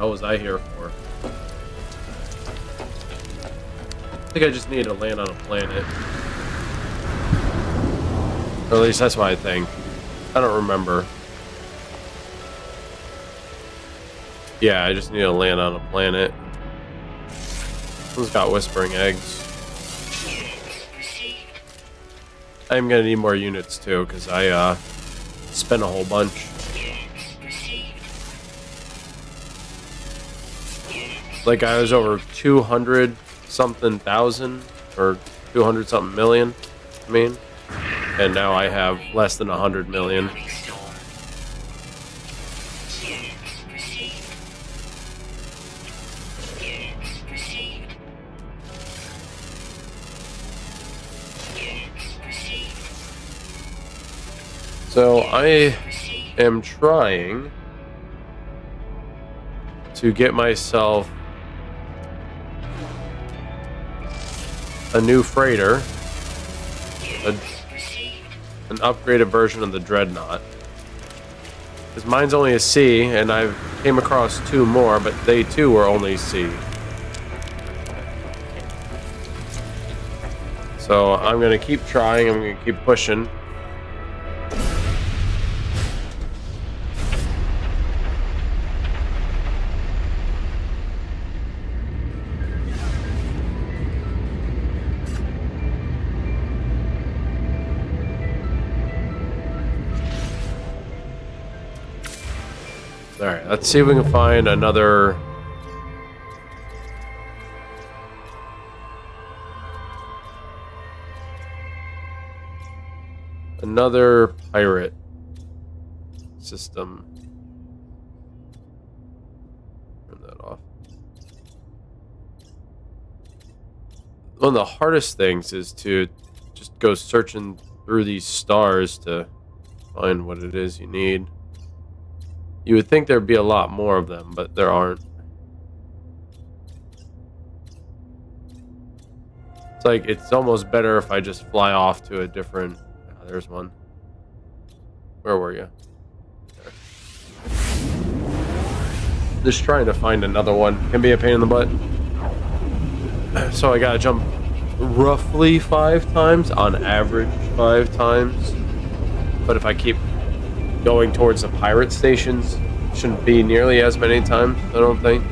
hell was I here for? I think I just needed to land on a planet. Or at least that's what I think. I don't remember. Yeah, I just need to land on a planet. Who's got whispering eggs? I'm gonna need more units too, because I spent a whole bunch. Like I was over 200 something thousand or 200 something million. I mean, and now I have less than 100 million. So I am trying to get myself a new freighter, an upgraded version of the Dreadnought. Because mine's only a C, and I've came across 2 more, but they too were only C. So I'm gonna keep trying. I'm gonna keep pushing. Alright, let's see if we can find another... another pirate system. Turn that off. One of the hardest things is to just go searching through these stars to find what it is you need. You would think there'd be a lot more of them, but there aren't. It's like, it's almost better if I just fly off to a different... Oh, there's one. Where were you? There. Just trying to find another one can be a pain in the butt. So I gotta jump roughly 5 times, on average 5 times. But if I keep going towards the pirate stations, shouldn't be nearly as many times, I don't think.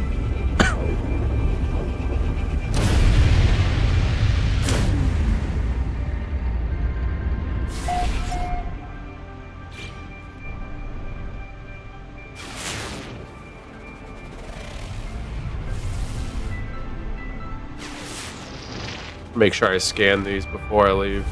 Make sure I scan these before I leave.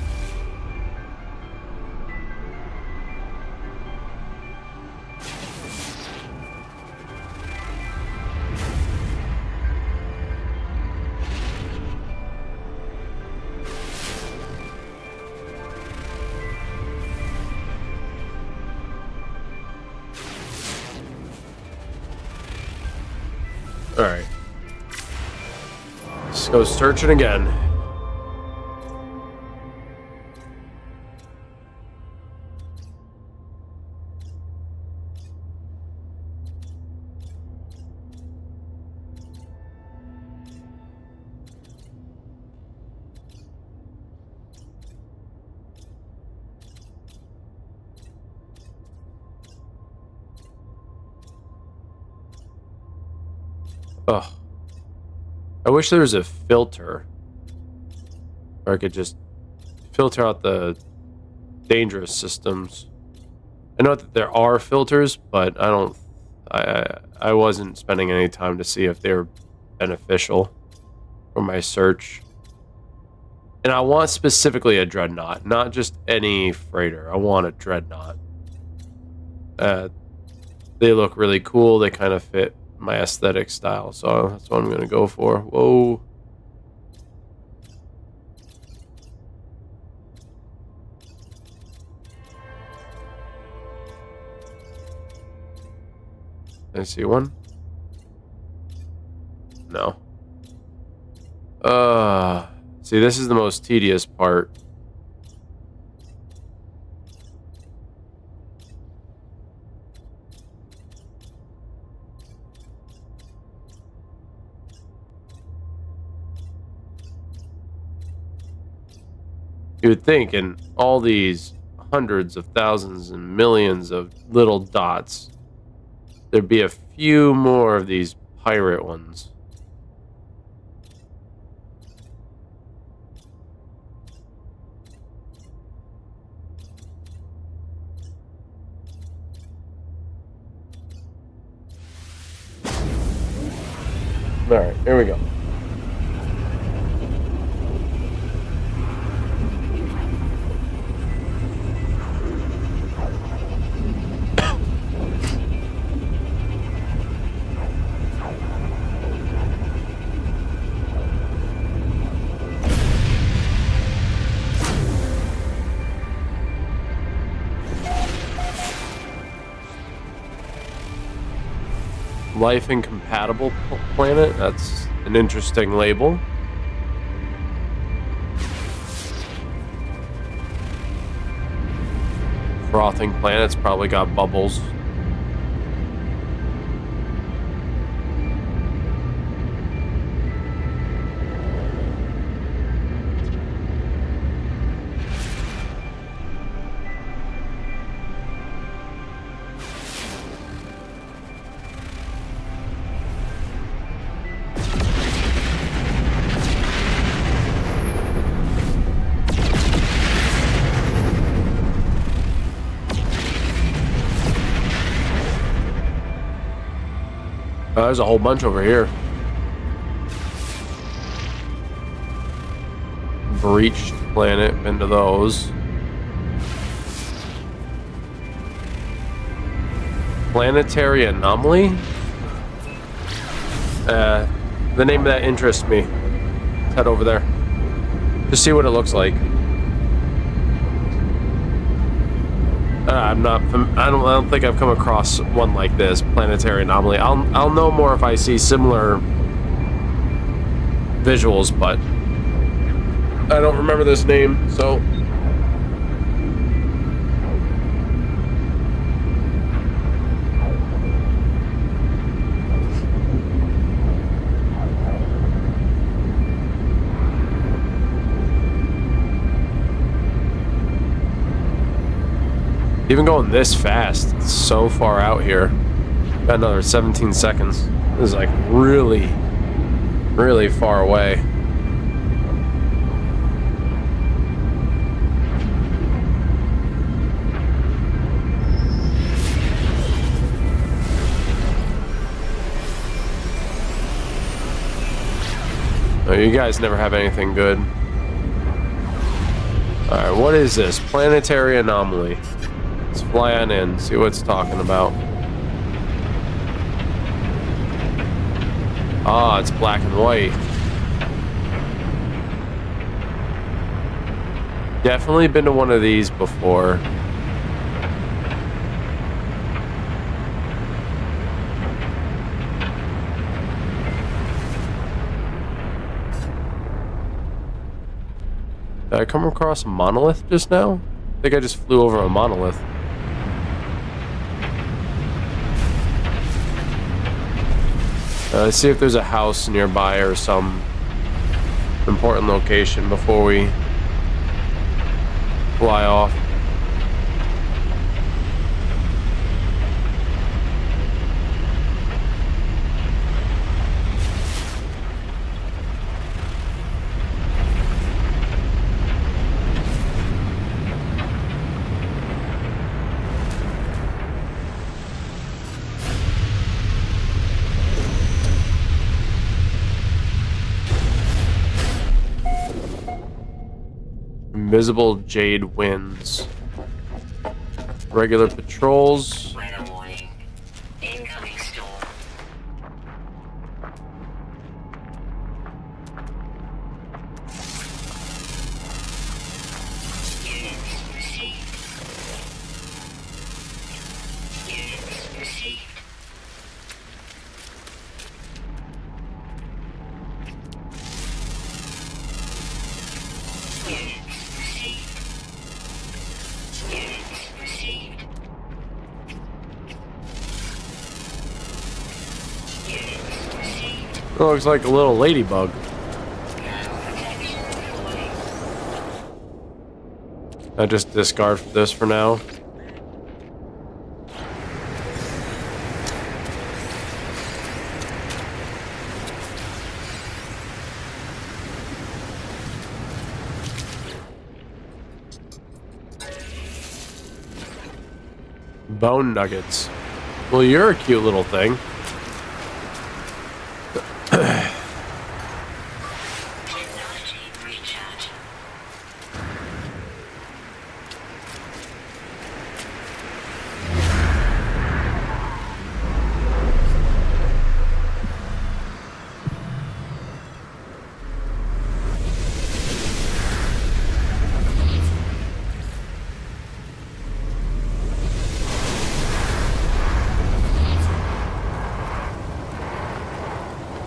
Alright. Let's go searching again. Ugh. I wish there was a filter where I could just filter out the dangerous systems. I know that there are filters, but I wasn't spending any time to see if they're beneficial for my search. And I want specifically a Dreadnought, not just any freighter. I want a Dreadnought. They look really cool. They kind of fit my aesthetic style, so that's what I'm gonna go for. Whoa. I see one. No. See, this is the most tedious part. You would think in all these hundreds of thousands and millions of little dots, there'd be a few more of these pirate ones. All right, here we go. Life incompatible planet. That's an interesting label. Frothing planet's probably got bubbles. There's a whole bunch over here. Breached planet, been to those. Planetary anomaly? The name of that interests me. Let's head over there. Just see what it looks like. I don't think I've come across one like this, planetary anomaly. I'll know more if I see similar visuals, but I don't remember this name, so. Even going this fast, it's so far out here. Got another 17 seconds. This is like really, really far away. Oh, you guys never have anything good. Alright, what is this? Planetary anomaly. Let's fly on in, see what it's talking about. Ah, it's black and white. Definitely been to one of these before. Did I come across a monolith just now? I think I just flew over a monolith. Let's see if there's a house nearby or some important location before we fly off. Invisible Jade Winds. Regular patrols. Weather warning. Incoming storm. Units received. Units received. It looks like a little ladybug. I just discard this for now. Bone nuggets. Well, you're a cute little thing. Technology recharge.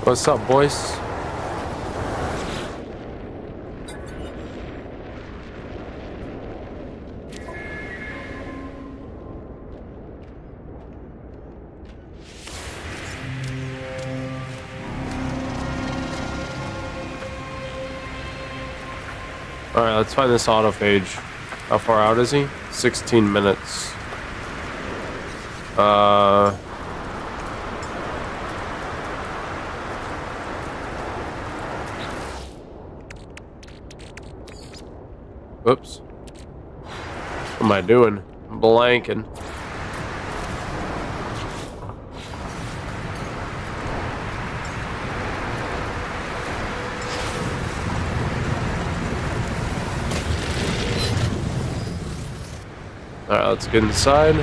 What's up, boys? Alright, let's find this autophage. How far out is he? 16 minutes. Whoops. What am I doing? I'm blanking. Alright, let's get inside.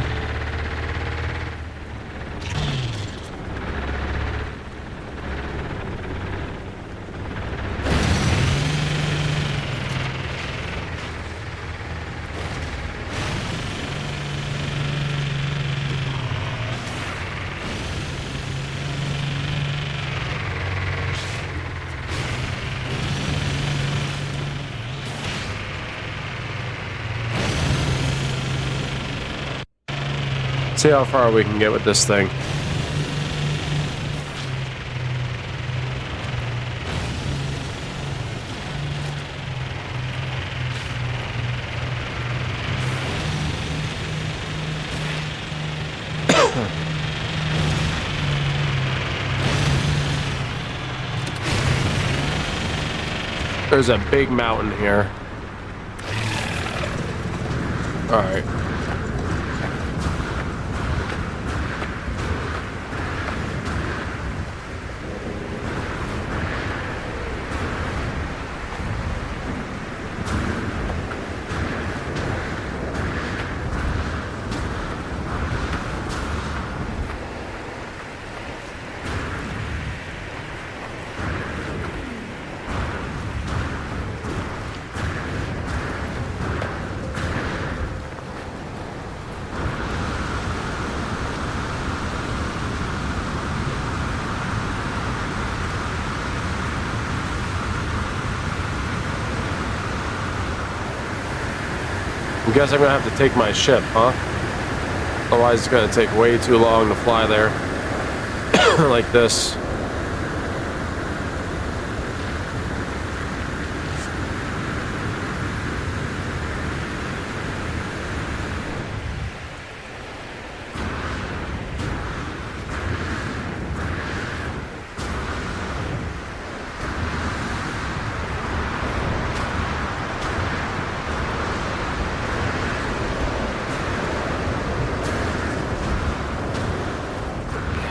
See how far we can get with this thing. There's a big mountain here. All right. I guess I'm gonna have to take my ship, huh? Otherwise it's gonna take way too long to fly there. Like this.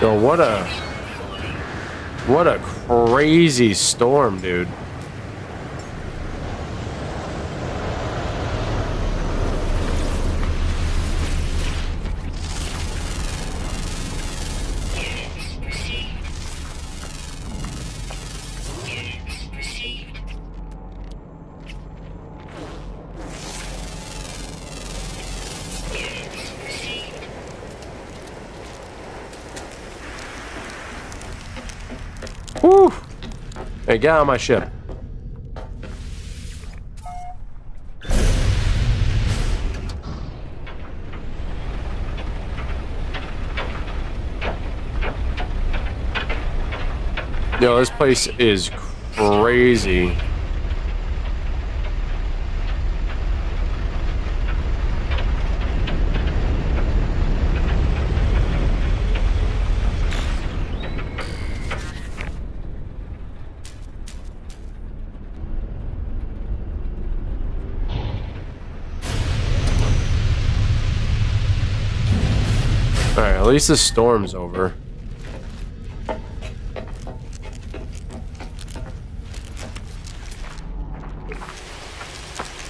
Yo, what a crazy storm, dude. Units received. Units received. Units received. Whew. Hey, get on my ship. Yo, this place is crazy. At least the storm's over.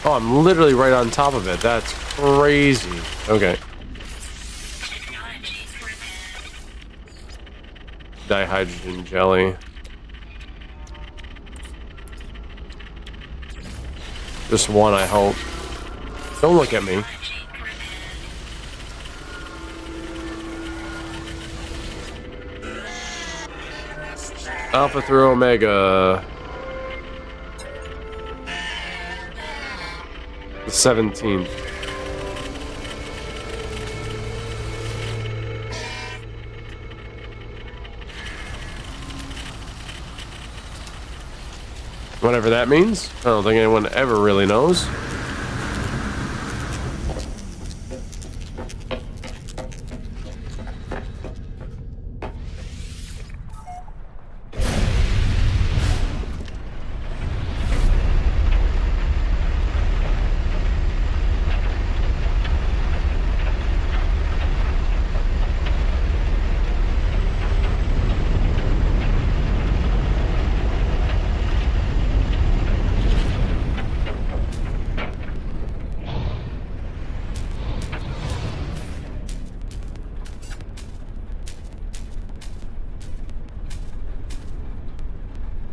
Oh, I'm literally right on top of it. That's crazy. Okay. Technology repaired. Dihydrogen jelly. Just one, I hope. Don't look at me. Alpha through Omega. The 17th. Whatever that means. I don't think anyone ever really knows.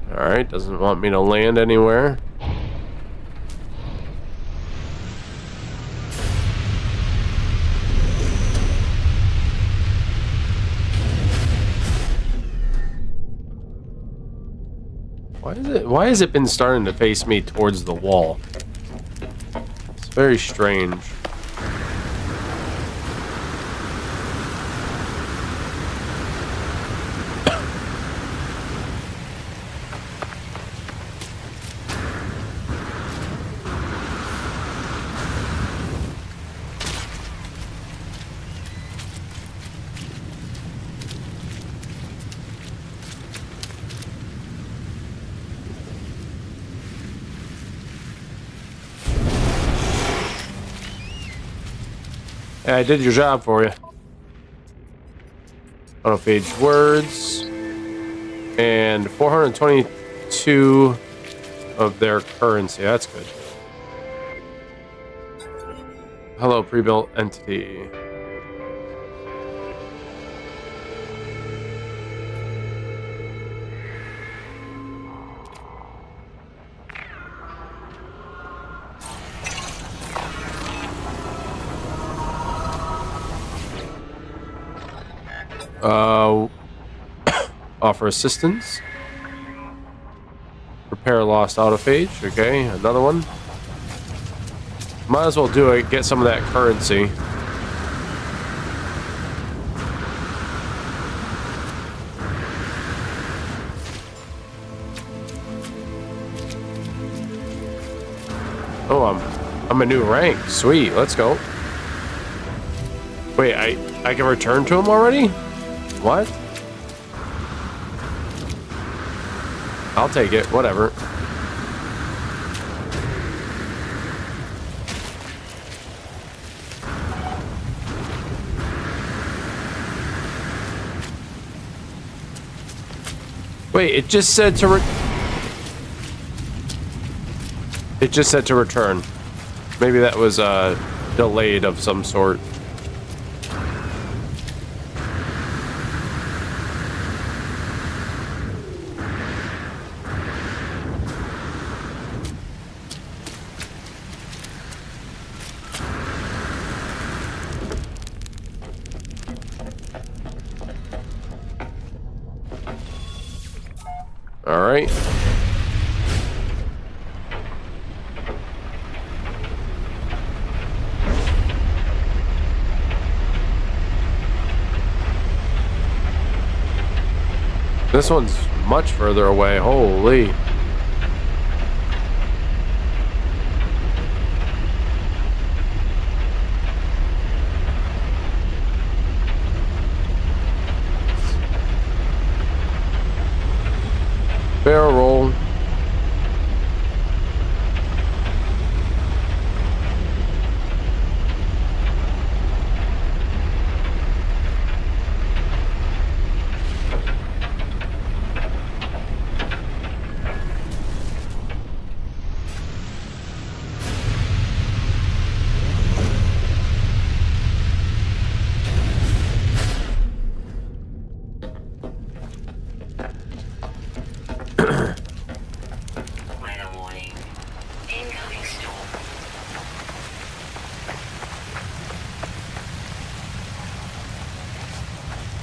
Alright, doesn't want me to land anywhere. Why has it been starting to face me towards the wall? It's very strange. Yeah, I did your job for you. Autophage words. And 422 of their currency. That's good. Hello, pre-built entity. Offer assistance. Repair lost autophage. Okay, another one. Might as well do it. Get some of that currency. Oh, I'm a new rank. Sweet. Let's go. Wait, I can return to him already? What? I'll take it, whatever. Wait, it just said to It just said to return. Maybe that was delayed of some sort. All right. This one's much further away. Holy. Barrel roll.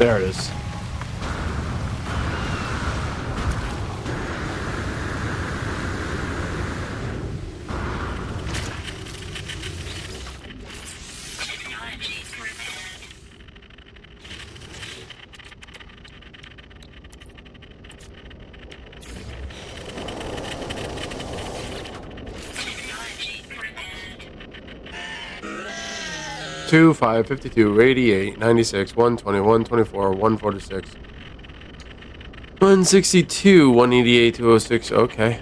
There it is. Technology repaired. Technology repaired. 2, 5, 52, 88, 96, 120, 124, 146, 162, 188, 206. Okay.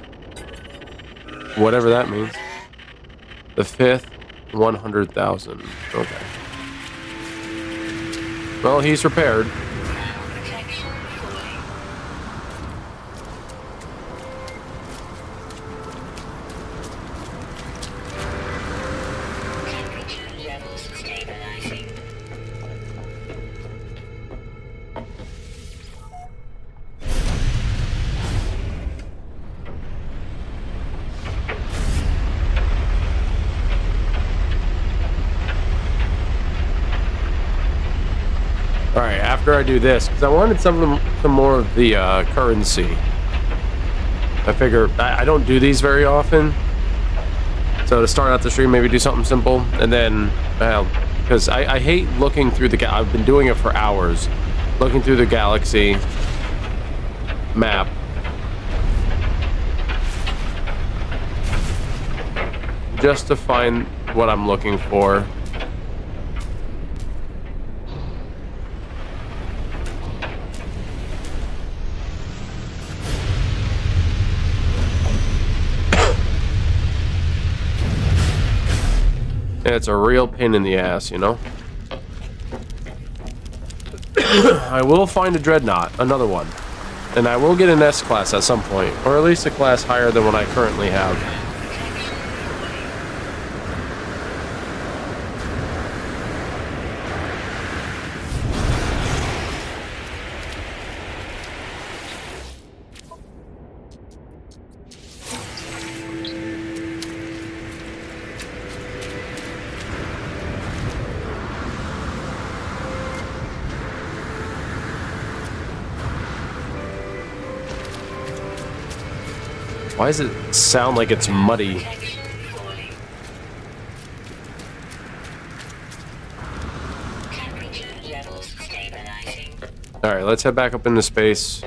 Whatever that means. The fifth, 100,000. Okay. Well, he's repaired. Protection fully. Temperature levels stabilizing. Alright, after I do this, because I wanted some more of the currency. I figure I don't do these very often. So to start out the stream, maybe do something simple. And then, because I hate looking through I've been doing it for hours. Looking through the galaxy map. Just to find what I'm looking for. It's a real pain in the ass, you know? I will find a dreadnought, another one. And I will get an S class at some point, or at least a class higher than what I currently have. Why does it sound like it's muddy? Protection fully. Temperature levels stabilizing. Alright, let's head back up into space.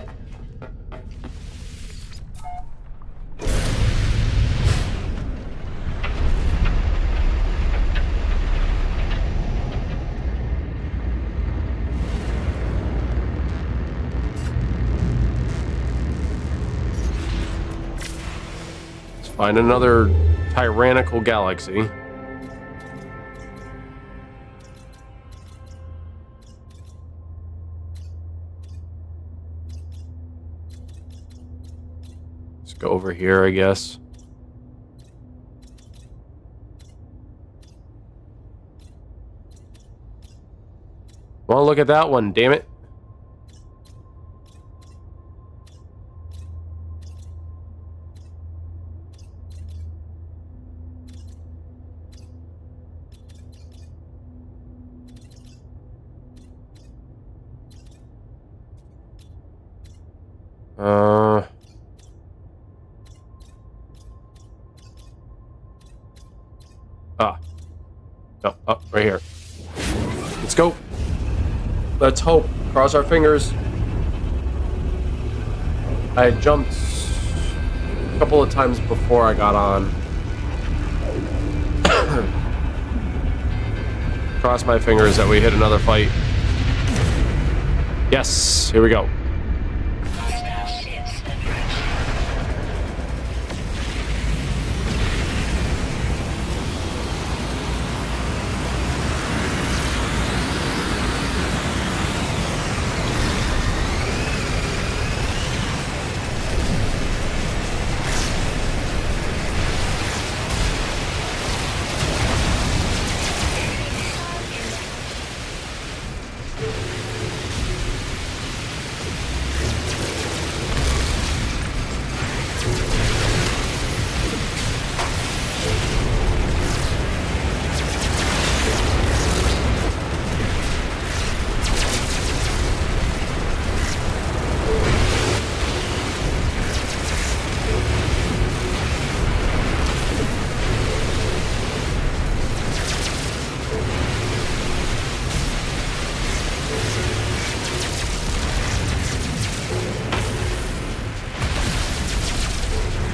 Find another tyrannical galaxy. Let's go over here, I guess. Well, look at that one, damn it. No, up right here. Let's go. Let's hope. Cross our fingers. I had jumped a couple of times before I got on. Cross my fingers that we hit another fight. Yes, here we go. Hostile ships approaching.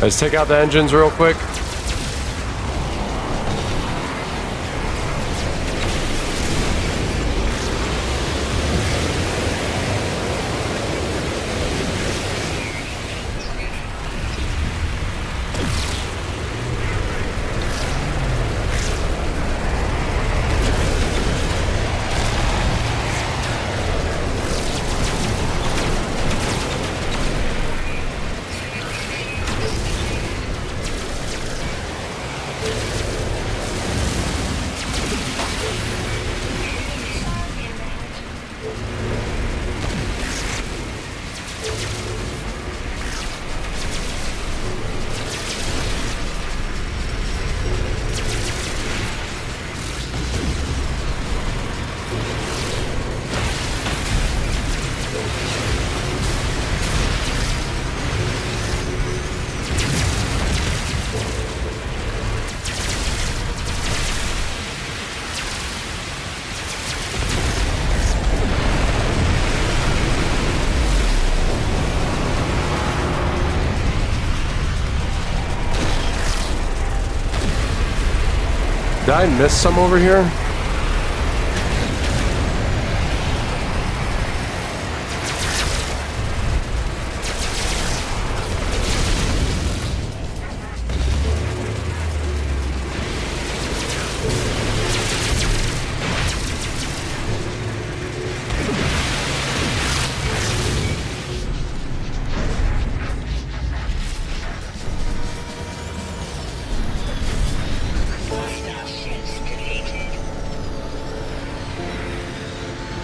Let's take out the engines real quick. Did I miss some over here? Hostile ships deleted.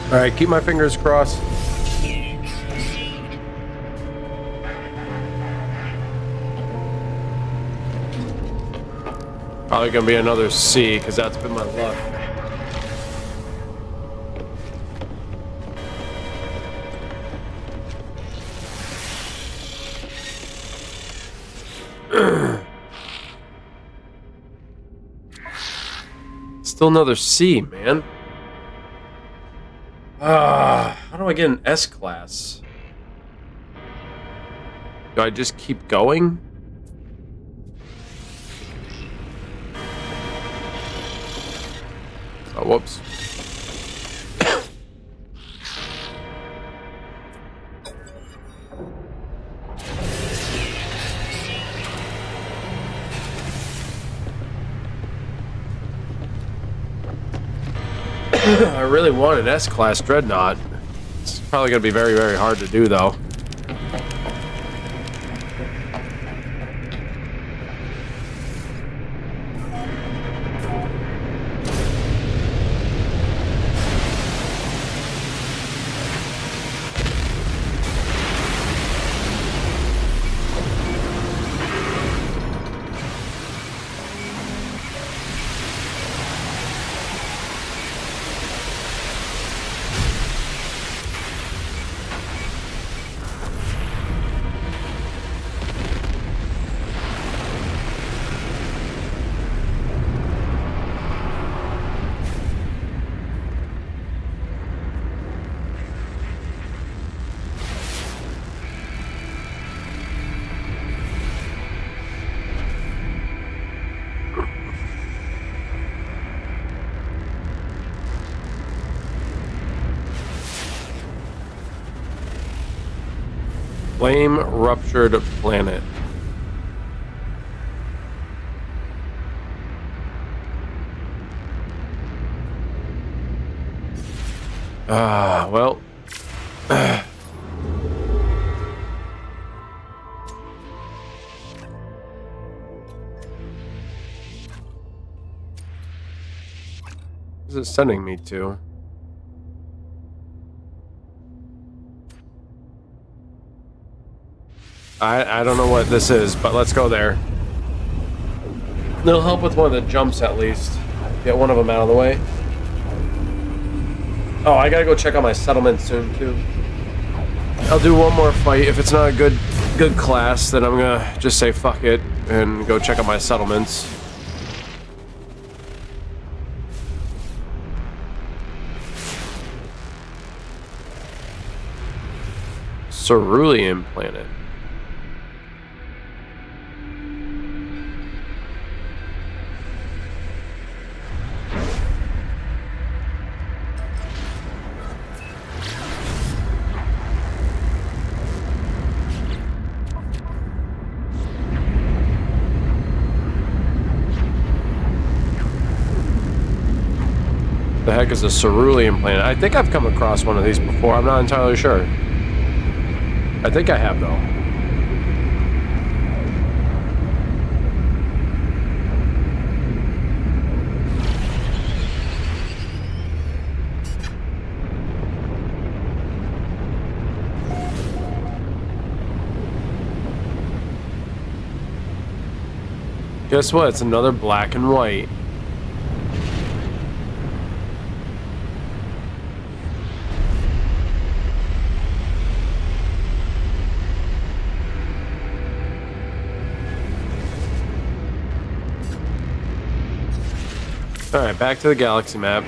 All right, keep my fingers crossed. Units received. Probably gonna be another C, because that's been my luck. Still another C, man. How do I get an S class? Do I just keep going? Oh, whoops. I really want an S-Class Dreadnought. It's probably going to be very, very hard to do, though. Flame ruptured planet. Well. Where's it sending me to? I don't know what this is, but let's go there. It'll help with one of the jumps at least. Get one of them out of the way. Oh, I gotta go check out my settlement soon too. I'll do one more fight. If it's not a good class, then I'm gonna just say fuck it and go check out my settlements. Cerulean planet. The heck is a cerulean planet? I think I've come across one of these before. I'm not entirely sure. I think I have, though. Guess what? It's another black and white. Alright, back to the galaxy map.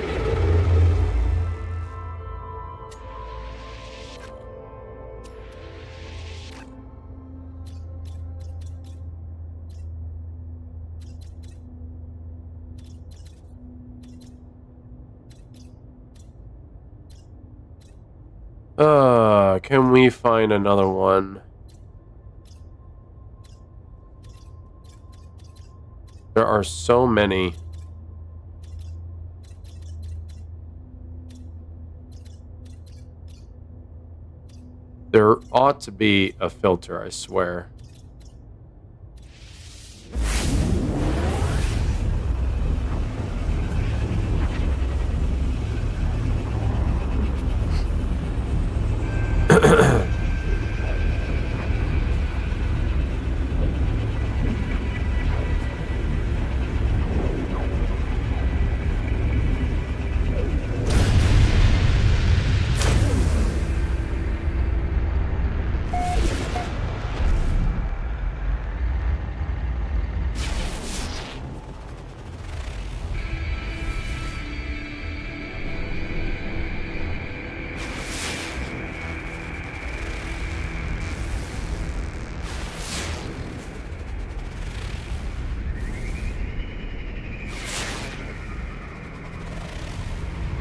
Can we find another one? There are so many. There ought to be a filter, I swear.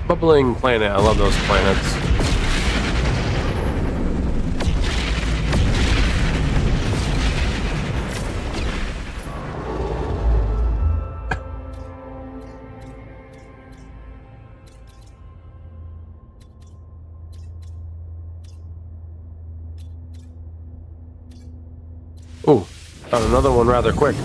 Bubbling planet. I love those planets. Ooh, found another one rather quick.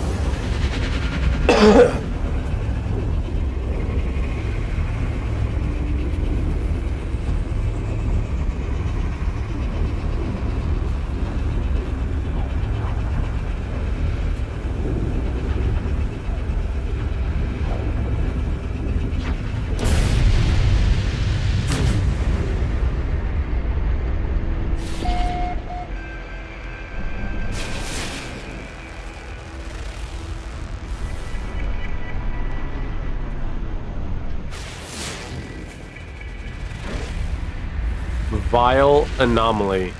Vile anomaly.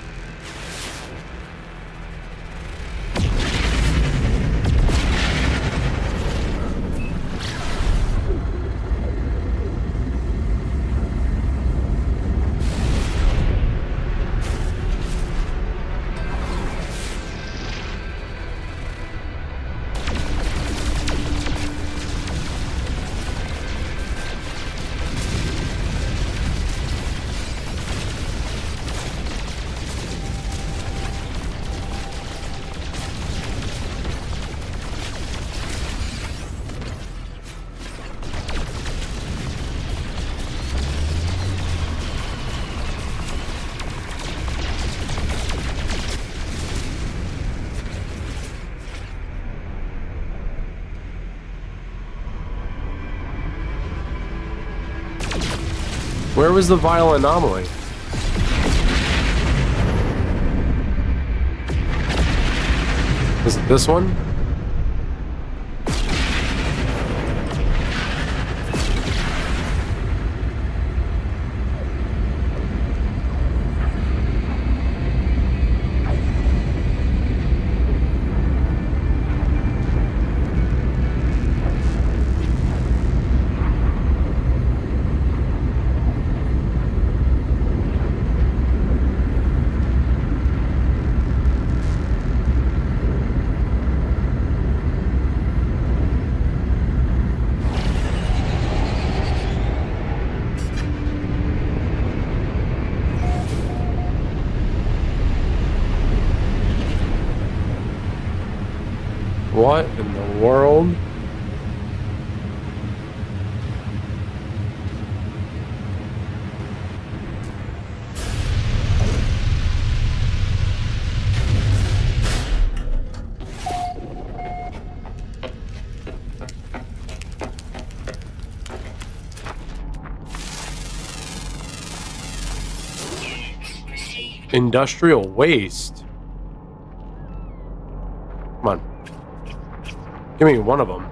Where was the vile anomaly? Was it this one? What in the world? Industrial waste. Come on. Give me one of them.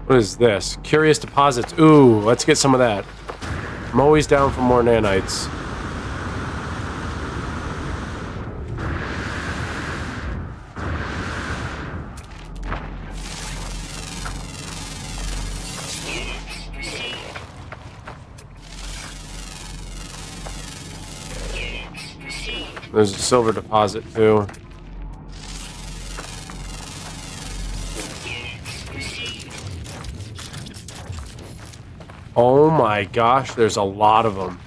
What is this? Curious deposits. Ooh, let's get some of that. I'm always down for more nanites. There's a silver deposit too. Oh my gosh, there's a lot of them.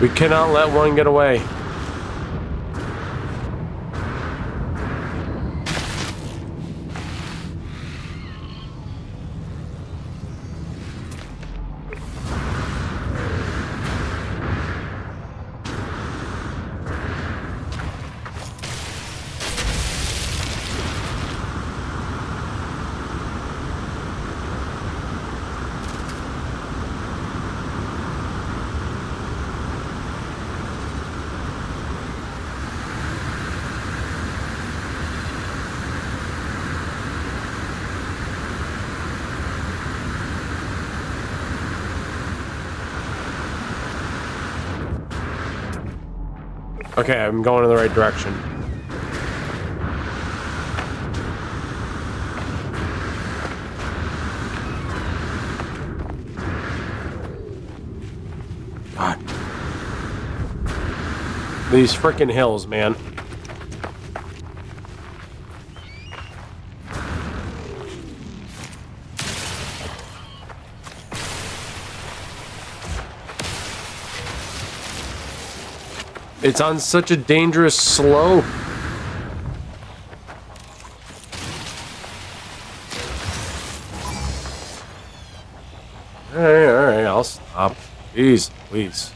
We cannot let one get away. Okay, I'm going in the right direction. God. These freaking hills, man. It's on such a dangerous slope. Alright, I'll stop. Please, please.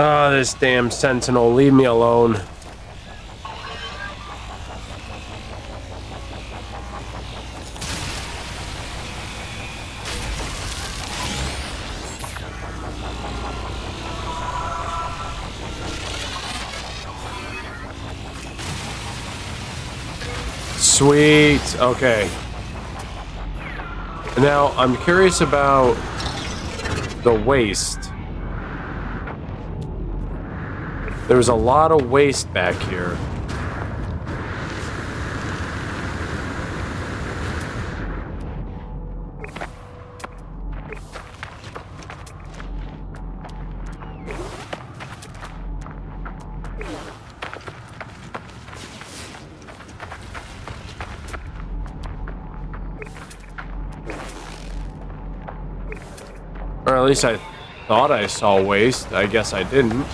Oh, this damn sentinel, leave me alone. Sweet, okay. Now, I'm curious about the waste. There's a lot of waste back here. Or at least I thought I saw waste. I guess I didn't.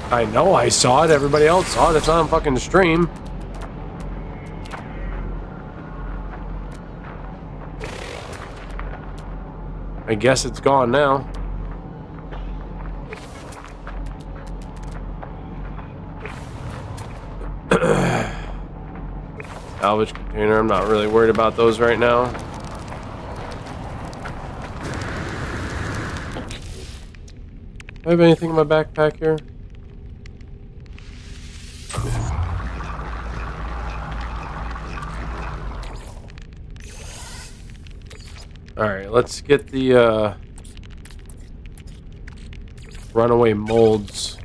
I know I saw it. Everybody else saw it. It's on fucking stream. I guess it's gone now. Salvage container. I'm not really worried about those right now. Do I have anything in my backpack here? Alright, let's get the runaway molds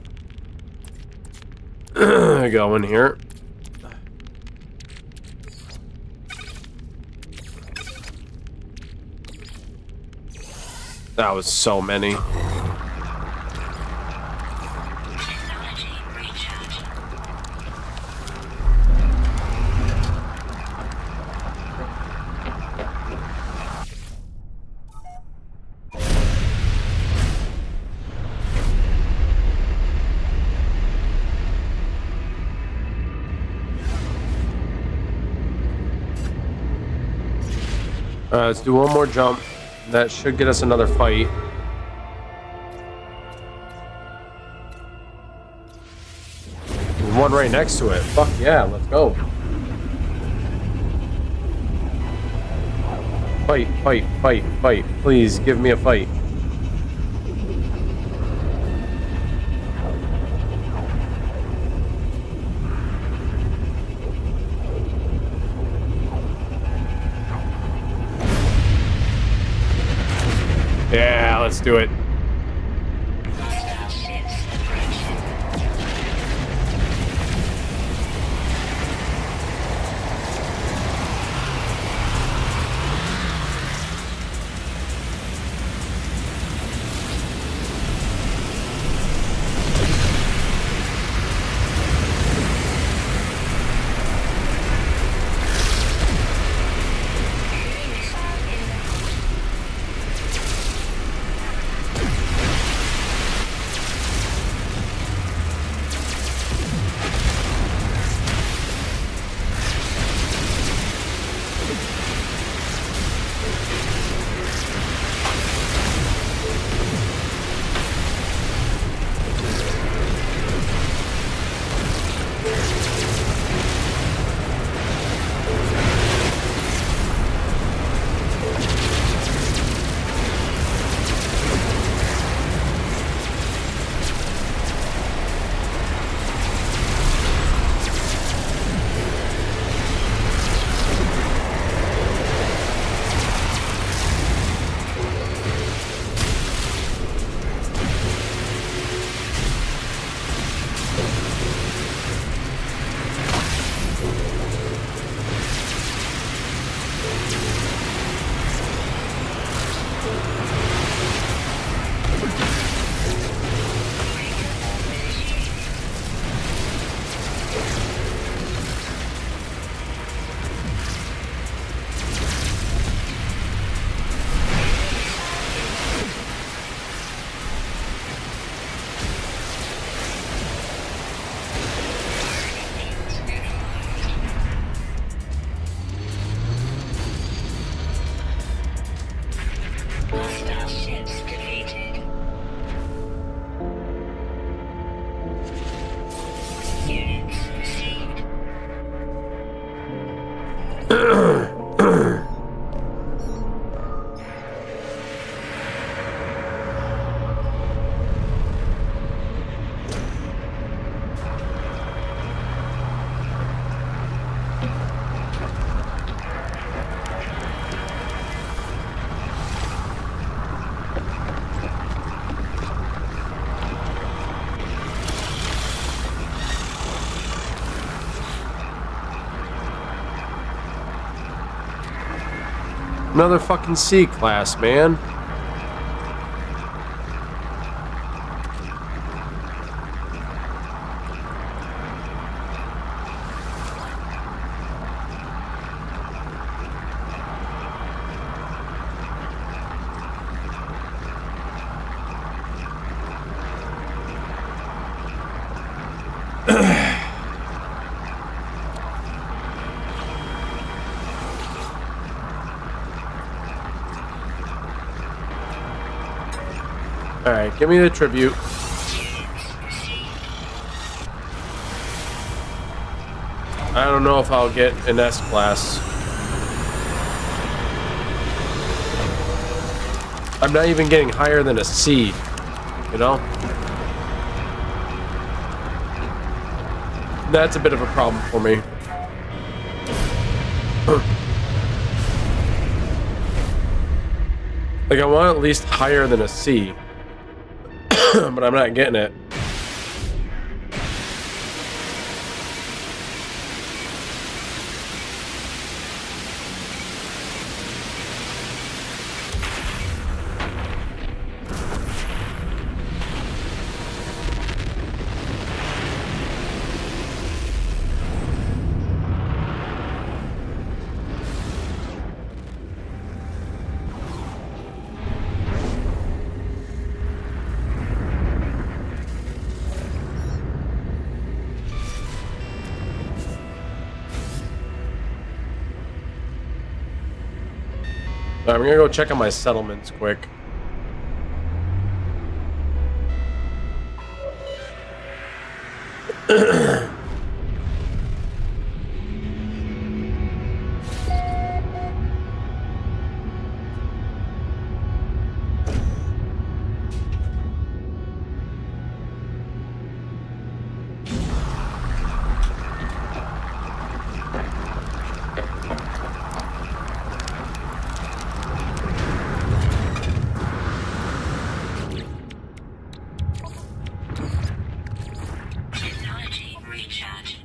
going here. That was so many. Technology recharge. Alright, let's do one more jump. That should get us another fight. There's one right next to it. Fuck yeah, let's go. Fight, fight, fight, fight. Please give me a fight. Yeah, let's do it. Hostile ships approaching. Hostile ships defeated. Units received. Another fucking C-class, man. Alright, give me the tribute. I don't know if I'll get an S-Class. I'm not even getting higher than a C, you know? That's a bit of a problem for me. Like, I want at least higher than a C. But I'm not getting it. I'm gonna go check on my settlements quick. Technology recharge.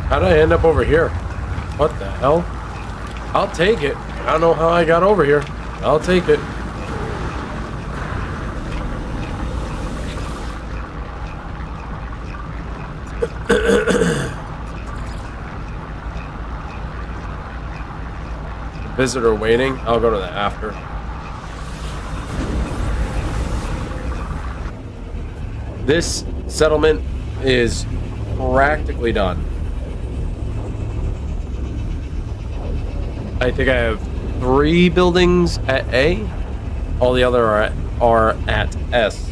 How did I end up over here? What the hell? I'll take it. I don't know how I got over here. I'll take it. Visitor waiting. I'll go to the after. This settlement is practically done. I think I have 3 buildings at A. All the other are at S.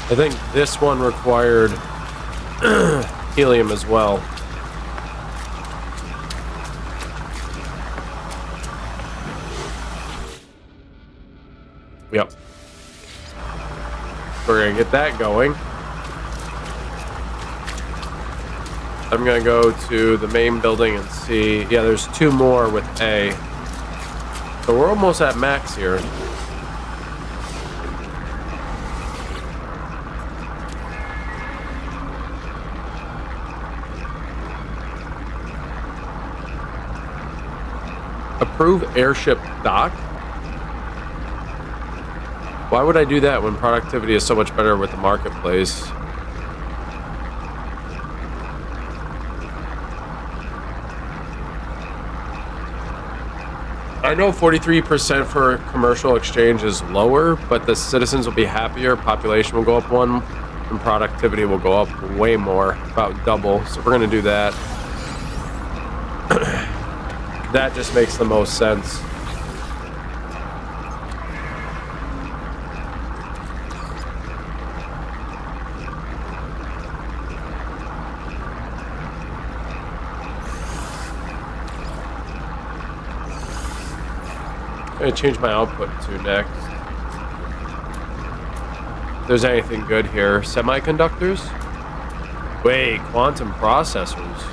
I think this one required helium as well. Yep. We're gonna get that going. I'm gonna go to the main building and see. Yeah, there's 2 more with A. So we're almost at max here. Approve airship dock? Why would I do that when productivity is so much better with the marketplace? I know 43% for commercial exchange is lower, but the citizens will be happier, population will go up 1, and productivity will go up way more, about double. So we're gonna do that. That just makes the most sense. I'm gonna change my output to next. If there's anything good here. Semiconductors? Wait, quantum processors.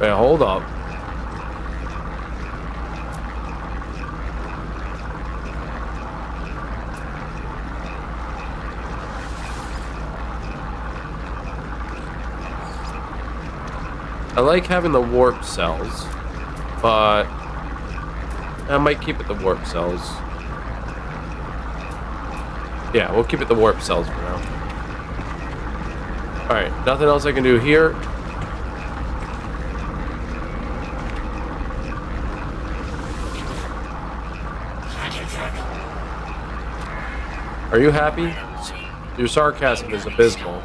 Wait, hold up. I like having the warp cells, but I might keep it the warp cells. Yeah, we'll keep it the warp cells for now. Alright, nothing else I can do here. Are you happy? Your sarcasm is abysmal.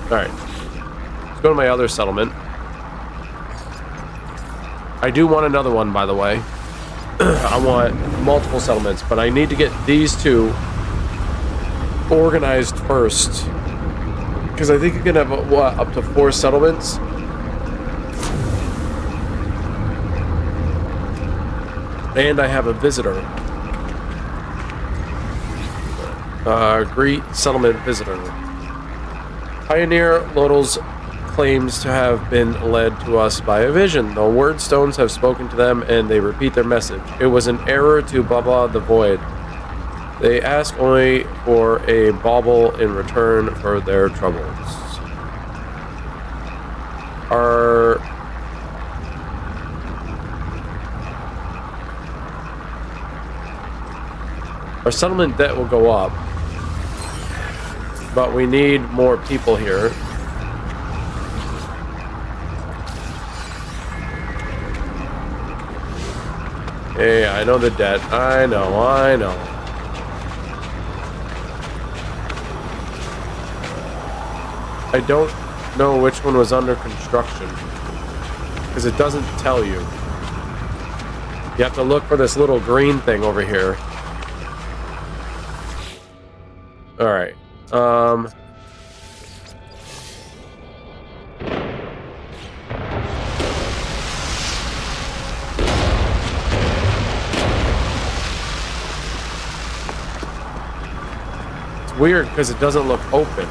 Alright. Let's go to my other settlement. I do want another one, by the way. I want multiple settlements, but I need to get these two organized first. Because I think you can have, what, up to 4 settlements? And I have a visitor. Greet settlement visitor. Pioneer Lodals claims to have been led to us by a vision. The word stones have spoken to them and they repeat their message. It was an error to Baba the Void. They ask only for a bauble in return for their troubles. Our settlement debt will go up. But we need more people here. Hey, I know the debt. I know. I don't know which one was under construction. Because it doesn't tell you. You have to look for this little green thing over here. Alright. It's weird because it doesn't look open.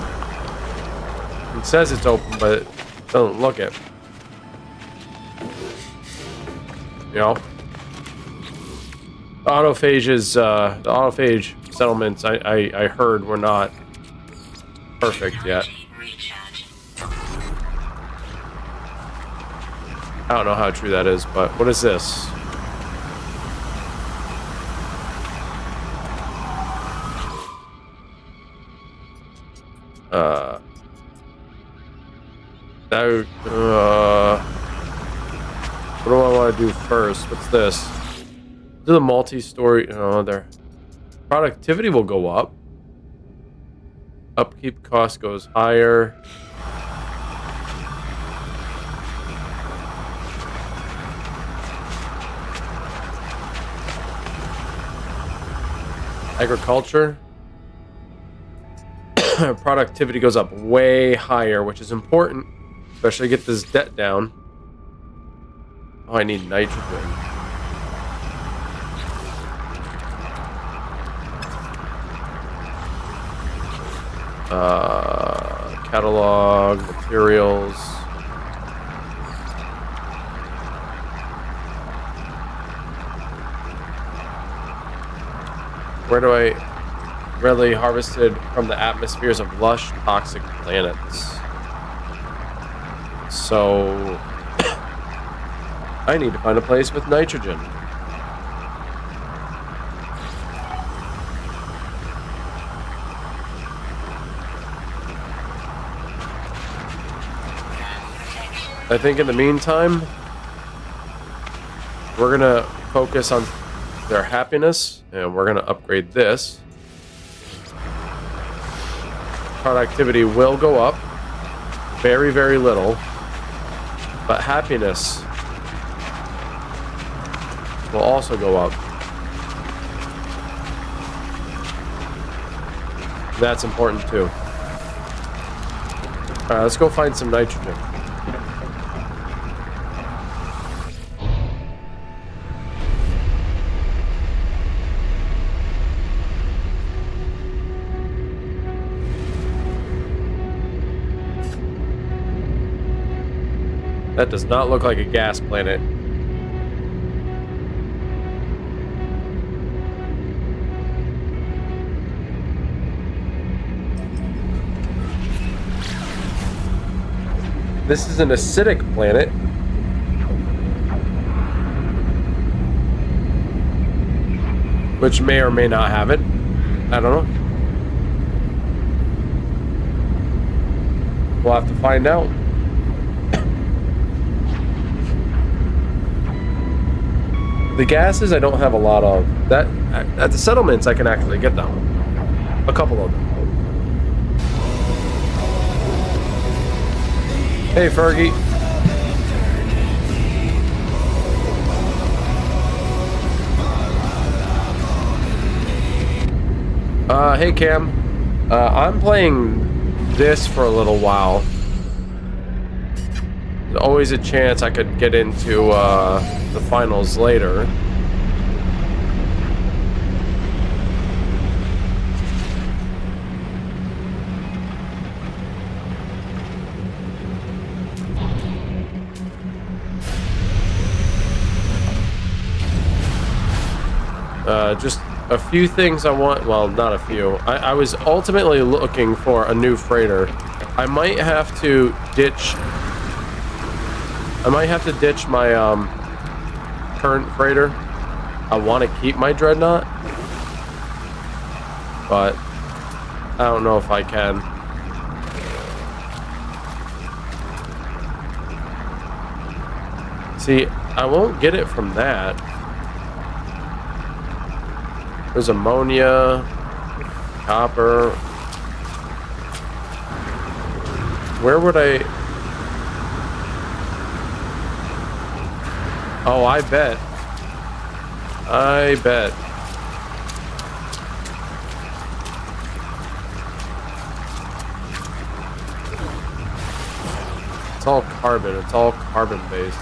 It says it's open, but it doesn't look it. You know? Autophages, the autophage settlements I heard were not perfect yet. I don't know how true that is, but what is this? What do I want to do first? What's this? Do the multi-story. Oh, there. Productivity will go up. Upkeep cost goes higher. Agriculture. Productivity goes up way higher, which is important, especially to get this debt down. Oh, I need nitrogen. Catalog, materials. Where do I readily harvested from the atmospheres of lush, toxic planets? So I need to find a place with nitrogen. I think in the meantime, we're gonna focus on their happiness, and we're gonna upgrade this. productivity will go up. Very, very little. But happiness will also go up. That's important too. Alright, let's go find some nitrogen. That does not look like a gas planet. This is an acidic planet. Which may or may not have it. I don't know. We'll have to find out. The gases I don't have a lot of. That at the settlements I can actually get them. A couple of them. Hey Fergie. Hey Cam. I'm playing this for a little while. There's always a chance I could get into the finals later. Just a few things I want. Well, not a few. I was ultimately looking for a new freighter. I might have to ditch my current freighter. I want to keep my dreadnought, but I don't know if I can. See, I won't get it from that. There's ammonia, copper. Where would I? Oh, I bet. It's all carbon. It's all carbon based.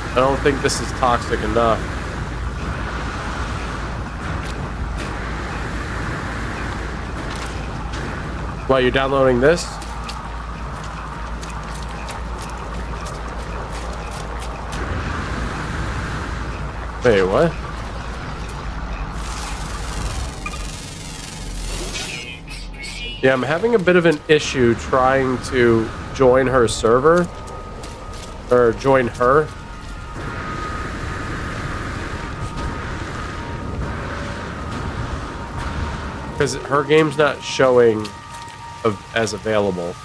I don't think this is toxic enough. Why, you're downloading this? Wait, what? Yeah, I'm having a bit of an issue trying to join her server. Or join her. Because her game's not showing as available.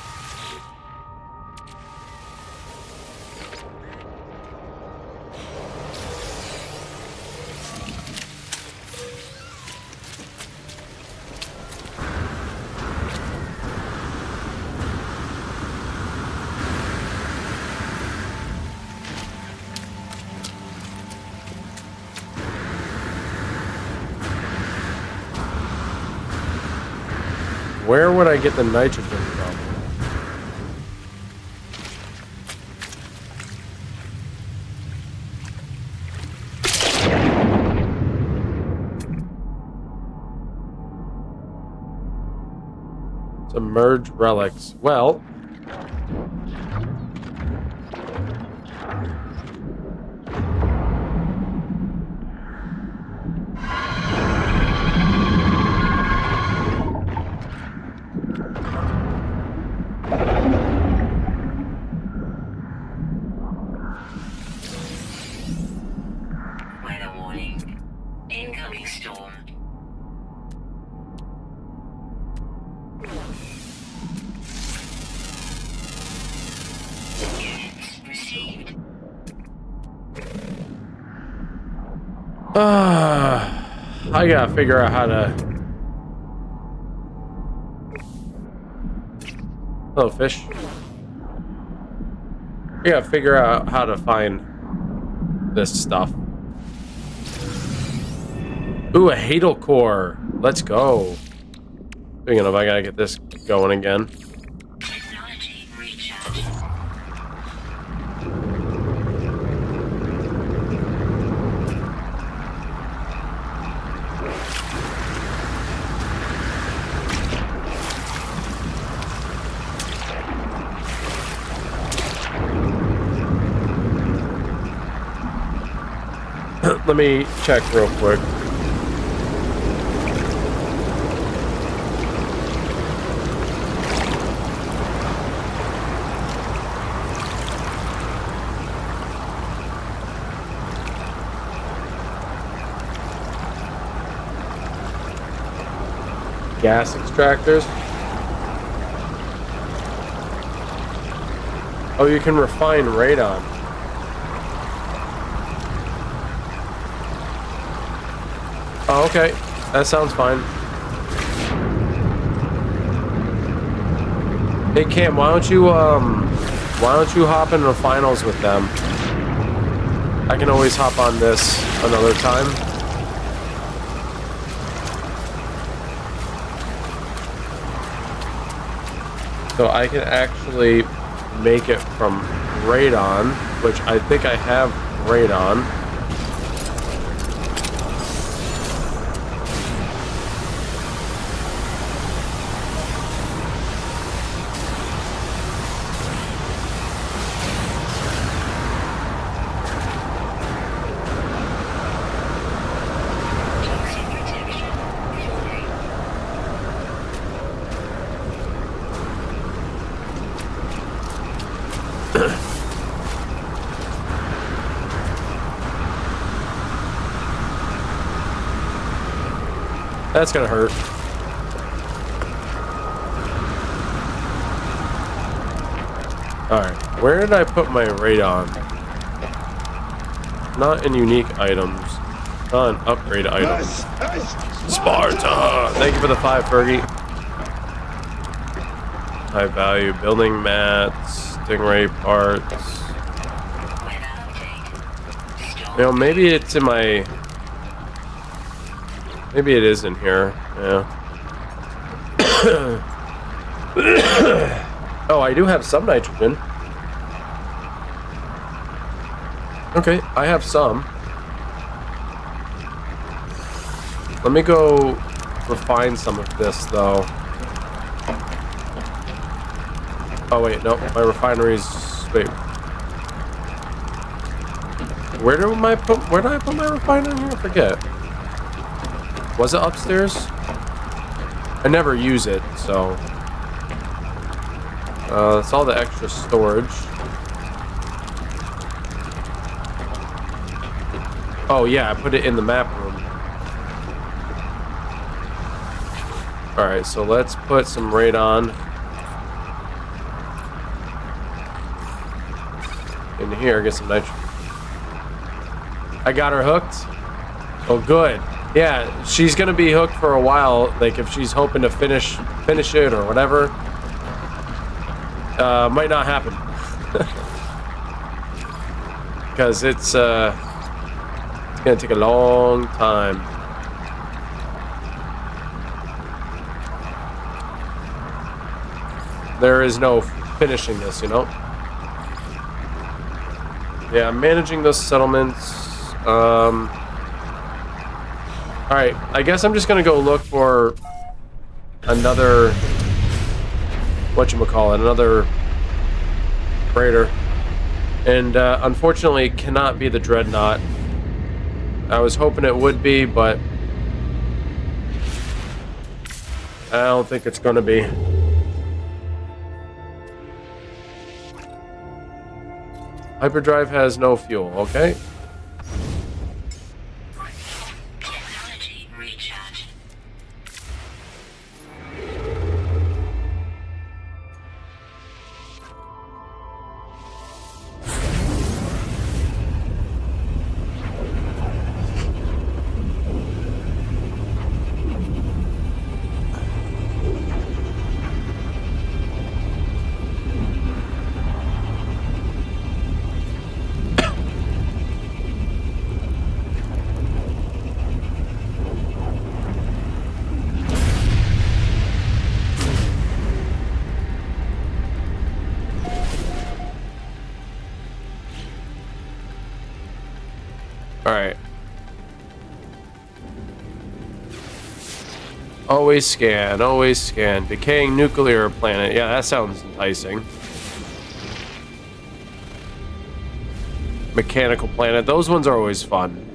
Where would I get the nitrogen from? Submerged relics. Well, Weather warning. Incoming storm. I gotta figure out how to... Hello, fish. I gotta figure out how to find this stuff. Ooh, a Hadal core. Let's go. Speaking of, I gotta get this going again. Technology recharge. Let me check real quick. Gas extractors. Oh, you can refine radon. Oh, okay. That sounds fine. Hey Cam, why don't you hop into finals with them? I can always hop on this another time. So I can actually make it from radon, which I think I have radon. Toxic protection. Fully. That's gonna hurt. Alright, where did I put my radon? Not in unique items. Not in upgrade items. Sparta! Thank you for the 5, Fergie. High value building mats, stingray parts. Weather update. Storm. You know, maybe it's in my... Maybe it is in here. Yeah. Oh, I do have some nitrogen. Okay, I have some. Let me go refine some of this, though. Oh, wait, no. My refinery's... Wait. Where did I put my refinery here? I forget. Was it upstairs? I never use it, so... that's all the extra storage. Oh, yeah, I put it in the map room. Alright, so let's put some radon in here, get some nitrogen. I got her hooked? Oh, good. Yeah, she's gonna be hooked for a while, like if she's hoping to finish it or whatever. Might not happen. Because it's gonna take a long time. There is no finishing this, you know? Yeah, I'm managing those settlements. Alright, I guess I'm just gonna go look for another... whatchamacallit, another freighter. And unfortunately, it cannot be the Dreadnought. I was hoping it would be, but I don't think it's gonna be. Hyperdrive has no fuel, okay? Technology recharge. All right. Always scan, always scan. Decaying nuclear planet. Yeah, that sounds enticing. Mechanical planet. Those ones are always fun.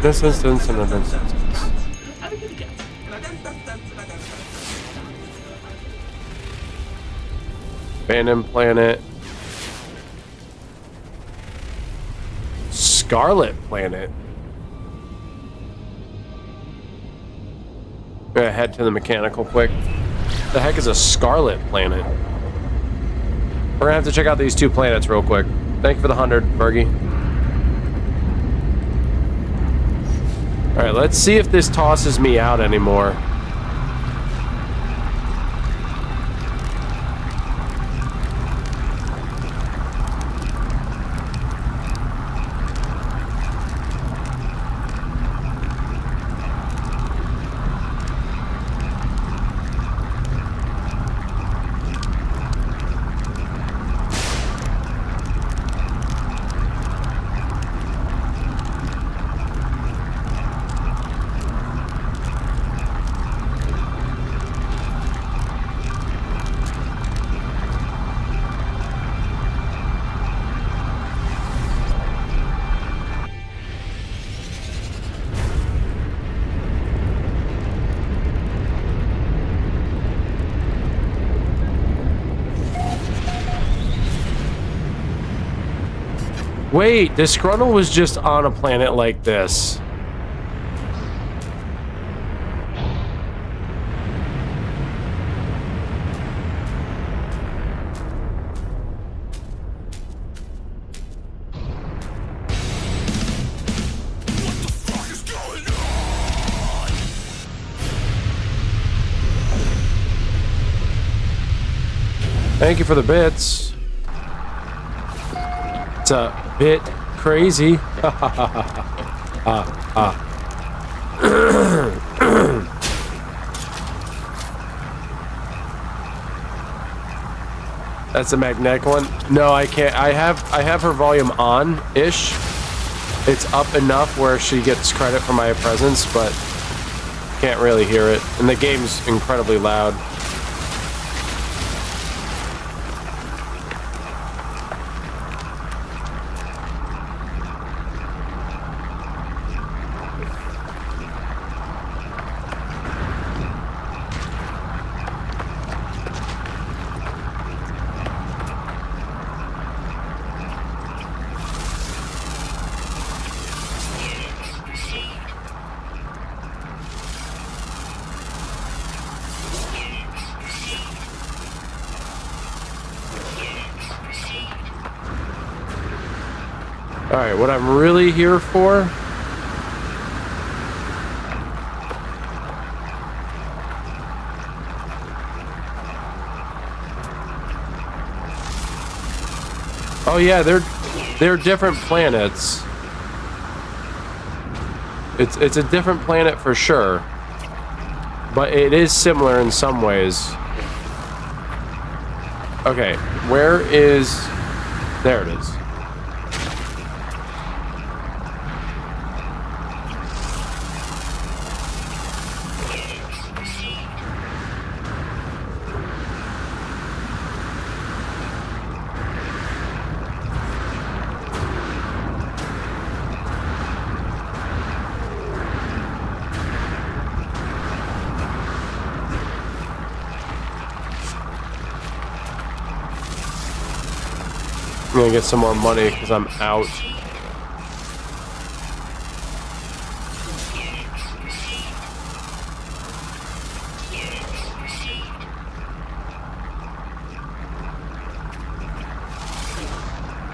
This instance and an instance. Abandoned planet. Scarlet planet. I'm gonna head to the mechanical quick. The heck is a scarlet planet? We're gonna have to check out these two planets real quick. Thank you for the 100, Fergie. Alright, let's see if this tosses me out anymore. Wait, Disgruntle was just on a planet like this. Thank you for the bits. It's a bit crazy. That's a magnetic one. No, I can't. I have her volume on-ish. It's up enough where she gets credit for my presence, but can't really hear it. And the game's incredibly loud. Alright, what I'm really here for... Oh yeah, they're different planets. It's a different planet for sure. But it is similar in some ways. Okay, where is... There it is. I'm gonna get some more money because I'm out.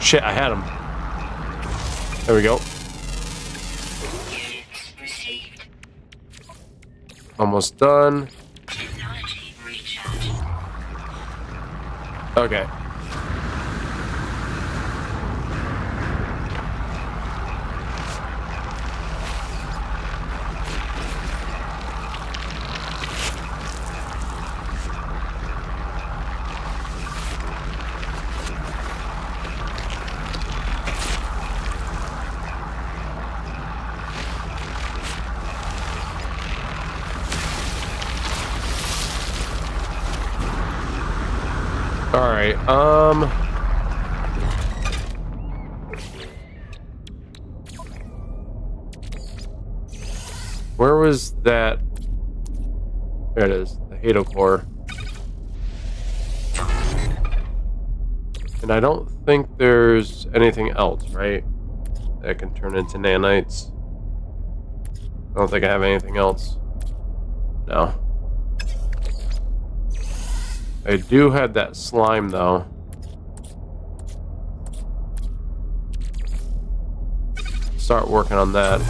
Shit, I had him. There we go. Almost done. Technology recharge. Okay. All right. Where was that? There it is, the Hado core. And I don't think there's anything else, right? That can turn into nanites. I don't think I have anything else. No. I do have that slime, though. Start working on that.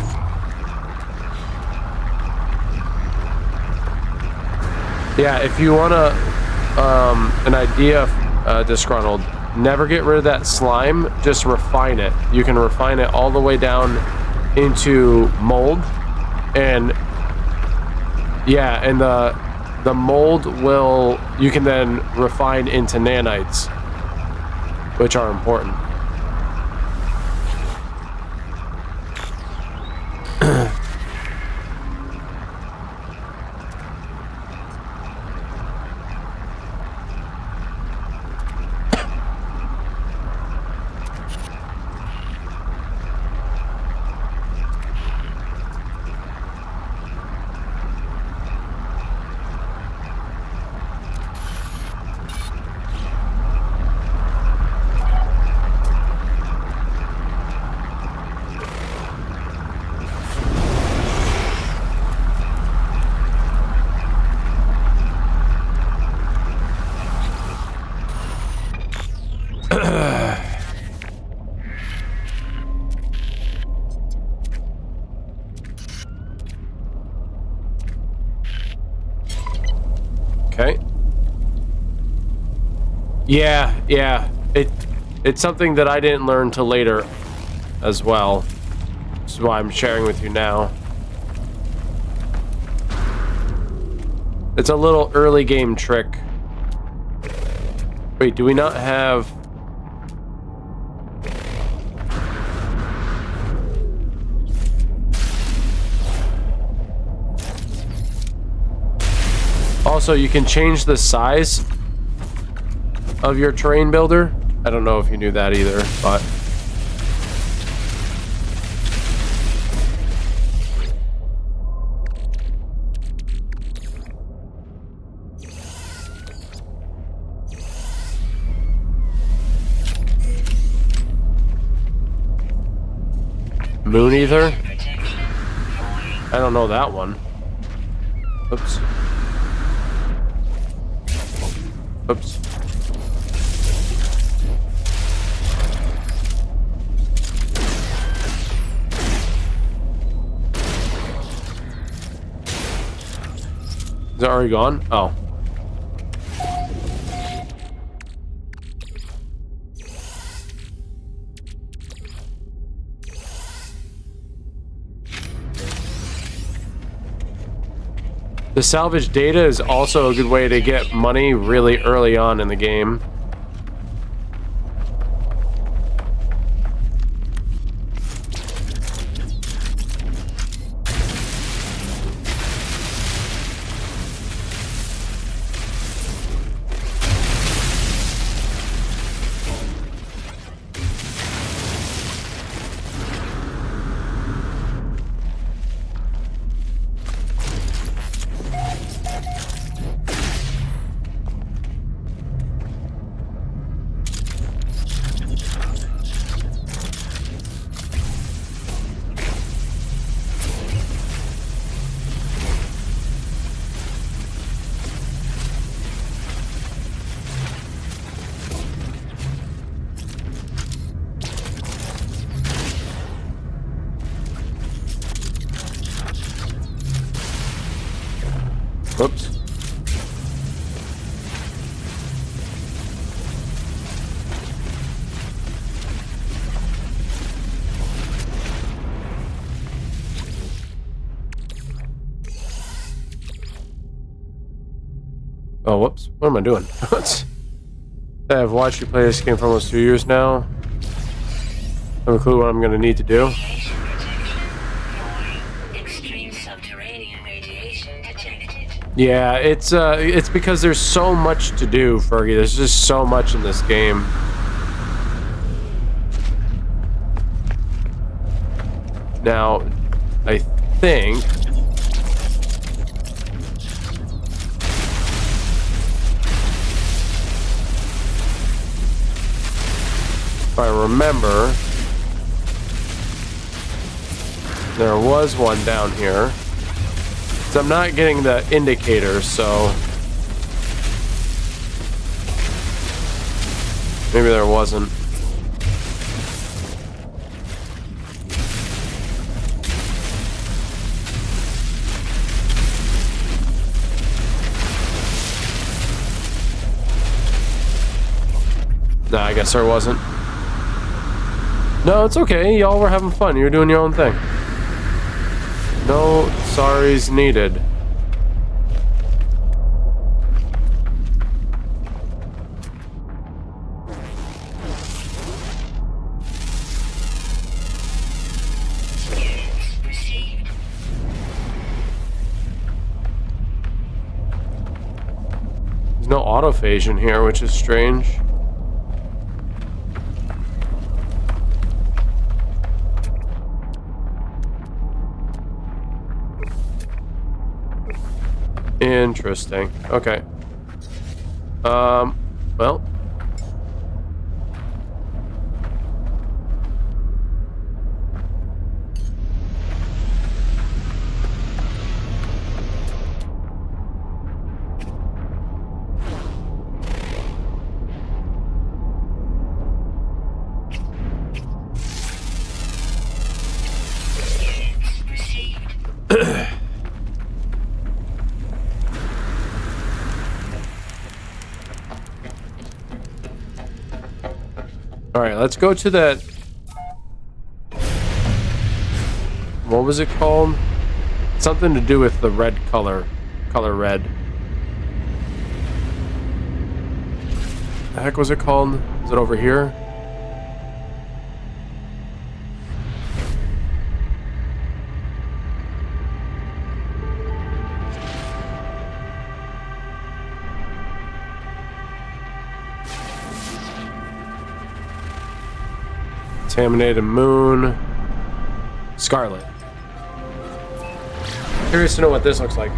Yeah, if you want an idea, Disgruntled, never get rid of that slime, just refine it. You can refine it all the way down into mold, and yeah, and the mold will, you can then refine into nanites, which are important. Okay. Yeah. It's something that I didn't learn till later as well. This is why I'm sharing with you now. It's a little early game trick. Wait, do we not have... Also, you can change the size of your terrain builder. I don't know if you knew that either, but... Moon Ether? I don't know that one. Oops. Oops. Is it already gone? Oh. The salvage data is also a good way to get money really early on in the game. Whoops. Oh, whoops. What am I doing? I've watched you play this game for almost 2 years now. I have a clue what I'm going to need to do. Radiation protection. Warning. Extreme subterranean radiation detected. Yeah, it's because there's so much to do, Fergie. There's just so much in this game. Now, I think... if I remember, there was one down here. So I'm not getting the indicator, so maybe there wasn't. Nah, I guess there wasn't. No, it's okay. Y'all were having fun. You were doing your own thing. No sorries needed. Units received. There's no autophage in here, which is strange. Interesting. Okay. Well. Units received. All right, let's go to that. What was it called? Something to do with the red color. Color red. The heck was it called? Is it over here? Contaminated moon. Scarlet. Curious to know what this looks like.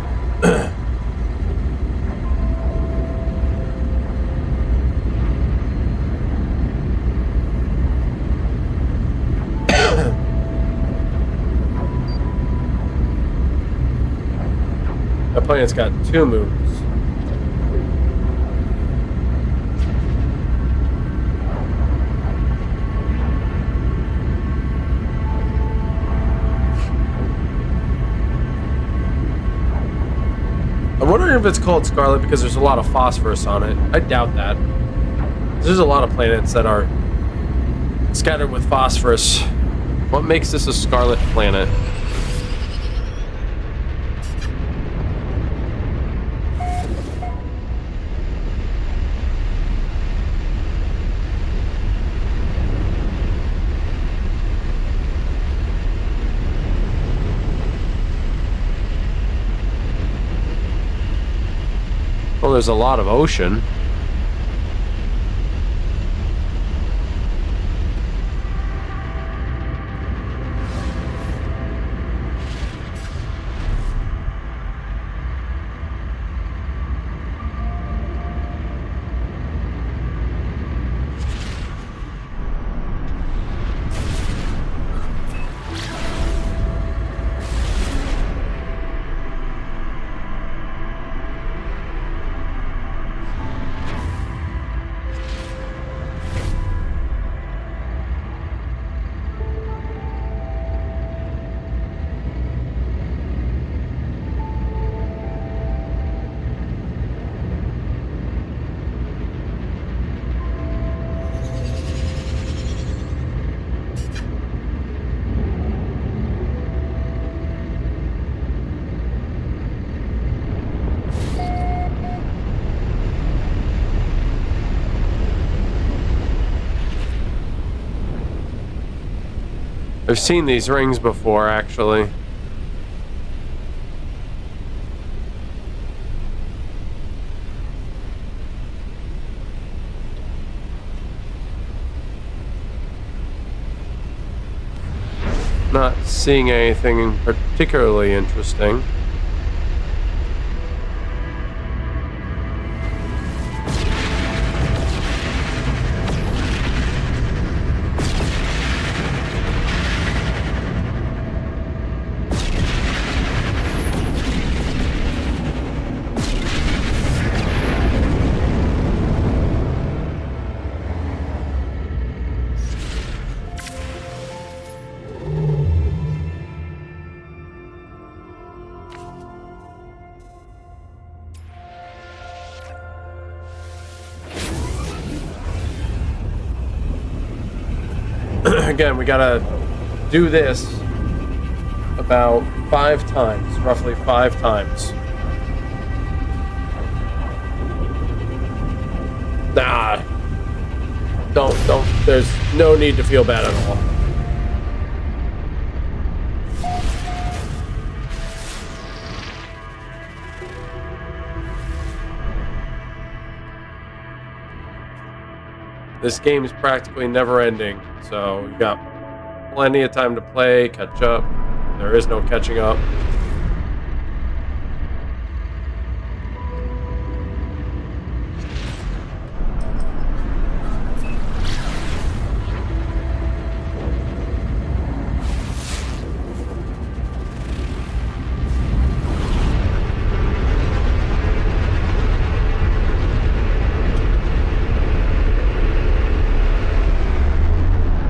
That planet's got 2 moons. I'm wondering if it's called Scarlet because there's a lot of phosphorus on it. I doubt that. There's a lot of planets that are scattered with phosphorus. What makes this a scarlet planet? Well, there's a lot of ocean. I've seen these rings before, actually. Not seeing anything particularly interesting. Again, we gotta do this about 5 times, roughly 5 times. Nah. Don't. There's no need to feel bad at all. This game is practically never ending, so we've got plenty of time to play, catch up. There is no catching up.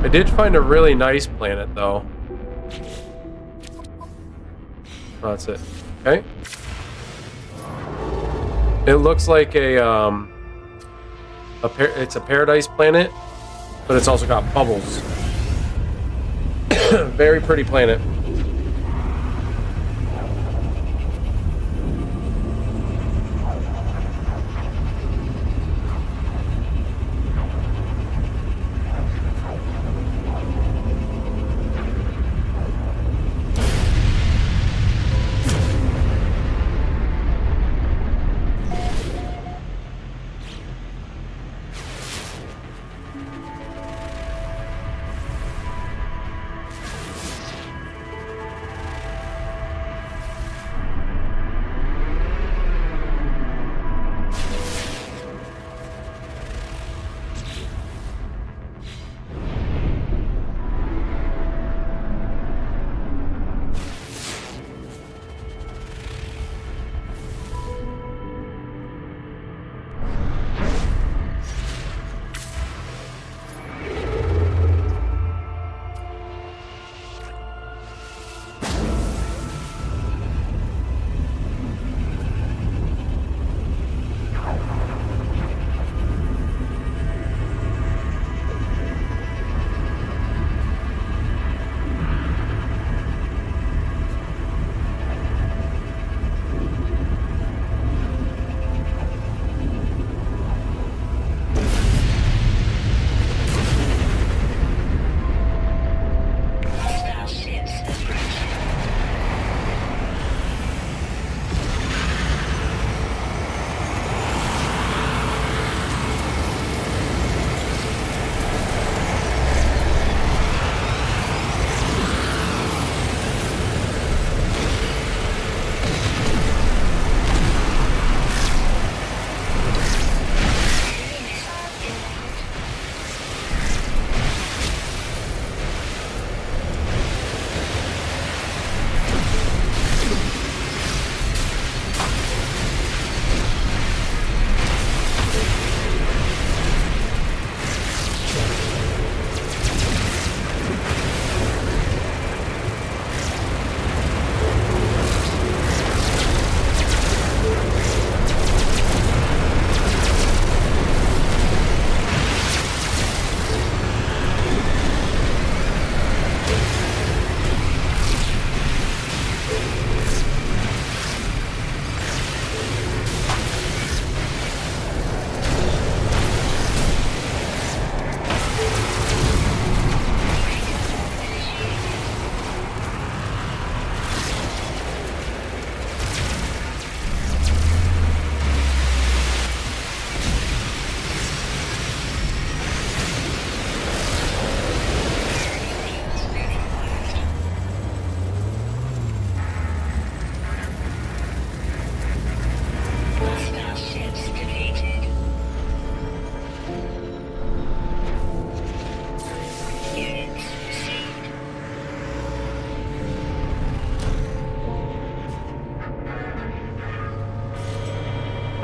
I did find a really nice planet, though. Oh, that's it. Okay. It looks like it's a paradise planet, but it's also got bubbles. Very pretty planet.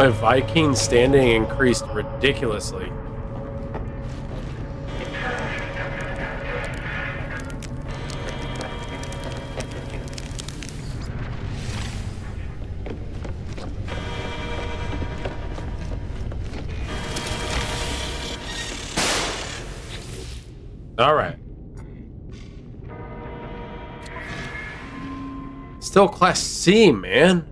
My Viking standing increased ridiculously. All right. Still Class C, man.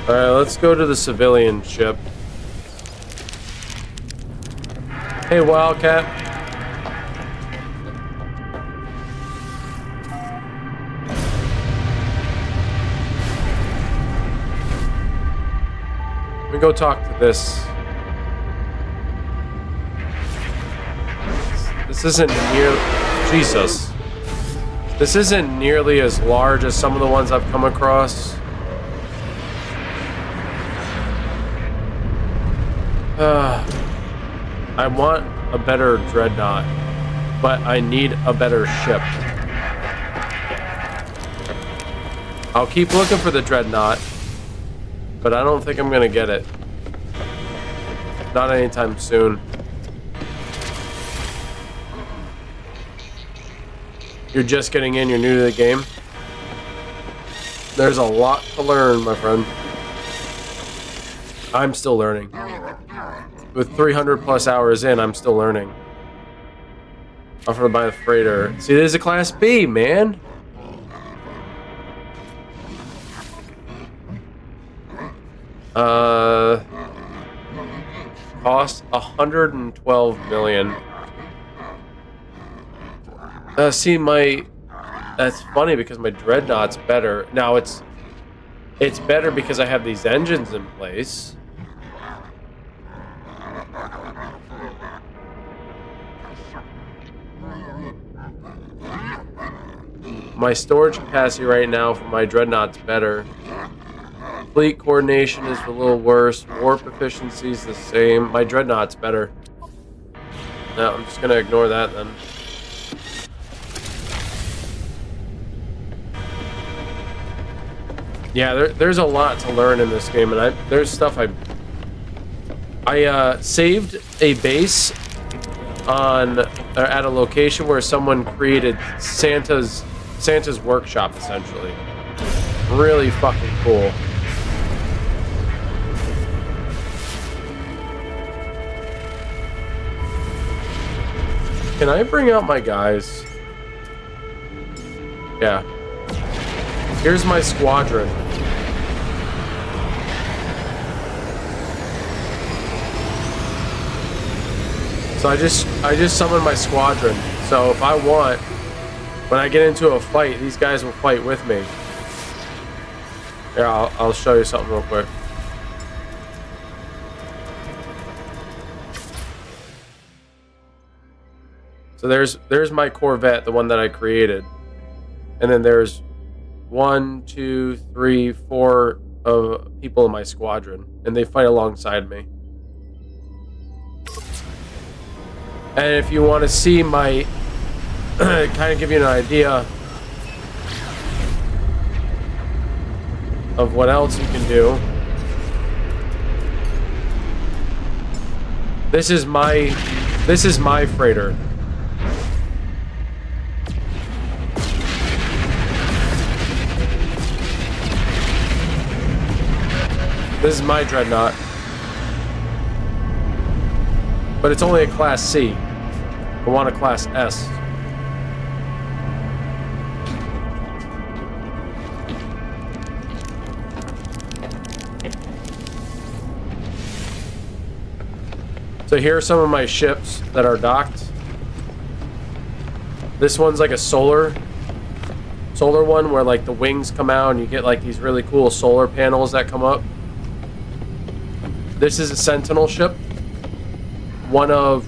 All right, let's go to the civilian ship. Hey, Wildcat. Let me go talk to this. This isn't near... Jesus. This isn't nearly as large as some of the ones I've come across. I want a better dreadnought, but I need a better ship. I'll keep looking for the dreadnought, but I don't think I'm gonna get it. Not anytime soon. You're just getting in, you're new to the game. There's a lot to learn, my friend. I'm still learning. With 300 plus hours in, I'm still learning. Offered by the freighter. See, there's a Class B, man. Cost 112 million. See, that's funny because my dreadnought's better. Now it's better because I have these engines in place. My storage capacity right now for my dreadnought's better. Fleet coordination is a little worse. Warp efficiency is the same. My dreadnought's better. No, I'm just gonna ignore that then. Yeah, there's a lot to learn in this game, and there's stuff I saved a base at a location where someone created Santa's workshop, essentially. Really fucking cool. Can I bring out my guys? Yeah. Here's my squadron. So I just summoned my squadron. So if I want, when I get into a fight, these guys will fight with me. Here, I'll show you something real quick. So there's my Corvette, the one that I created. And then there's 1, 2, 3, 4 of people in my squadron, and they fight alongside me. And if you want to see my kind of give you an idea of what else you can do. This is my freighter. This is my dreadnought. But it's only a Class C. I want a Class S. So here are some of my ships that are docked. This one's like a solar one where like the wings come out and you get like these really cool solar panels that come up. This is a Sentinel ship. One of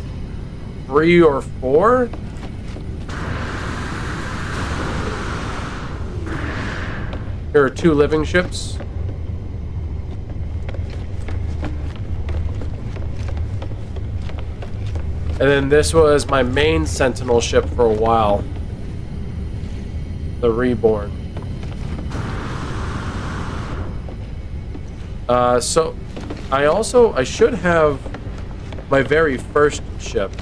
3 or 4. Here are 2 living ships. And then this was my main Sentinel ship for a while. The Reborn. So I should have my very first ship.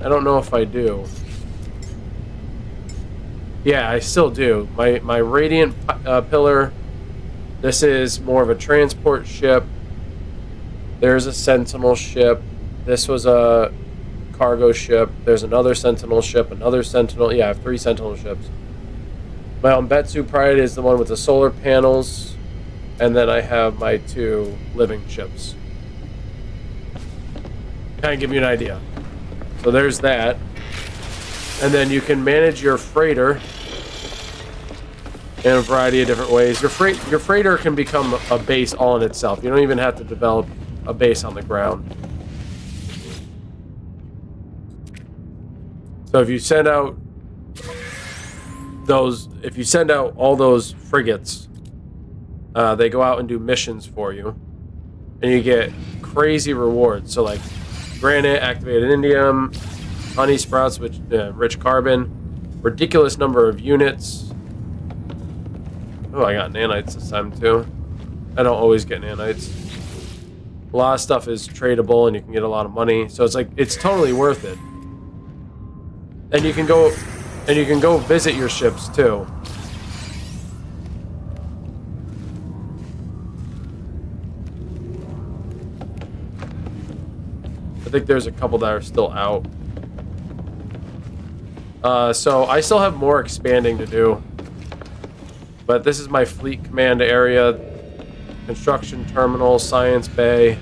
I don't know if I do. Yeah, I still do. My Radiant Pillar. This is more of a transport ship. There's a Sentinel ship. This was a cargo ship. There's another Sentinel ship. Another Sentinel. Yeah, I have 3 Sentinel ships. My Onbetsu Pride is the one with the solar panels. And then I have my 2 living ships. Kind of give you an idea. So there's that. And then you can manage your freighter in a variety of different ways. Your freighter can become a base all in itself. You don't even have to develop a base on the ground. So if you send out all those frigates, they go out and do missions for you, and you get crazy rewards. So like granite, activated indium, honey sprouts, which rich carbon, ridiculous number of units. Oh, I got nanites this time too. I don't always get nanites. A lot of stuff is tradable, and you can get a lot of money. So it's like it's totally worth it. And you can go visit your ships too. I think there's a couple that are still out. So I still have more expanding to do. But this is my fleet command area. Construction terminal, science bay.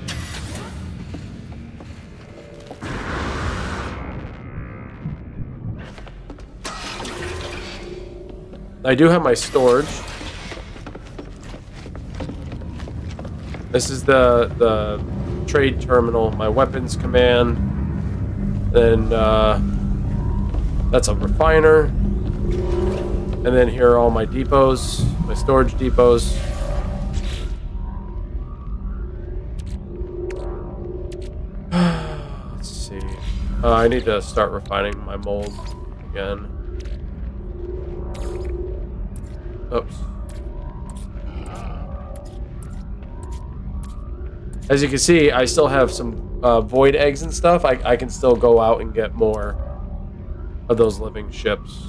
I do have my storage. This is the trade terminal, my weapons command. Then that's a refiner. And then here are all my depots, my storage depots. Let's see. I need to start refining my mold again. Oops. As you can see, I still have some void eggs and stuff. I can still go out and get more of those living ships.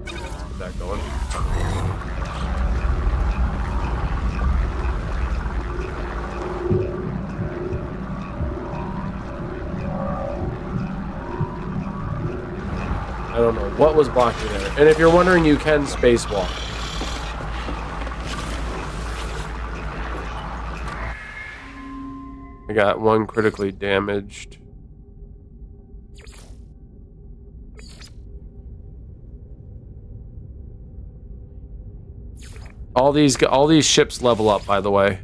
Let's get that going. I don't know what was blocking there. And if you're wondering, you can spacewalk. I got 1 critically damaged. All these ships level up, by the way.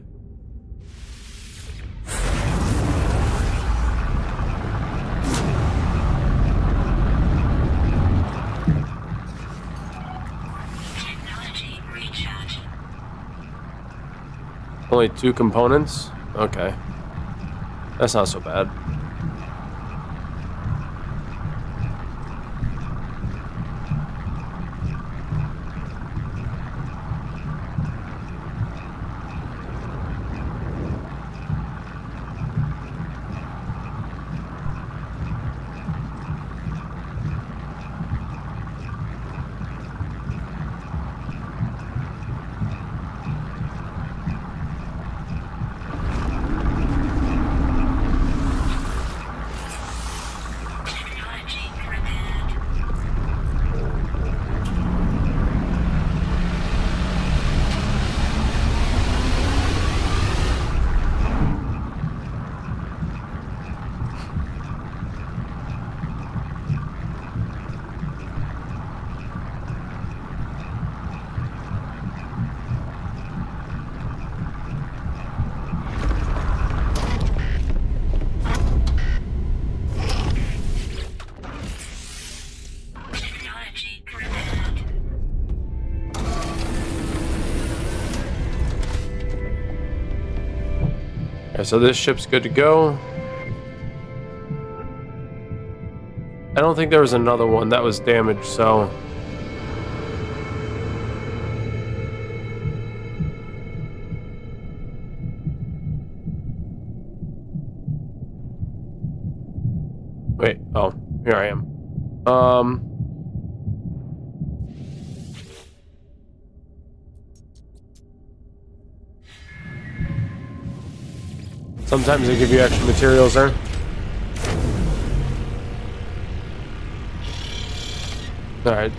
Only 2 components? Okay. That's not so bad. Okay, so this ship's good to go. I don't think there was another one that was damaged, so... Wait, oh, here I am. Sometimes they give you extra materials there. Alright.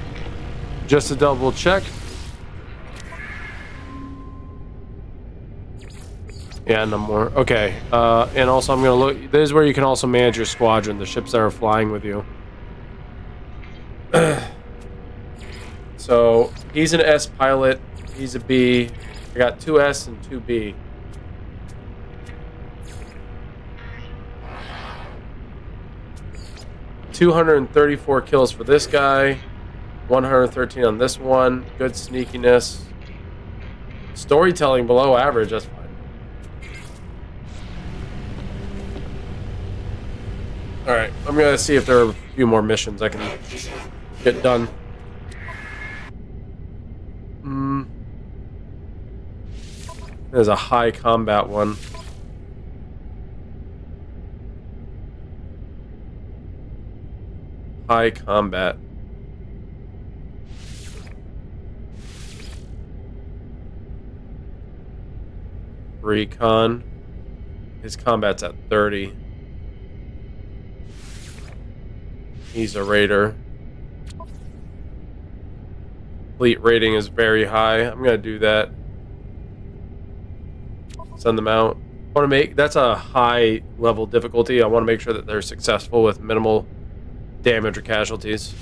Just to double check. Yeah, no more. Okay. And also I'm gonna look. This is where you can also manage your squadron, the ships that are flying with you. So he's an S pilot. He's a B. I got 2 S and 2 B. $234 kills for this guy. 113 on this one. Good sneakiness. Storytelling below average. That's fine. Alright, I'm gonna see if there are a few more missions I can get done. There's a high combat one. High combat. Recon. His combat's at 30. He's a raider. Fleet rating is very high. I'm gonna do that. Send them out. I want to make that's a high level difficulty. I want to make sure that they're successful with minimal damage or casualties.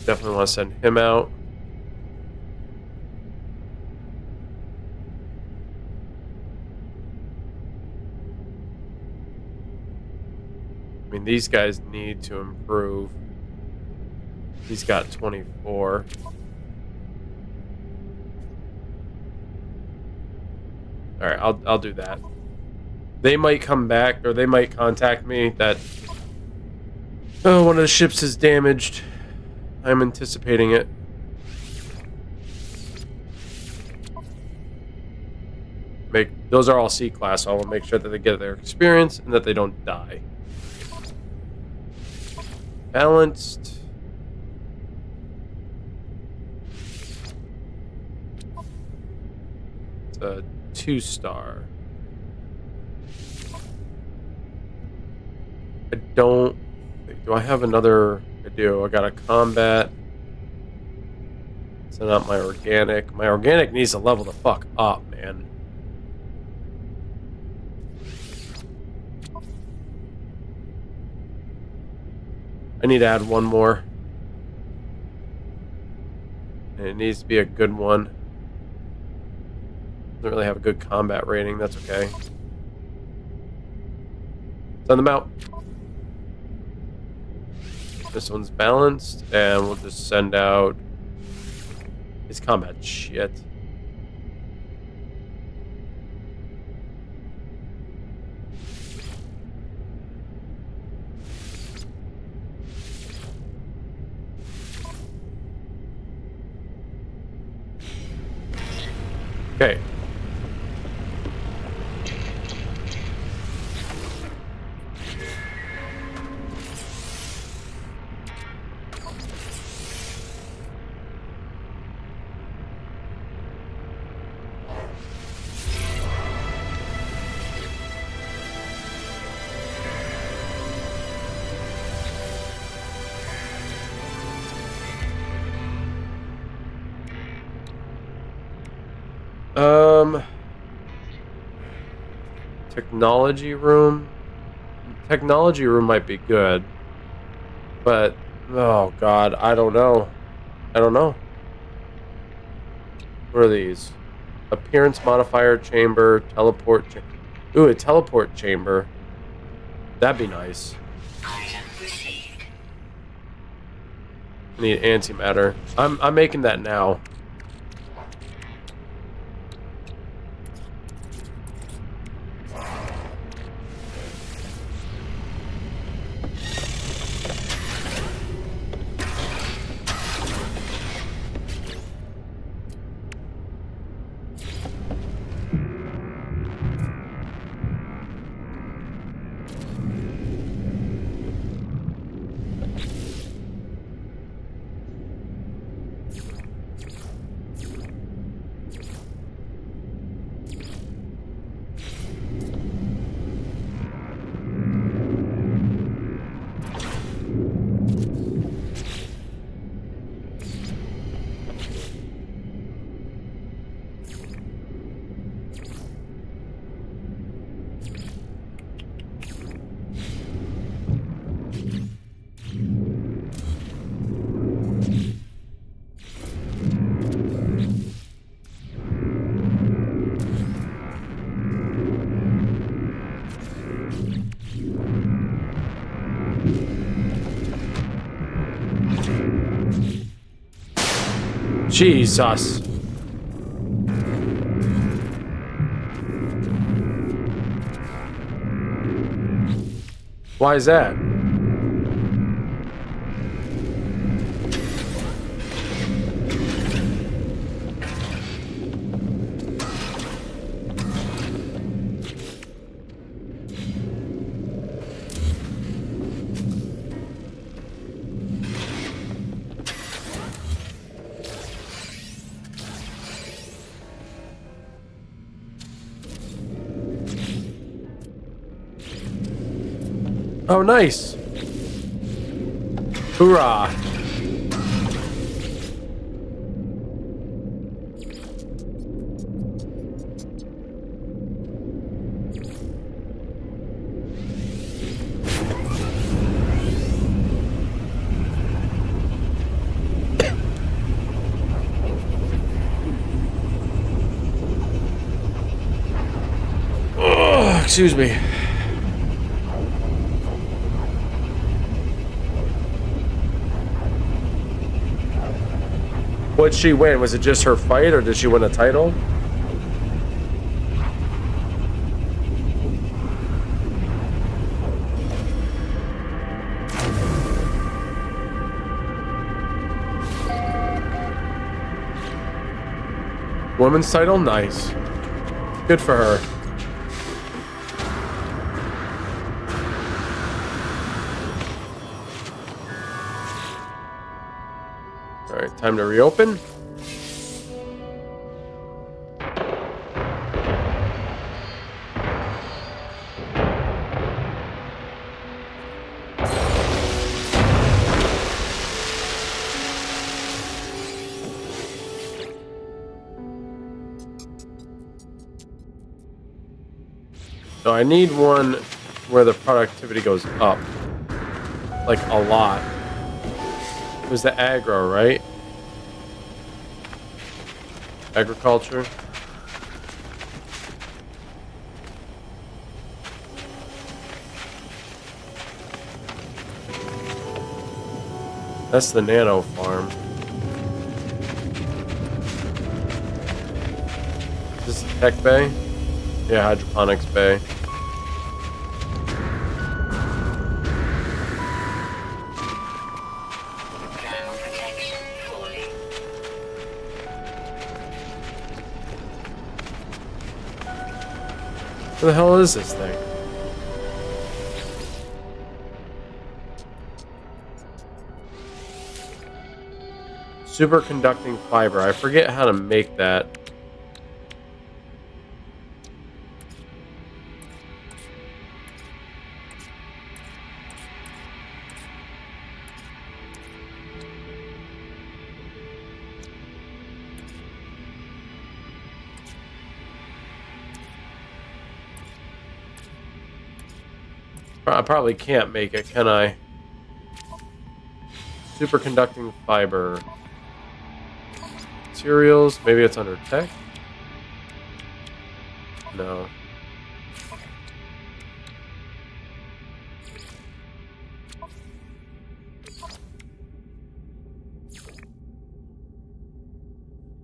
Definitely want to send him out. I mean, these guys need to improve. He's got 24. All right, I'll do that. They might come back, or they might contact me that one of the ships is damaged. I'm anticipating it. Those are all C class, so I will make sure that they get their experience and that they don't die. Balanced. It's a 2-star. I don't... Do I have another... I do. I got a combat. Send out my organic. My organic needs to level the fuck up, man. I need to add one more. And it needs to be a good one. Doesn't really have a good combat rating. That's okay. Send them out. This one's balanced, and we'll just send out his combat shit. Okay. Technology room. Technology room might be good, but oh god, I don't know. I don't know. What are these? Appearance modifier chamber, teleport. Ooh, a teleport chamber. That'd be nice. Item received. I need antimatter. I'm making that now. Jesus. Why is that? Oh, nice. Hoorah. Oh, excuse me. What'd she win? Was it just her fight, or did she win a title? Women's title? Nice. Good for her. Alright, time to reopen. So I need one where the productivity goes up. Like a lot. It was the aggro, right? Agriculture. That's the nano farm. Is this the tech bay? Yeah, hydroponics bay. Ground protection fully. What the hell is this thing? Superconducting fiber. I forget how to make that. I probably can't make it, can I? Superconducting fiber. Materials. Maybe it's under tech? No.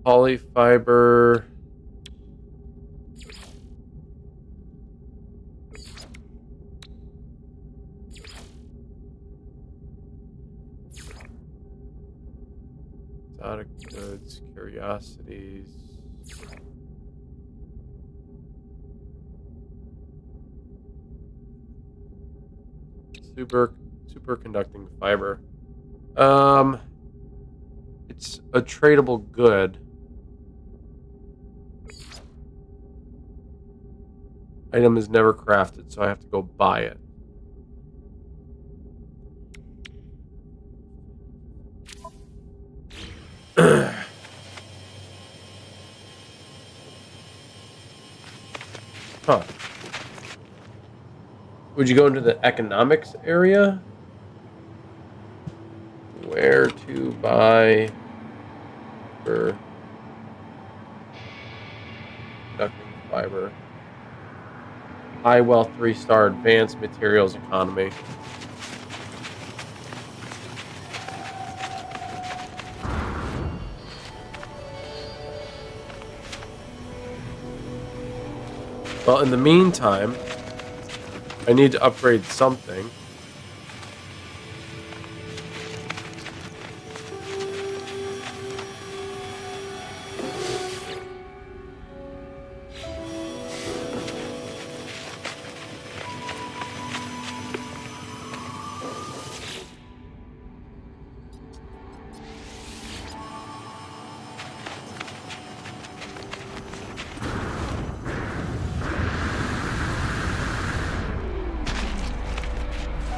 Polyfiber. Exotic goods, curiosities. Superconducting fiber. It's a tradable good. Item is never crafted, so I have to go buy it. Huh. Would you go into the economics area? Where to buy for conducting fiber? High wealth 3-star advanced materials economy. Well, in the meantime, I need to upgrade something.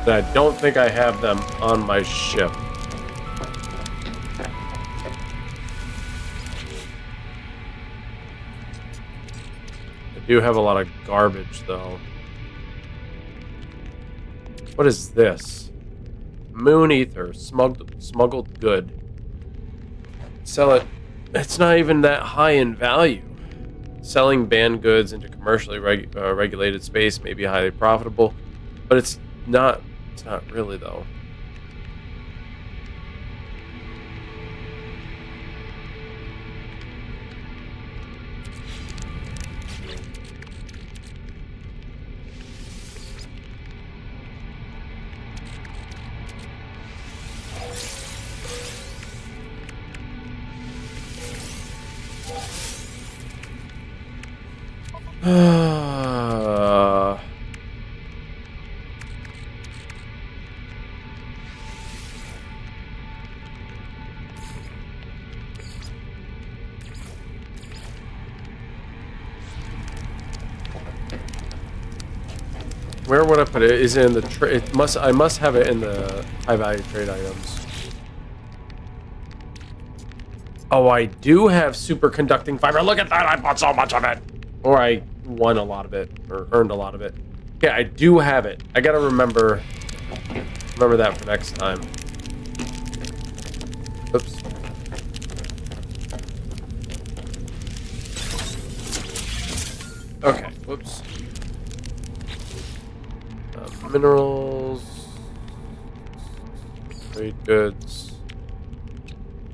I don't think I have them on my ship. I do have a lot of garbage, though. What is this? Moon ether, smuggled good. Sell it. It's not even that high in value. Selling banned goods into commercially regulated space may be highly profitable, but it's not. It's not really, though. Where would I put it? Is it in the I must have it in the high value trade items. Oh, I do have superconducting fiber. Look at that! I bought so much of it, or I won a lot of it, or earned a lot of it. Yeah, I do have it. I gotta remember that for next time. Oops. Okay. Whoops. Minerals, trade goods.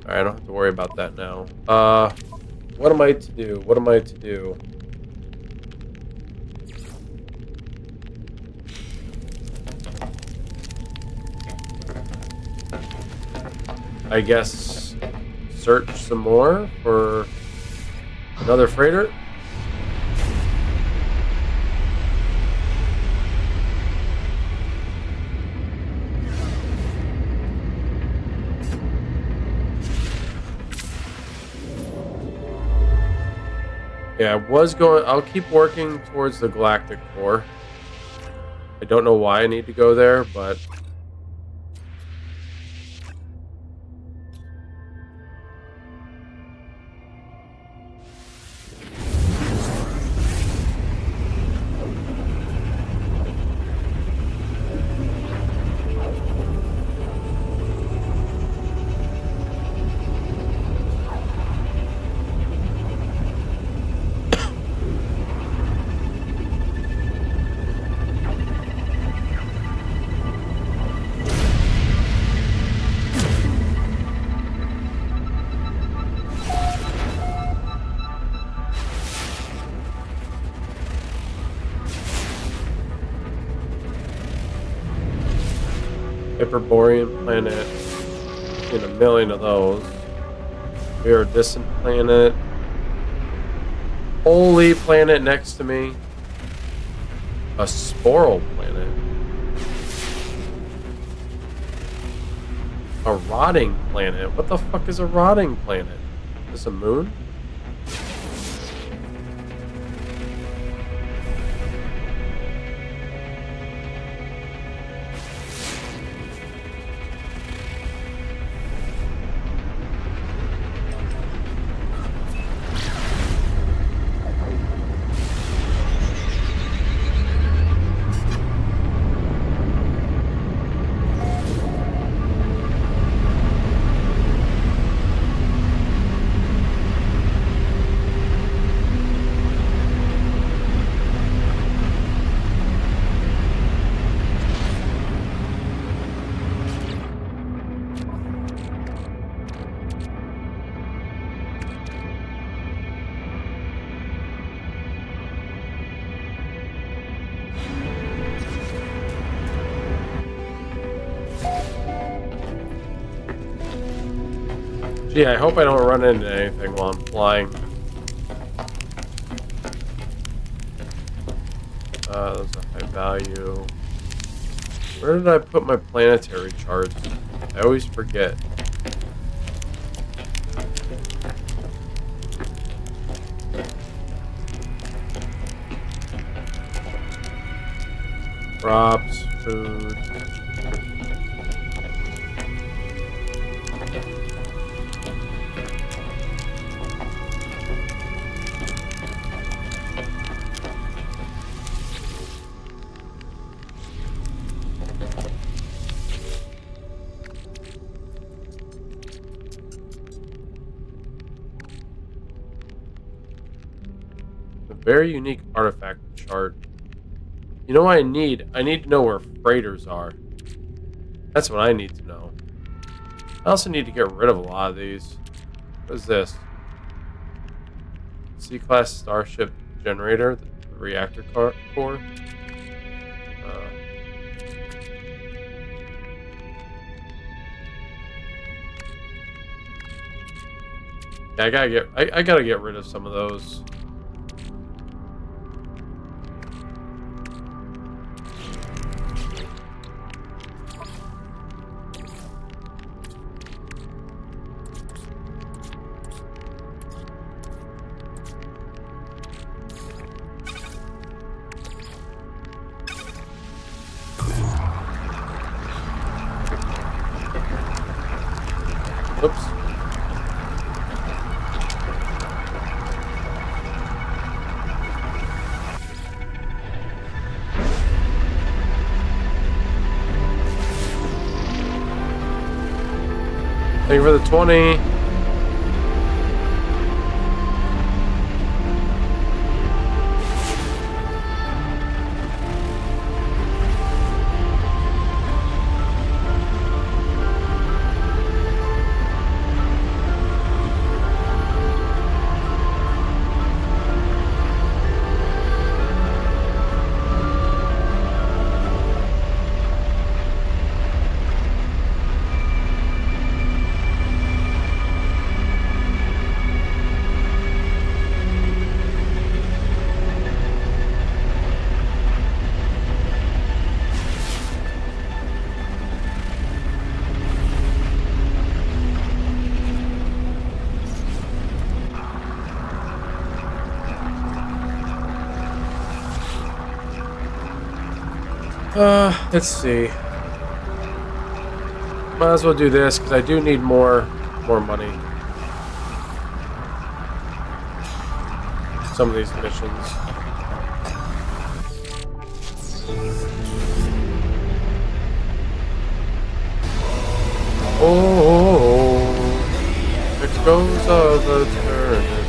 Alright, I don't have to worry about that now. What am I to do? What am I to do? I guess search some more for another freighter. Yeah, I'll keep working towards the Galactic Core. I don't know why I need to go there, but Hyperborean planet. In a million of those. We are a distant planet. Holy planet next to me. A sporal planet. A rotting planet. What the fuck is a rotting planet? Is this a moon? Yeah, I hope I don't run into anything while I'm flying. That's a high value. Where did I put my planetary charts? I always forget. Props, food. A very unique artifact chart. You know what I need? I need to know where freighters are. That's what I need to know. I also need to get rid of a lot of these. What is this? C-class starship generator, the reactor core. Uh, yeah, I gotta get rid of some of those. Oops. Thank you for the 20. Let's see. Might as well do this because I do need more money. Some of these missions. Oh, it goes of eternity.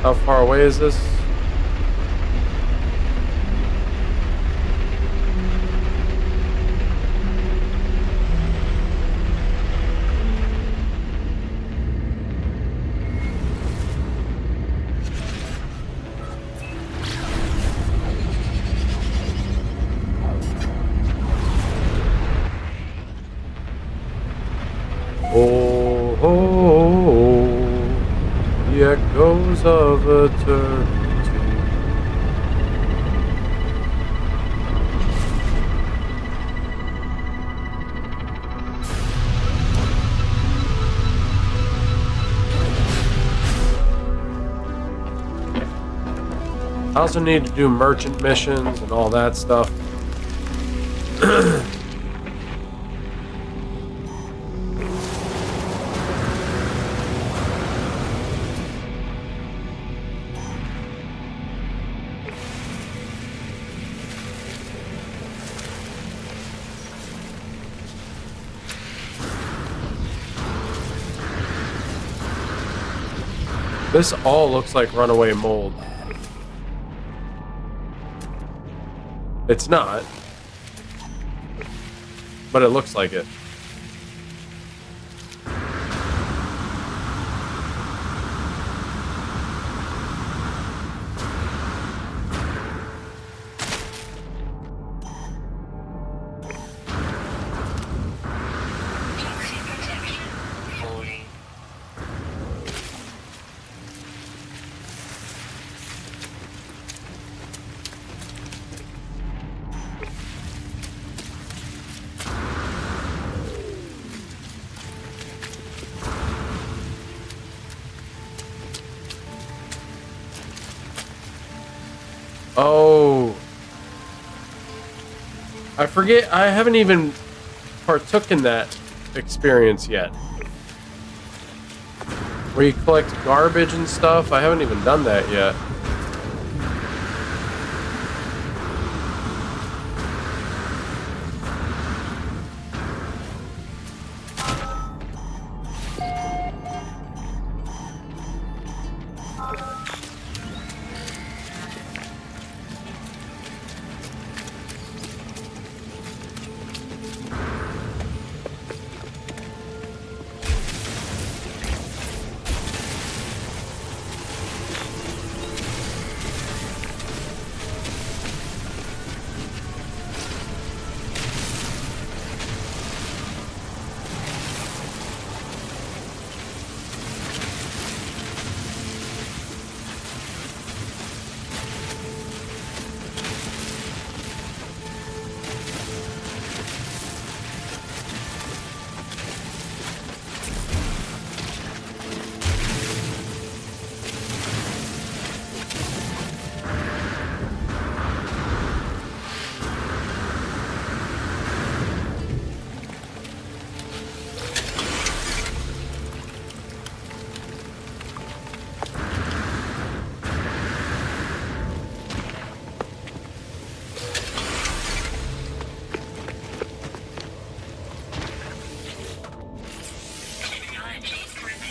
How far away is this? Oh, oh, oh, the echoes of eternity. I also need to do merchant missions and all that stuff. This all looks like runaway mold. It's not, but it looks like it. Oh. I forget. I haven't even partook in that experience yet. Where you collect garbage and stuff. I haven't even done that yet. Technologies prepared.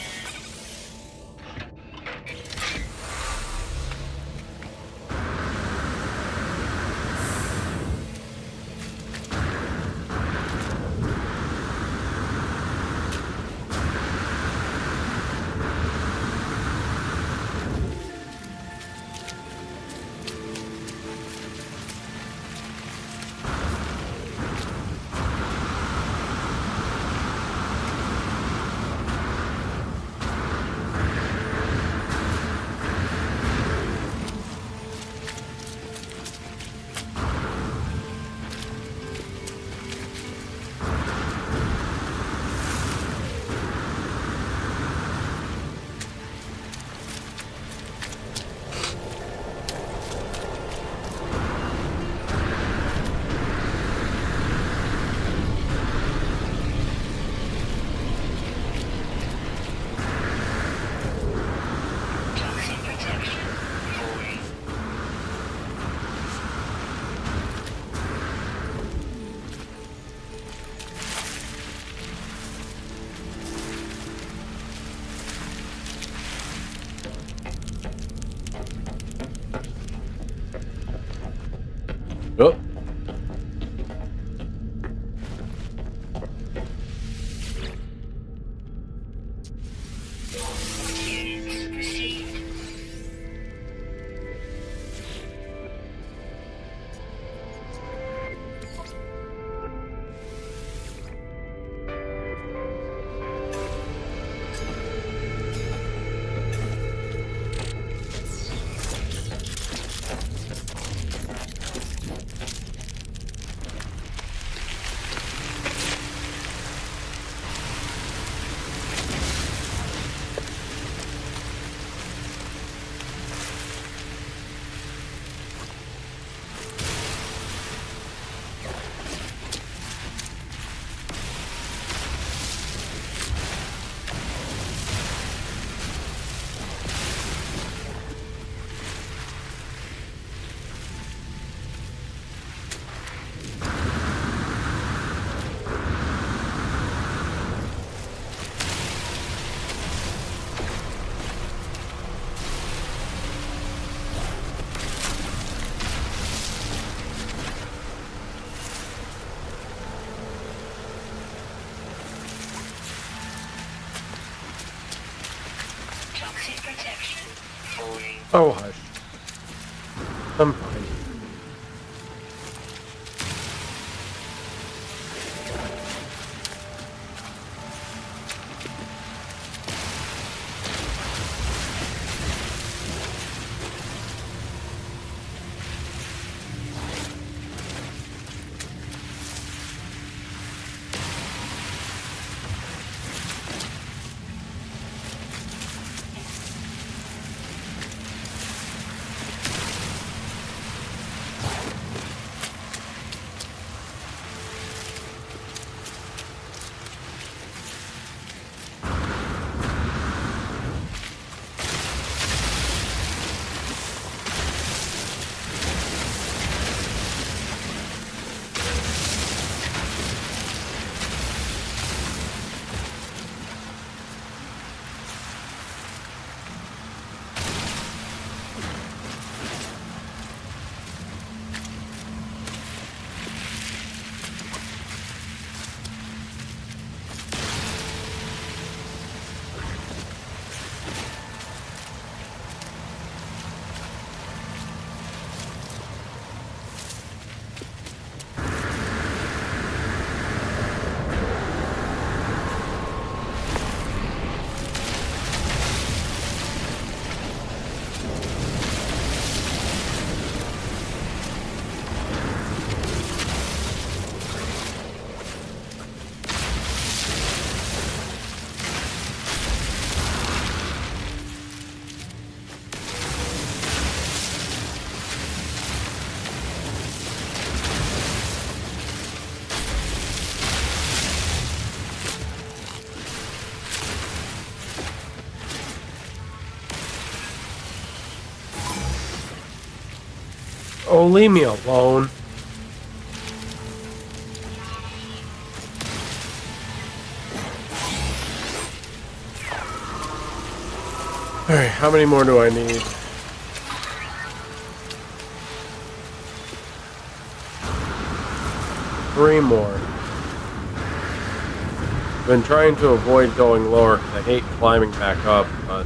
Toxin protection fully. Oh. Units received. Toxin protection fully. Oh, hush. I'm fine. Oh, leave me alone. Alright, how many more do I need? 3 more. I've been trying to avoid going lower because I hate climbing back up, but...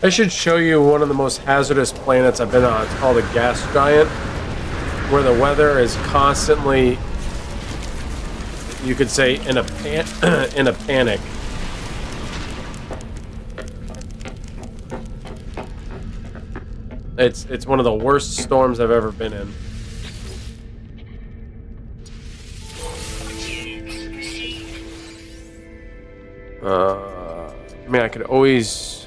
I should show you one of the most hazardous planets I've been on. It's called a gas giant, where the weather is constantly, you could say, in a panic. It's one of the worst storms I've ever been in. I mean, I could always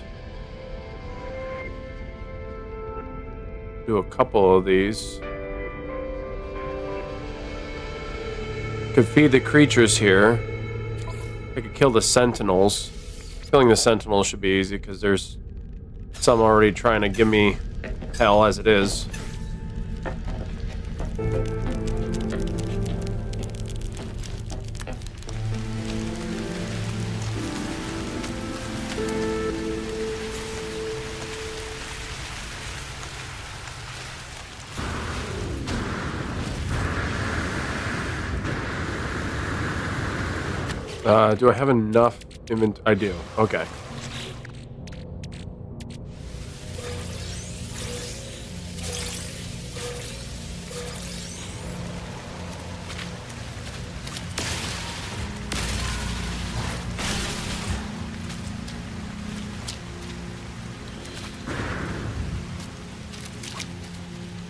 do a couple of these. Could feed the creatures here. I could kill the sentinels. Killing the sentinels should be easy because there's some already trying to give me hell as it is. Do I have enough inventory? I do. Okay.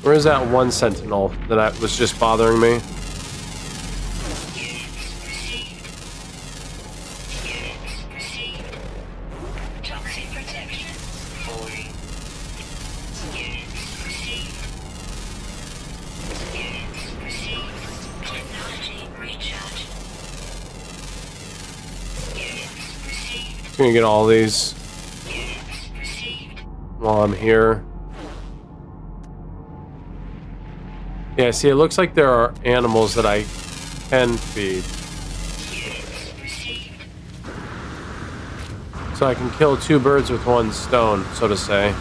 Where is that one sentinel that was just bothering me? I'm gonna get all these while I'm here. Yeah, see, it looks like there are animals that I can feed. So I can kill 2 birds with 1 stone, so to say.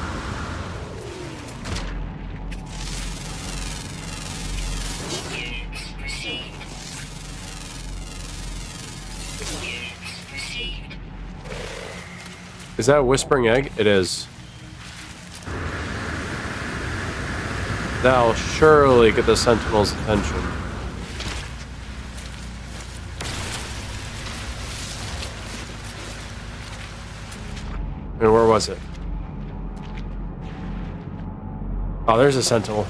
Is that a whispering egg? It is. That'll surely get the sentinel's attention. And where was it? Oh, there's a sentinel.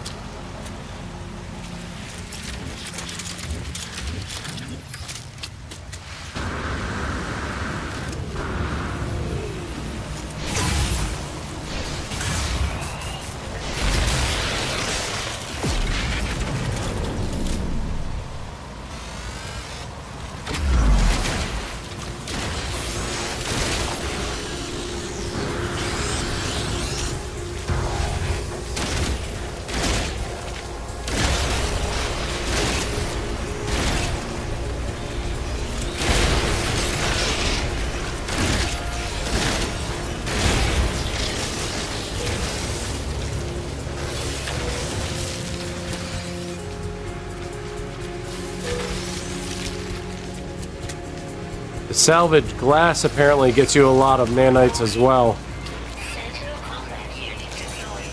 Salvaged glass apparently gets you a lot of nanites as well. Sentinel combat unit deployed.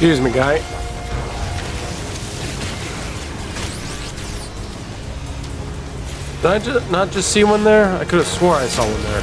Excuse me, guy. Did I not just see one there? I could have swore I saw one there.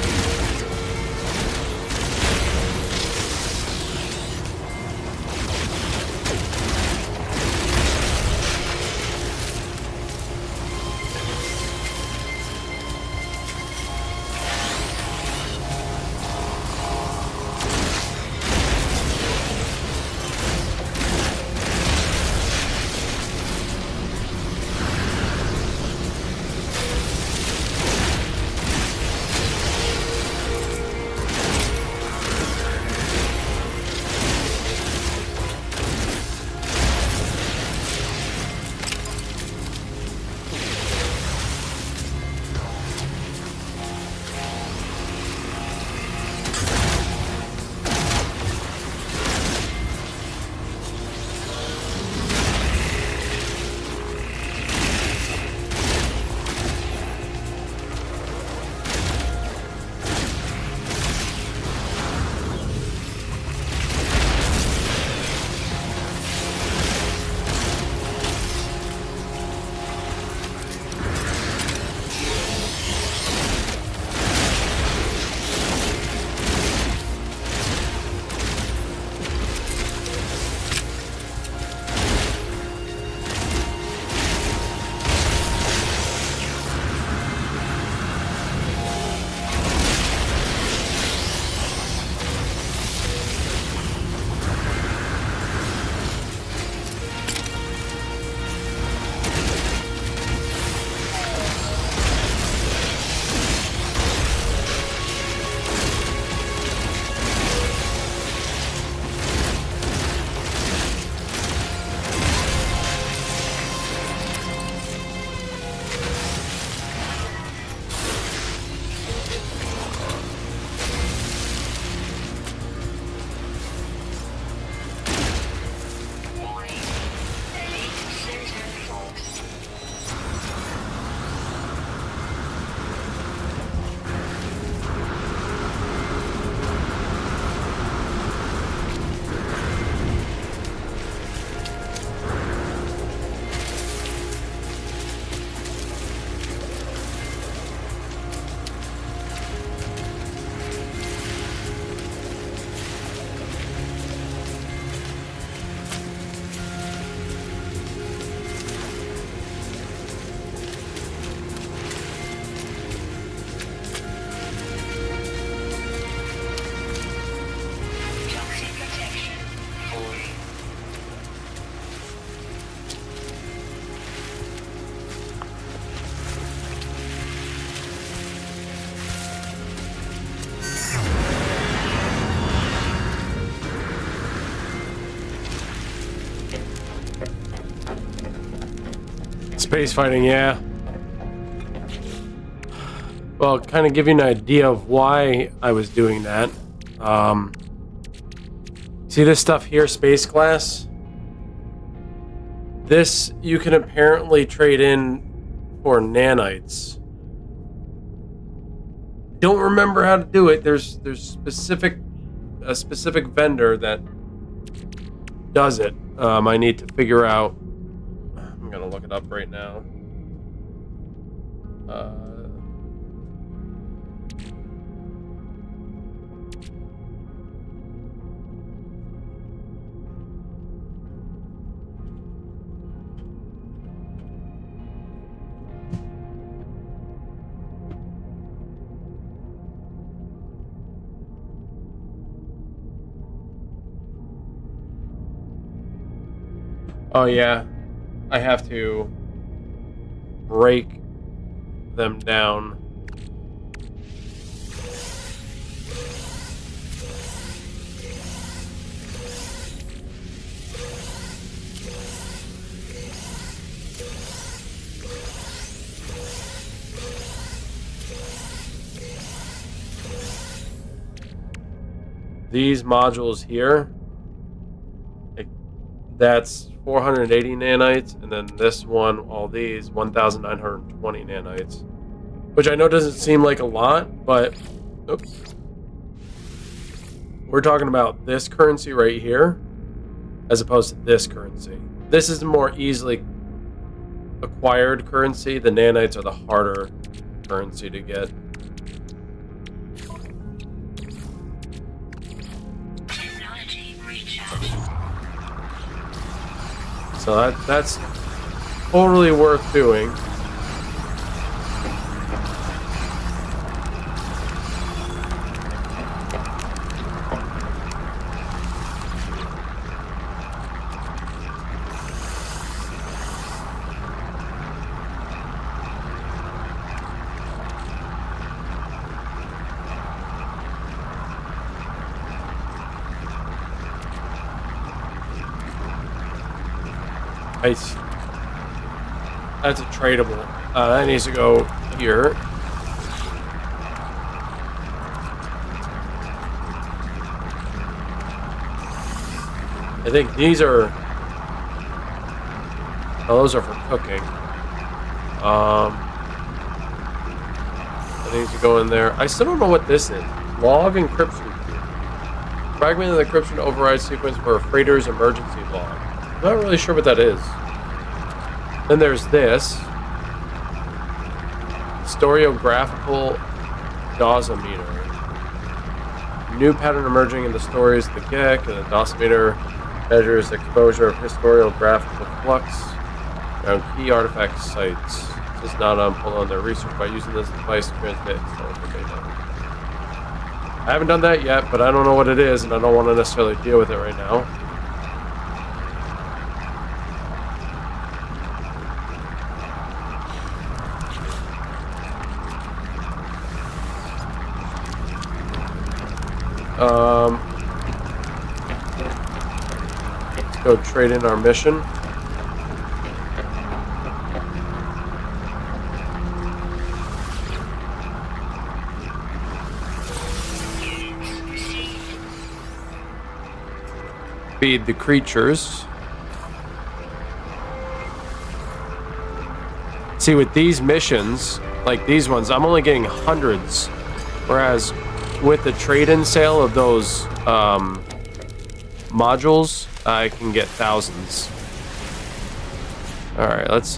Space fighting, yeah. Well, kind of give you an idea of why I was doing that. See this stuff here, space glass? This you can apparently trade in for nanites. Don't remember how to do it. There's a specific vendor that does it. I need to figure out. I'm gonna look it up right now. Oh yeah, I have to break them down. These modules here, that's 480 nanites, and then this one, all these, 1,920 nanites. Which I know doesn't seem like a lot, but oops. We're talking about this currency right here. as opposed to this currency. This is the more easily acquired currency. The nanites are the harder currency to get. Technology recharge. So that's totally worth doing. Nice. That's a tradable. That needs to go here. I think these are... Oh, those are for cooking. That needs to go in there. I still don't know what this is. Log encryption key. Fragment of the encryption override sequence for a freighter's emergency log. I'm not really sure what that is. Then there's this. Historiographical dosimeter. New pattern emerging in the stories of the GEC, and the dosimeter measures exposure of historiographical flux around key artifact sites. This is not pulled on their research by using this device to transmit historical data. I haven't done that yet, but I don't know what it is, and I don't want to necessarily deal with it right now. Let's go trade in our mission. Feed the creatures. See, with these missions, like these ones, I'm only getting hundreds, whereas with the trade-in sale of those modules, I can get thousands. All right, let's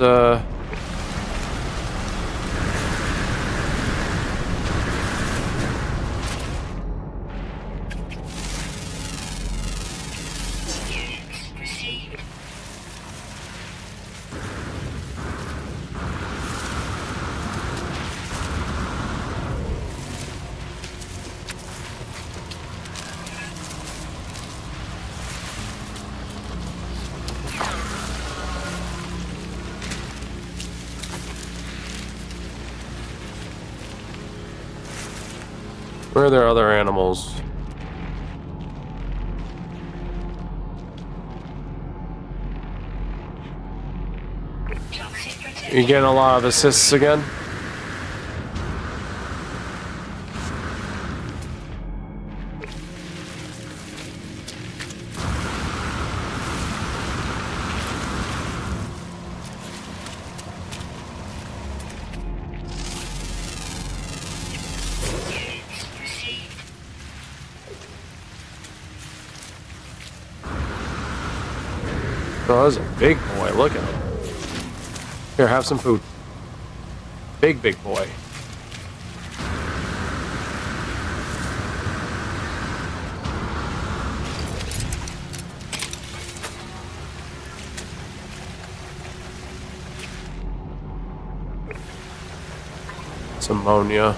where are there other animals? You getting a lot of assists again? Oh, that's a big boy. Look at him. Here, have some food. Big boy. It's ammonia.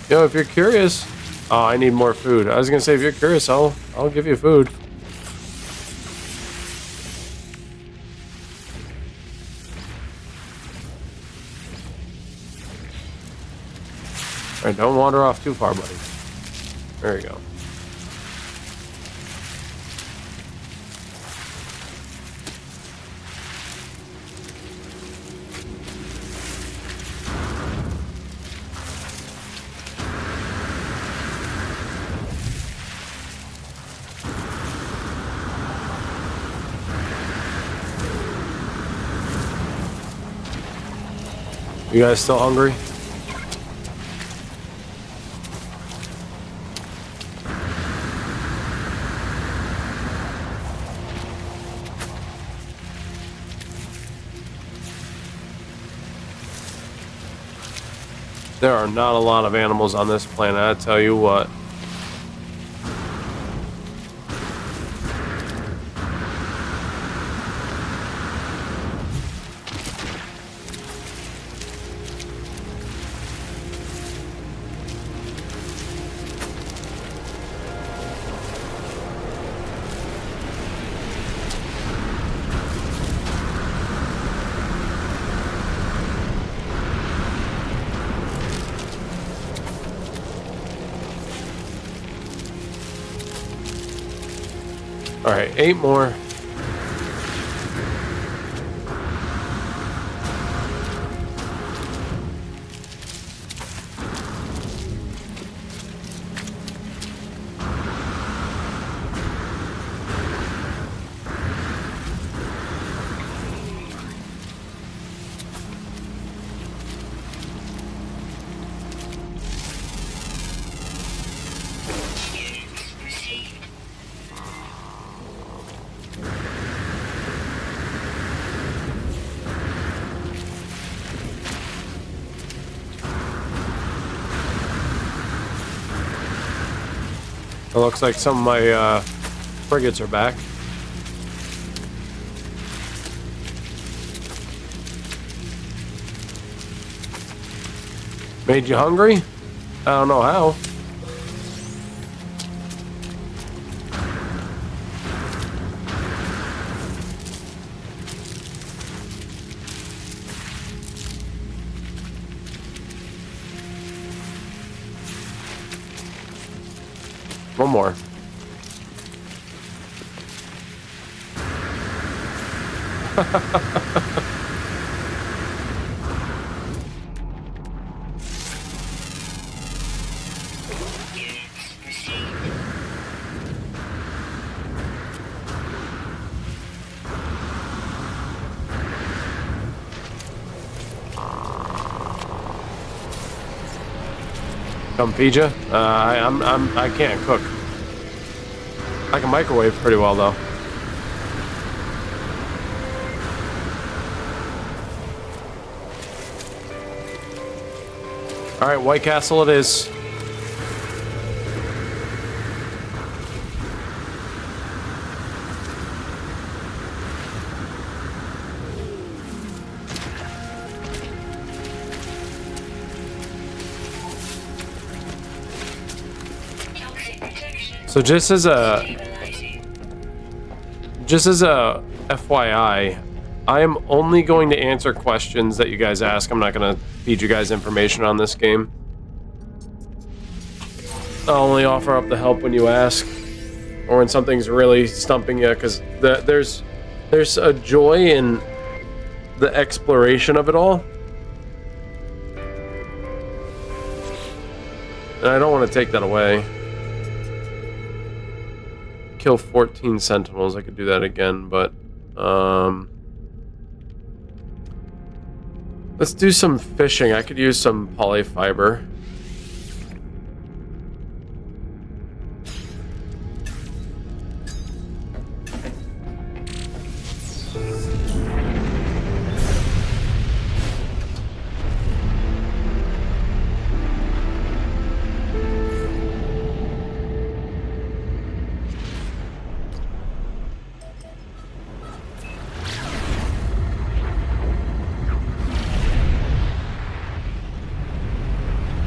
Yo, if you're curious, oh, I need more food. I was gonna say, if you're curious, I'll give you food. All right, don't wander off too far, buddy. There you go. You guys still hungry? There are not a lot of animals on this planet, I tell you what. All right, 8 more. It looks like some of my frigates are back. Made you hungry? I don't know how. One more. Come feed you? I can't cook. I can microwave pretty well though. All right, White Castle it is. So just as a FYI, I am only going to answer questions that you guys ask. I'm not going to feed you guys information on this game. I'll only offer up the help when you ask, or when something's really stumping you, because there's a joy in the exploration of it all, and I don't want to take that away. Kill 14 sentinels. I could do that again, but let's do some fishing. I could use some polyfiber.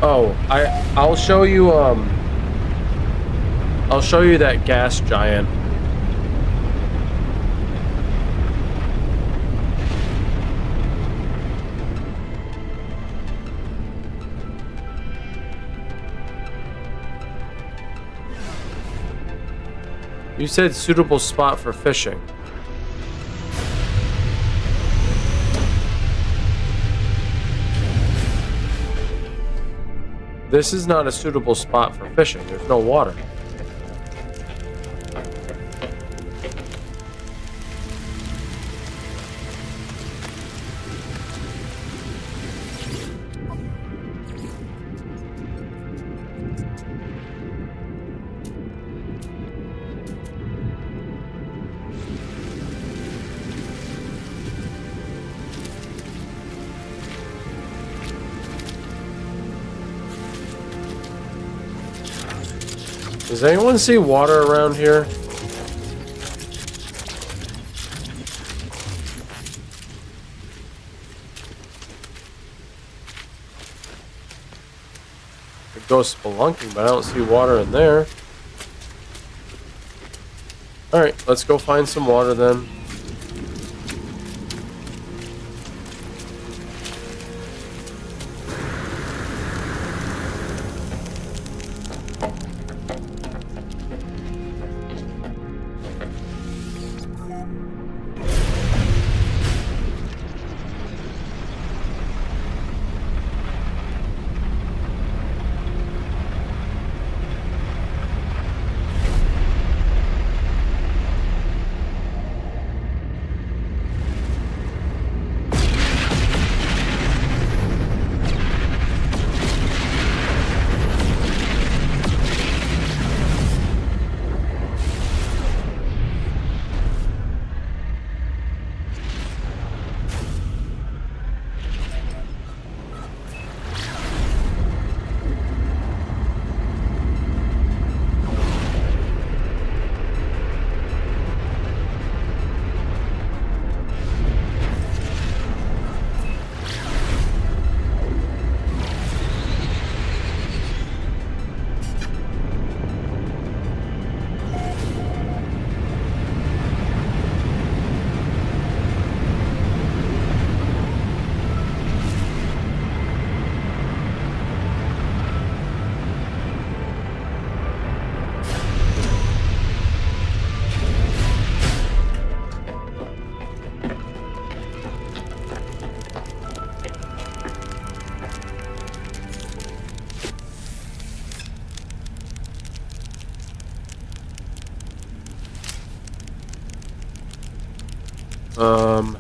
Oh, I'll show you I'll show you that gas giant. You said suitable spot for fishing. This is not a suitable spot for fishing. There's no water. Does anyone see water around here? Could go spelunking, but I don't see water in there. Alright, let's go find some water then. Um...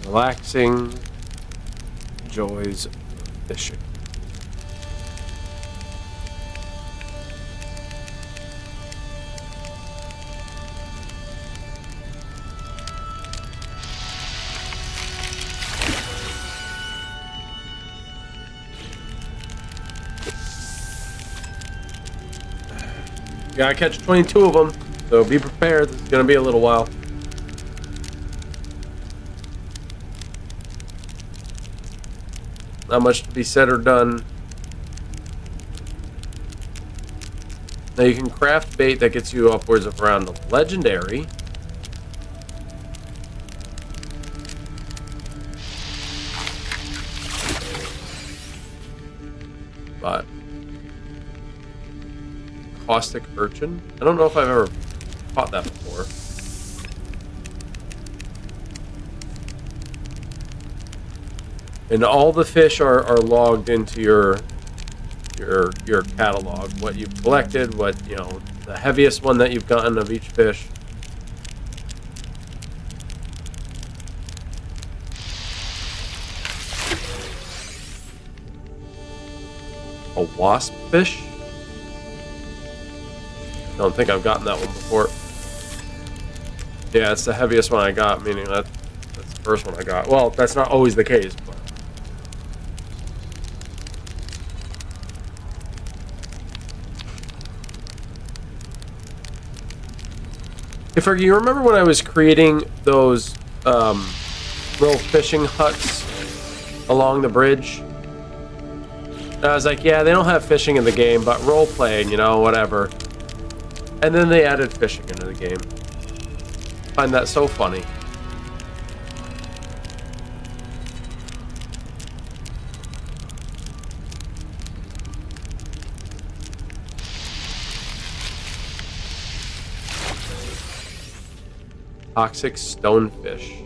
Relaxing joys of fishing. Gotta catch 22 of them, so be prepared. This is gonna be a little while. Not much to be said or done. Now you can craft bait that gets you upwards of around the legendary. But caustic urchin? I don't know if I've ever caught that before. And all the fish are logged into your catalog. What you've collected, what, you know, the heaviest one that you've gotten of each fish. A wasp fish? Don't think I've gotten that one before. Yeah, it's the heaviest one I got, meaning that's the first one I got. Well, that's not always the case, but hey, Fergie, you remember when I was creating those little fishing huts along the bridge? I was like, yeah, they don't have fishing in the game, but role playing, you know, whatever. And then they added fishing into the game. I find that so funny. Toxic stonefish.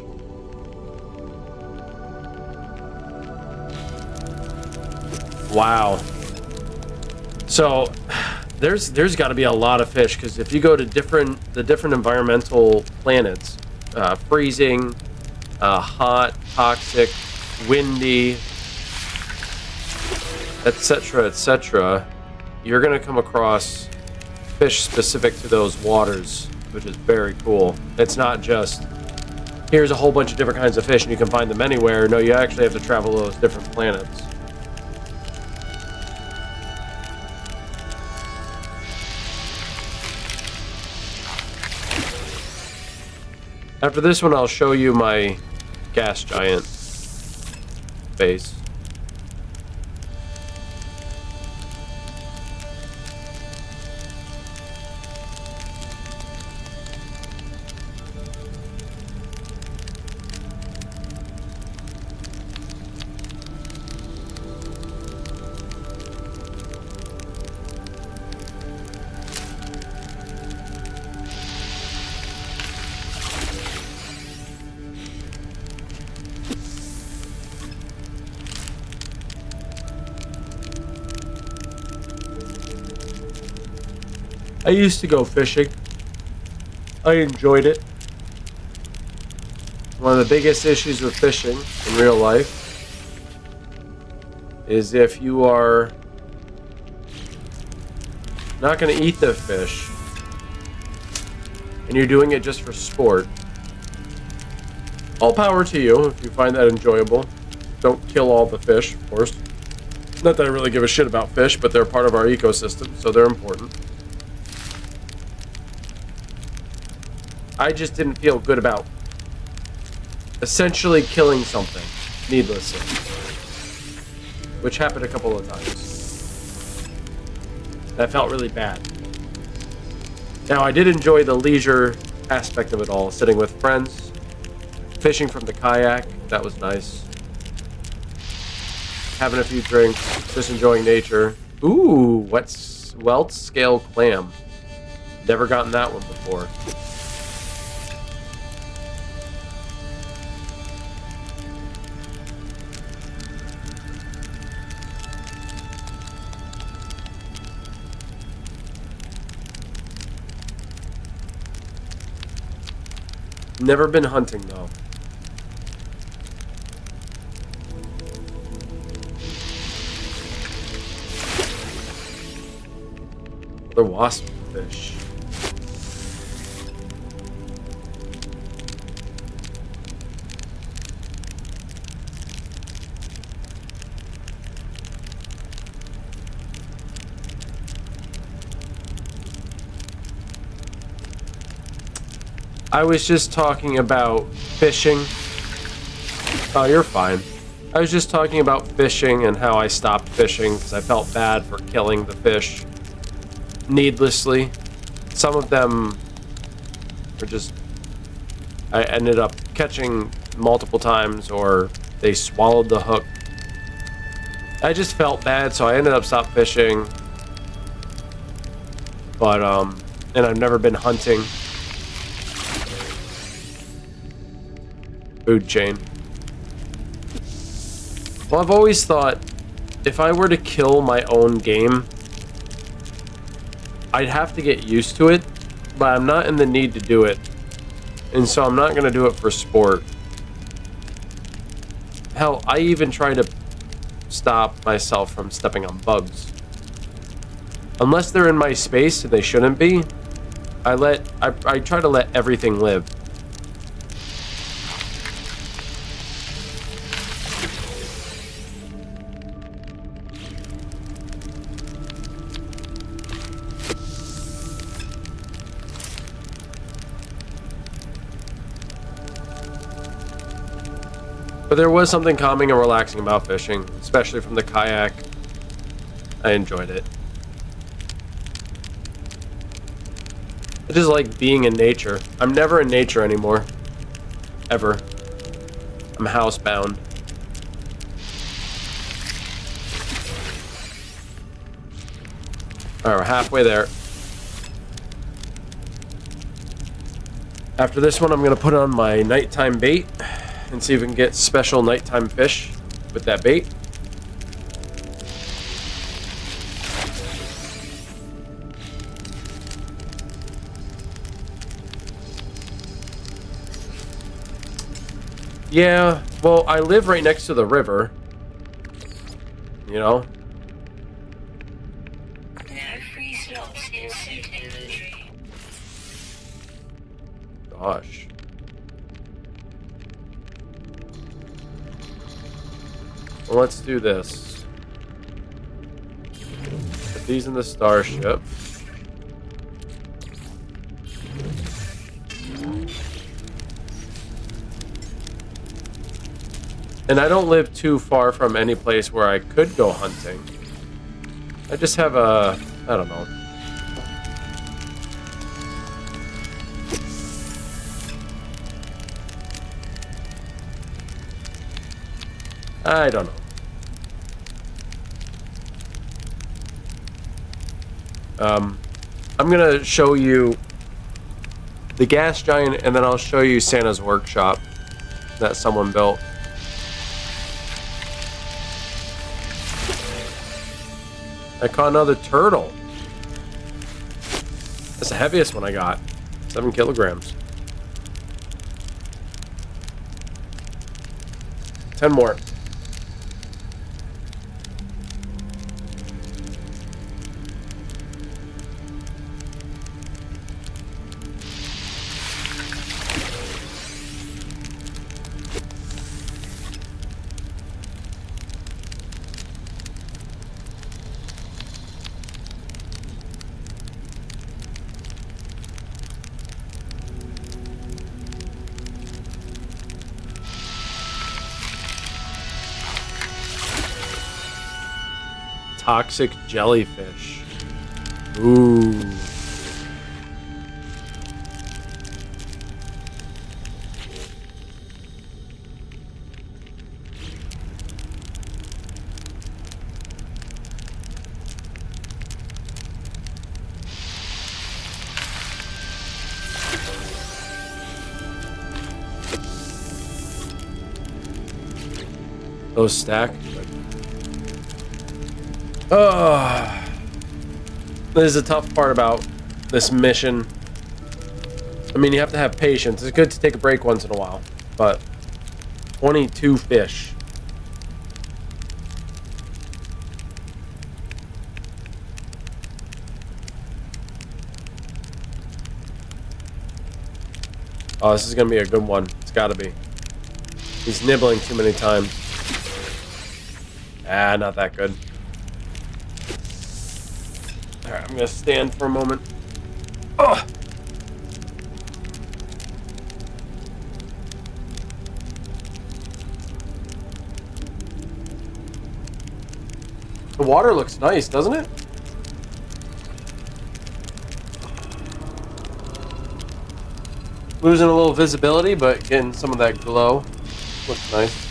Wow. So there's got to be a lot of fish, because if you go to the different environmental planets, freezing, hot, toxic, windy, etc., etc., you're gonna come across fish specific to those waters, which is very cool. It's not just here's a whole bunch of different kinds of fish and you can find them anywhere. No, you actually have to travel to those different planets. After this one, I'll show you my gas giant base. I used to go fishing. I enjoyed it. One of the biggest issues with fishing in real life is if you are not going to eat the fish and you're doing it just for sport. All power to you if you find that enjoyable. Don't kill all the fish, of course. Not that I really give a shit about fish, but they're part of our ecosystem, so they're important. I just didn't feel good about essentially killing something needlessly, which happened a couple of times. That felt really bad. Now, I did enjoy the leisure aspect of it all, sitting with friends, fishing from the kayak, that was nice. Having a few drinks, just enjoying nature. Ooh, what's welt scale clam? Never gotten that one before. Never been hunting though. The wasp fish. I was just talking about fishing. Oh, you're fine. I was just talking about fishing and how I stopped fishing because I felt bad for killing the fish needlessly. Some of them were just... I ended up catching multiple times, or they swallowed the hook. I just felt bad, so I ended up stopped fishing. But, and I've never been hunting. Food chain. Well, I've always thought if I were to kill my own game, I'd have to get used to it, but I'm not in the need to do it. And so I'm not going to do it for sport. Hell, I even try to stop myself from stepping on bugs. Unless they're in my space and they shouldn't be, I try to let everything live. But there was something calming and relaxing about fishing, especially from the kayak. I enjoyed it. I just like being in nature. I'm never in nature anymore. Ever. I'm housebound. Alright, we're halfway there. After this one, I'm going to put on my nighttime bait and see if we can get special nighttime fish with that bait. Yeah, well, I live right next to the river. You know? No free slots in suit inventory. Gosh. Well, let's do this. Put these in the starship. And I don't live too far from any place where I could go hunting. I just have a... I don't know. I don't know. I'm gonna show you the gas giant, and then I'll show you Santa's workshop that someone built. I caught another turtle. That's the heaviest one I got. 7 kilograms. 10 more. Toxic jellyfish. Ooh. Those stack. This is the tough part about this mission. I mean, you have to have patience. It's good to take a break once in a while, but 22 fish. Oh, this is gonna be a good one. It's gotta be. He's nibbling too many times. Ah, not that good. Alright, I'm gonna stand for a moment. Oh! The water looks nice, doesn't it? Losing a little visibility, but getting some of that glow. Looks nice.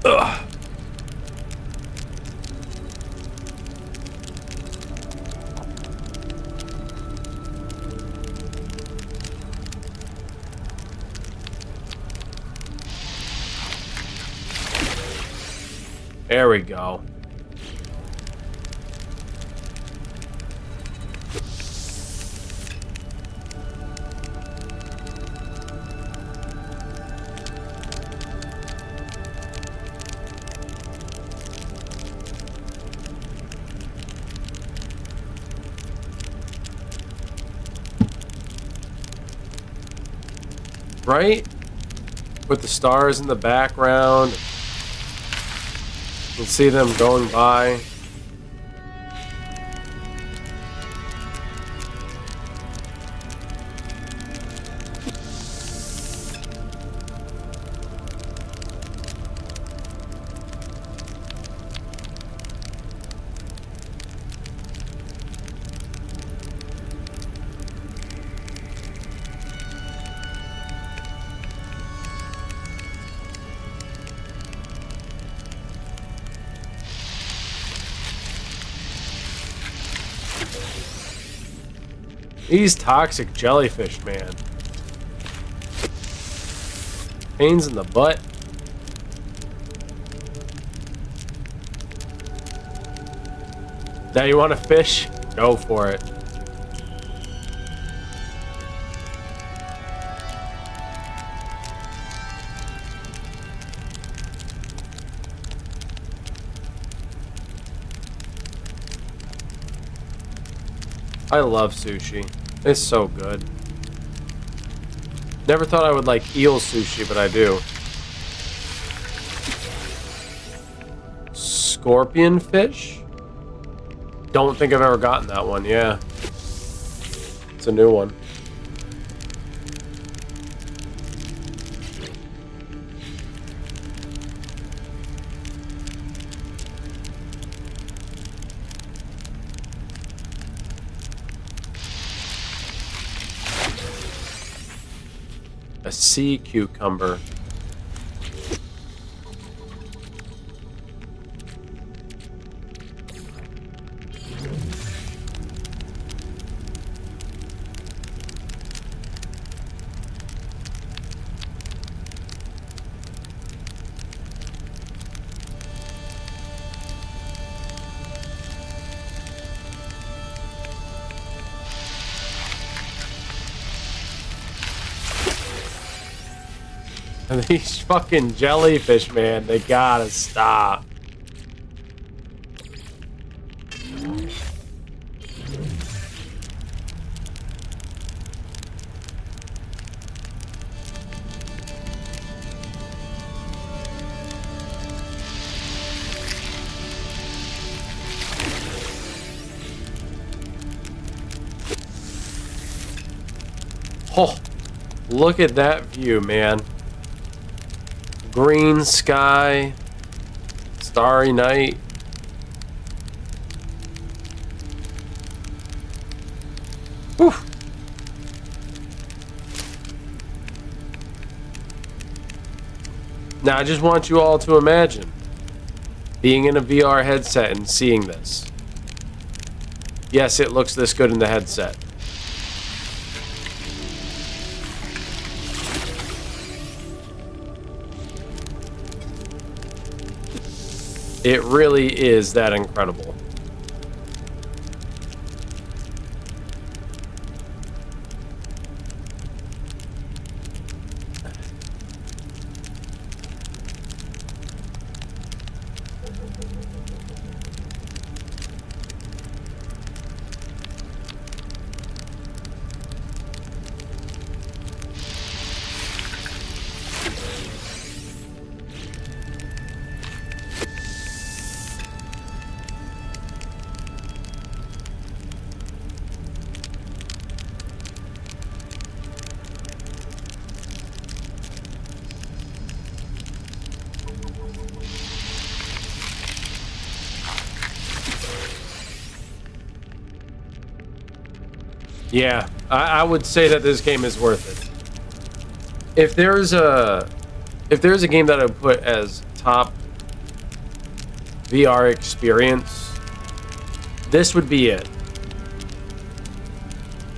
Ugh. There we go. Right? With the stars in the background. You can see them going by. These toxic jellyfish, man. Pains in the butt. Now you want to fish? Go for it. I love sushi. It's so good. Never thought I would like eel sushi, but I do. Scorpion fish? Don't think I've ever gotten that one, yeah. It's a new one. A sea cucumber. And these fucking jellyfish, man, they gotta stop. Oh, look at that view, man. Green sky, starry night. Whew. Now I just want you all to imagine being in a VR headset and seeing this. Yes, it looks this good in the headset. It really is that incredible. Yeah, I would say that this game is worth it. If there's a game that I would put as top VR experience, this would be it.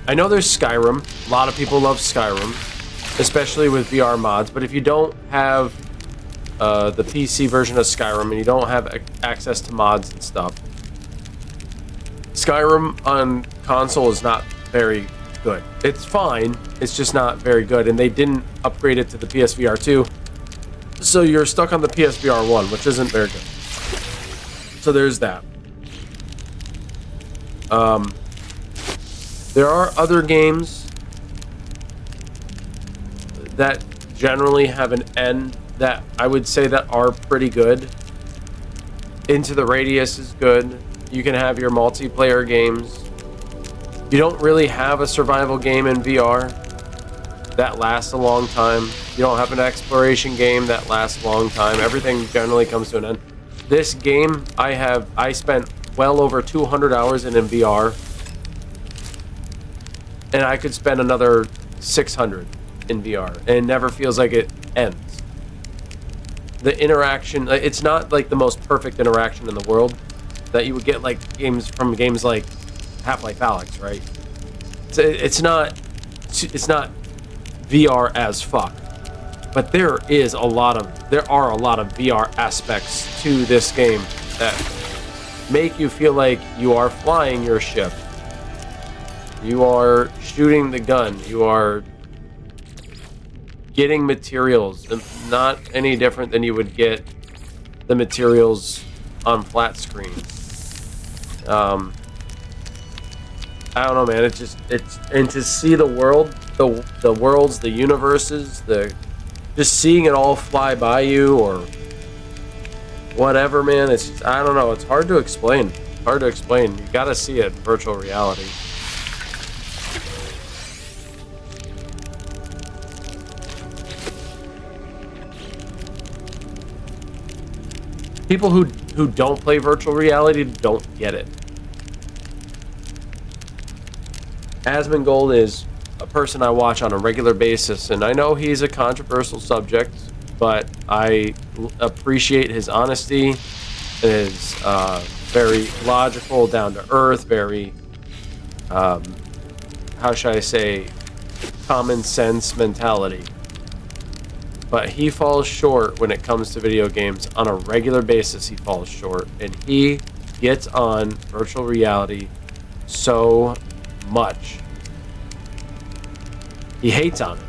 I know there's Skyrim. A lot of people love Skyrim, especially with VR mods. But if you don't have the PC version of Skyrim and you don't have access to mods and stuff, Skyrim on console is not very good. It's fine, it's just not very good, and they didn't upgrade it to the PSVR 2, so you're stuck on the PSVR 1, which isn't very good. So there's that. There are other games that generally have an end that I would say that are pretty good. Into the Radius is good. You can have your multiplayer games. You don't really have a survival game in VR that lasts a long time. You don't have an exploration game that lasts a long time. Everything generally comes to an end. This game, I spent well over 200 hours in VR, and I could spend another 600 in VR, and it never feels like it ends. The interaction, it's not like the most perfect interaction in the world that you would get like games like Half-Life Alyx, right? It's not VR as fuck, but there are a lot of VR aspects to this game that make you feel like you are flying your ship, you are shooting the gun, you are getting materials, not any different than you would get the materials on flat screen. I don't know, man. And to see the world, the worlds, the universes, just seeing it all fly by you or whatever, man. I don't know. It's hard to explain. You gotta see it in virtual reality. People who don't play virtual reality don't get it. Asmongold is a person I watch on a regular basis, and I know he's a controversial subject, but I appreciate his honesty and his very logical, down to earth, very how should I say, common sense mentality. But he falls short when it comes to video games. On a regular basis, he falls short. And he gets on virtual reality so much. He hates on it.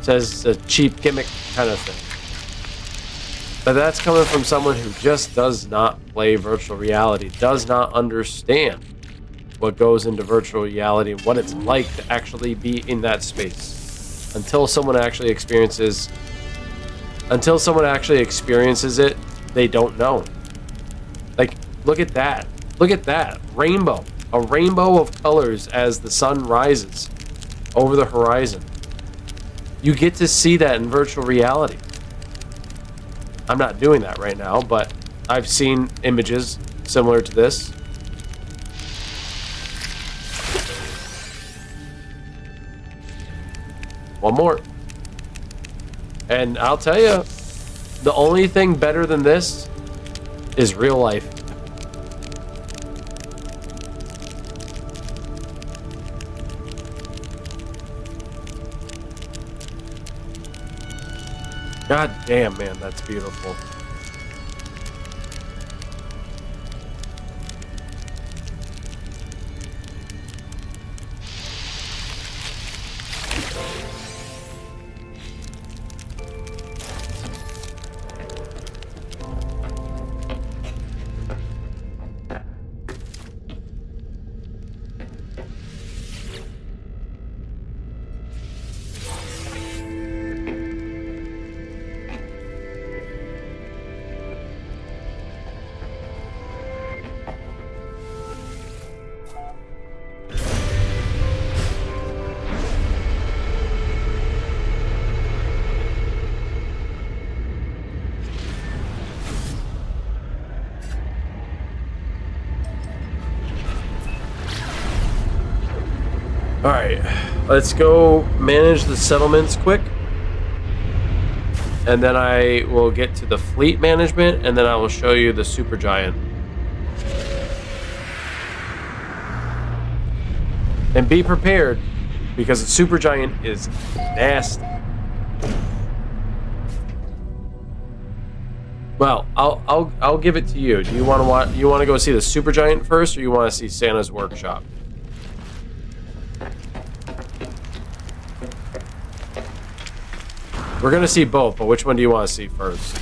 Says it's a cheap gimmick kind of thing. But that's coming from someone who just does not play virtual reality, does not understand what goes into virtual reality and what it's like to actually be in that space. Until someone actually experiences it, they don't know. Like, look at that. Rainbow. A rainbow of colors as the sun rises over the horizon. You get to see that in virtual reality. I'm not doing that right now, but I've seen images similar to this. One more. And I'll tell you, the only thing better than this is real life. God damn, man, that's beautiful. Alright, let's go manage the settlements quick. And then I will get to the fleet management, and then I will show you the Supergiant. And be prepared, because the Supergiant is nasty. Well, I'll give it to you. Do you want to go see the Supergiant first, or you want to see Santa's workshop? We're gonna see both, but which one do you want to see first?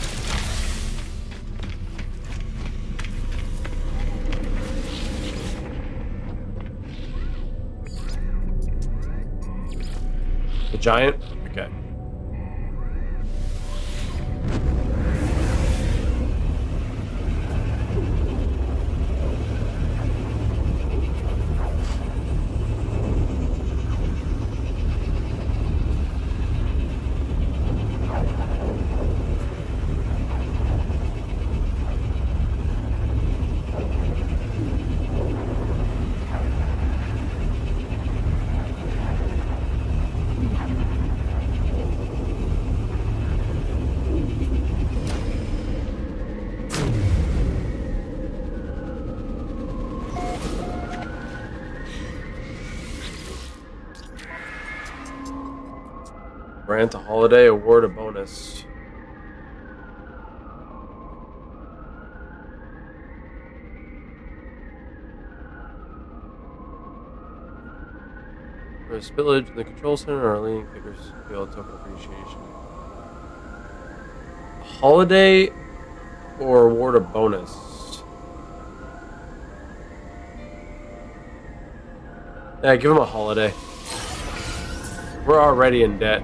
The giant? Okay. Grant a holiday, award a bonus. For a spillage in the control center, our leading kickers feel a token of appreciation. Holiday or award a bonus? Yeah, give him a holiday. We're already in debt.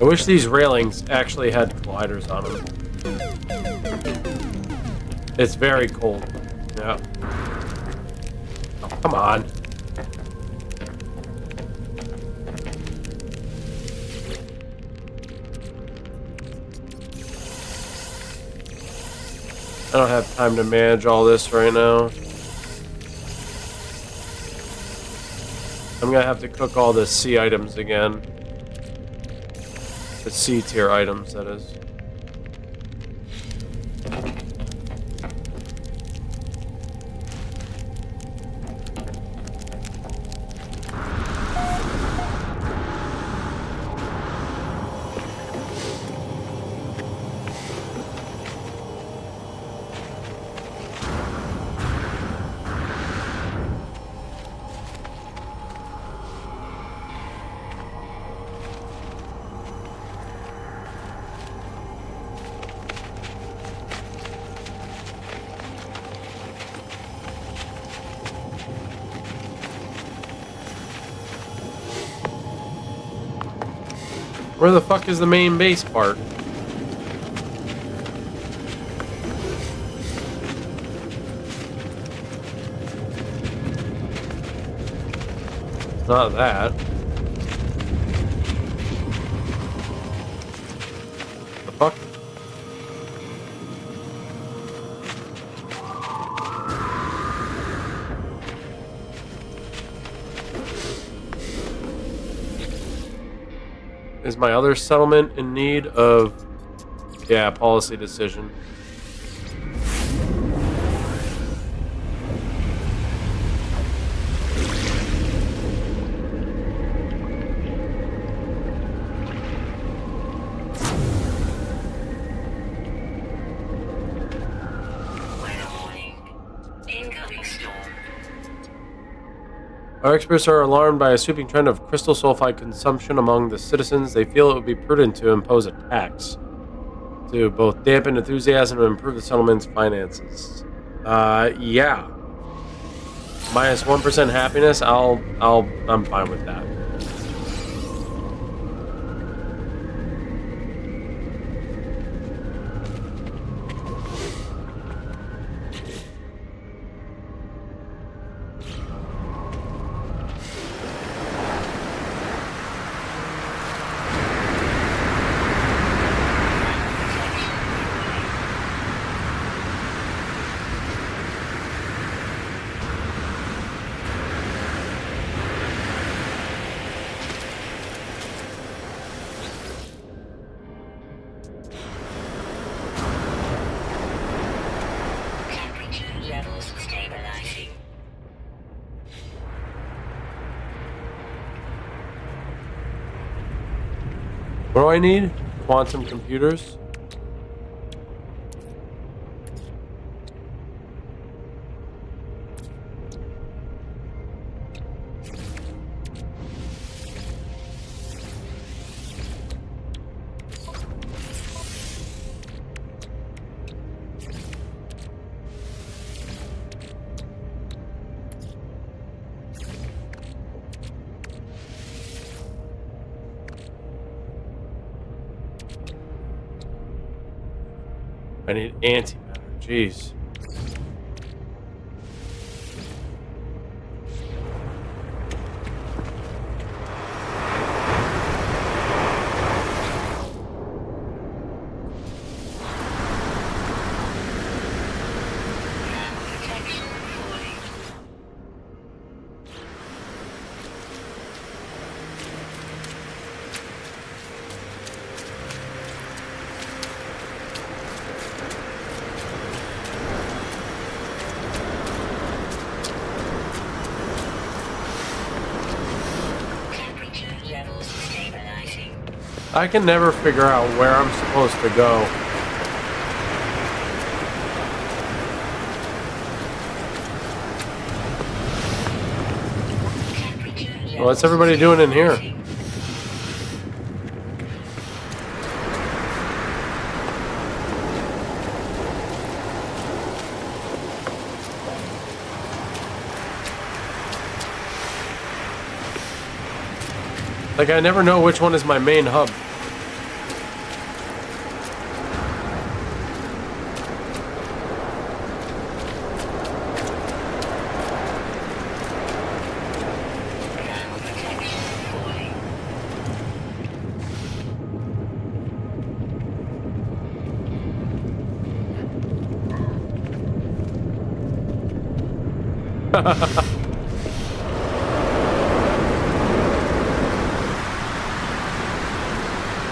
I wish these railings actually had colliders on them. It's very cold. Yeah. Oh, come on. I don't have time to manage all this right now. I'm gonna have to cook all the C items again. The C tier items, that is. Where the fuck is the main base part? Not that. The fuck? Is my other settlement in need of... Yeah, policy decision. Our experts are alarmed by a sweeping trend of crystal sulfide consumption among the citizens. They feel it would be prudent to impose a tax to both dampen enthusiasm and improve the settlement's finances. Yeah. Minus 1% happiness. I'm fine with that. What do I need? Quantum computers? I need antimatter. Jeez. Protection falling. Temperature levels stabilizing. I can never figure out where I'm supposed to go. Temperature What's everybody doing in here? stabilizing. Like, I never know which one is my main hub. Protection falling.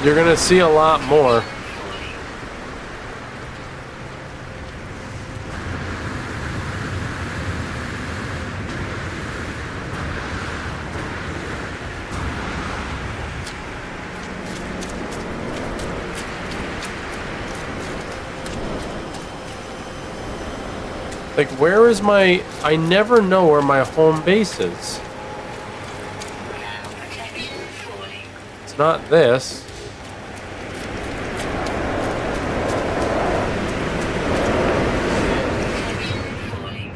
You're gonna see a lot more. Like, where is my... I never know where my home base is. Protection falling. It's not this. Protection falling.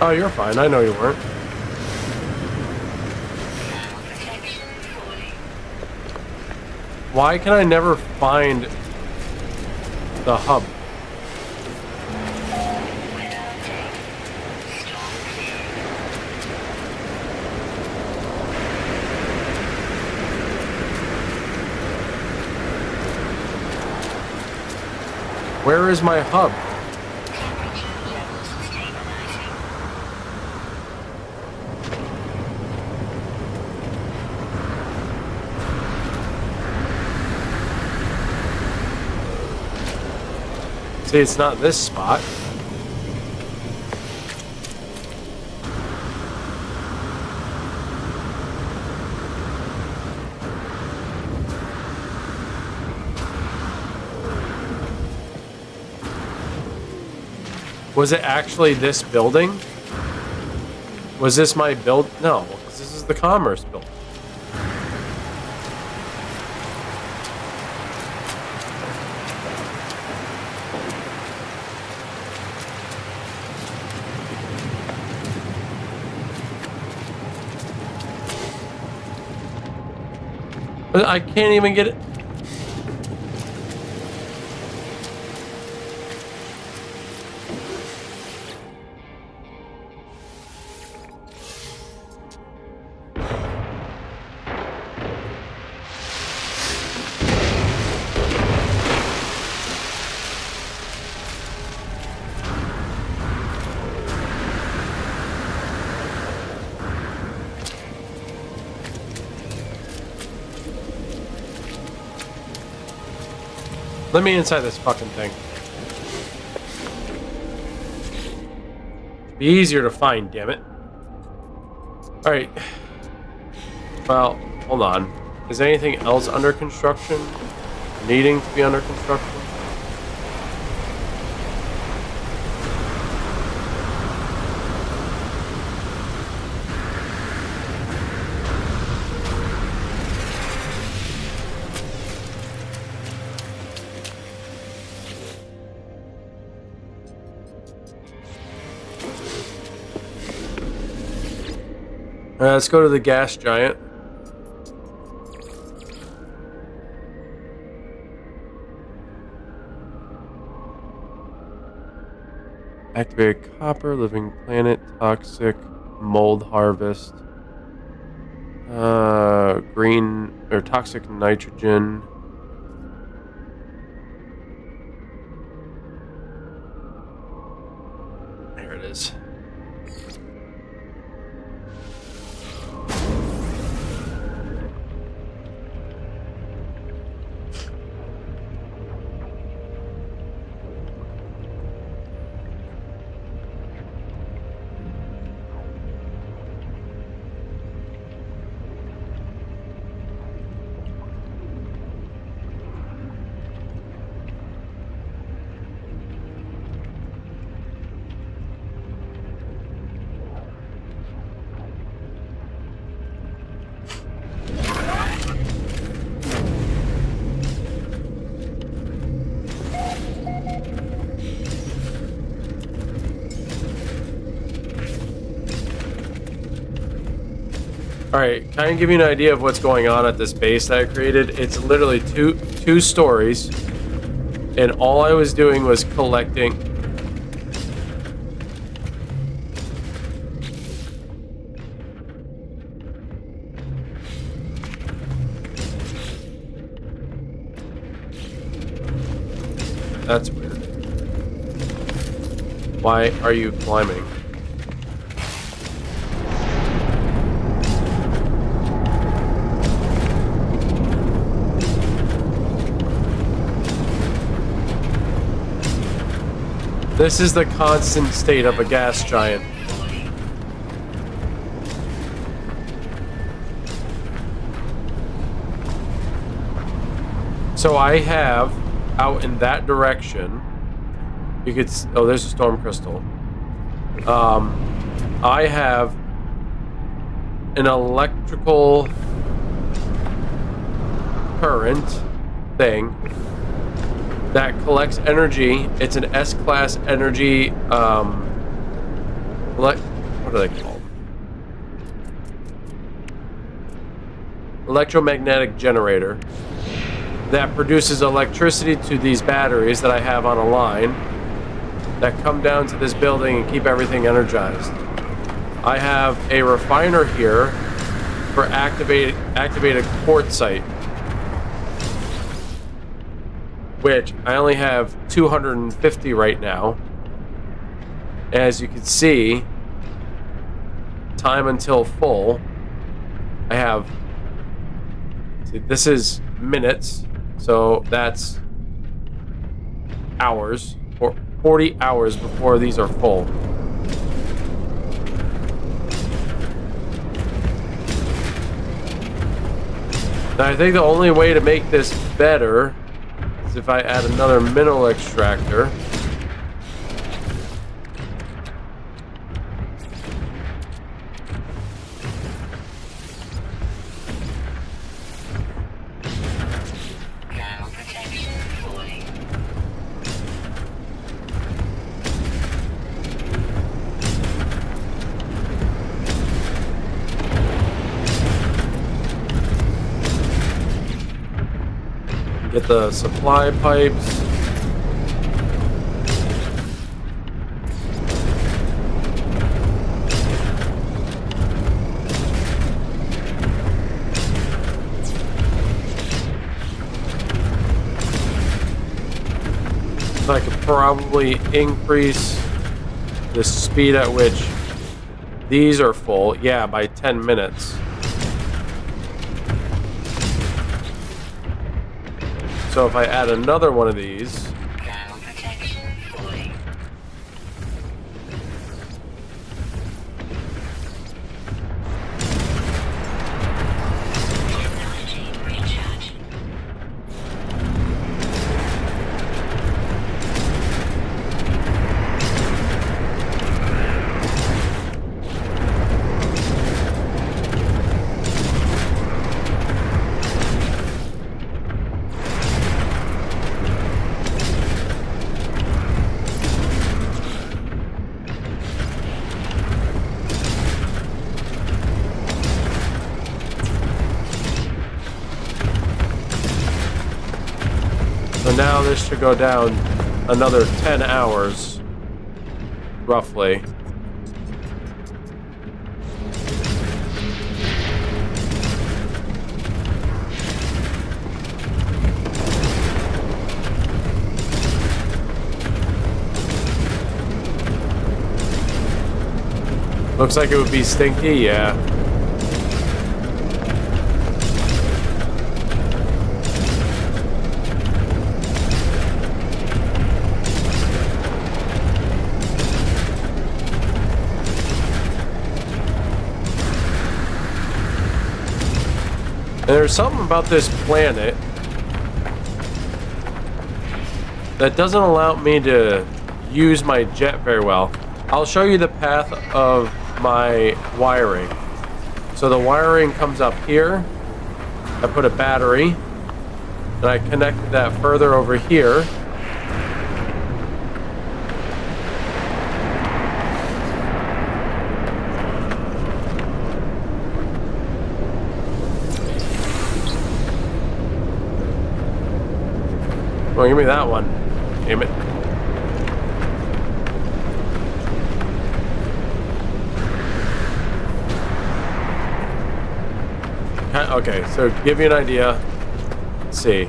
Oh, you're fine. I know you weren't. Protection falling. Why can I never find the hub? Weather update. Storm clear. Where is my hub? Temperature levels stabilizing. See, it's not this spot. Was it actually this building? Was this my build? No, 'cause this is the commerce building. But I can't even get it. Let me inside this fucking thing. Be easier to find, damn it. Alright. Well, hold on. Is anything else under construction? Needing to be under construction? Let's go to the gas giant. Activated copper, living planet, toxic, mold harvest, green or toxic nitrogen. There it is. Alright, kind of give you an idea of what's going on at this base that I created. It's literally two stories, and all I was doing was collecting. That's weird. Why are you climbing? This is the constant state of a gas giant. So I have, out in that direction, you could, oh, there's a storm crystal. I have an electrical current thing that collects energy. It's an S-class energy, what are they called? Electromagnetic generator that produces electricity to these batteries that I have on a line that come down to this building and keep everything energized. I have a refiner here for activated quartzite, which I only have 250 right now. As you can see, time until full, I have, see, this is minutes, so that's hours, or 40 hours before these are full. Now I think the only way to make this better is if I add another mineral extractor. Now protection falling. Get the supply pipes. I could probably increase the speed at which these are full, yeah, by 10 minutes. So So if I add another one of these, Ground protection fully. Technology recharge. so now this should go down another 10 hours, roughly. Looks like it would be stinky, yeah. And there's something about this planet that doesn't allow me to use my jet very well. I'll show you the path of my wiring. So the wiring comes up here. I put a battery, and I connected that further over here. Oh, give me that one. Damn it. Okay, so to give you an idea, let's see.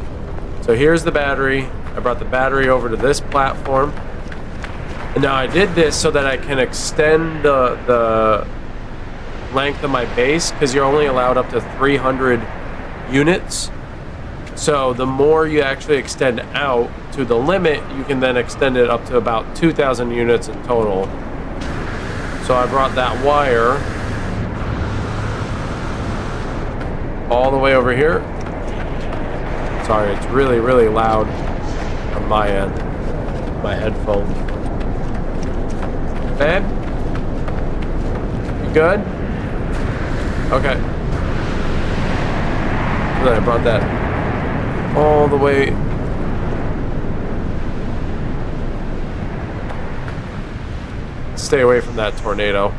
So here's the battery. I brought the battery over to this platform. And now I did this so that I can extend the length of my base, because you're only allowed up to 300 units. So the more you actually extend out to the limit, you can then extend it up to about 2,000 units in total. So I brought that wire all the way over here. Sorry, it's really, really loud on my end. My headphones. Babe? You good? Okay. And then I brought that all the way stay away from that tornado.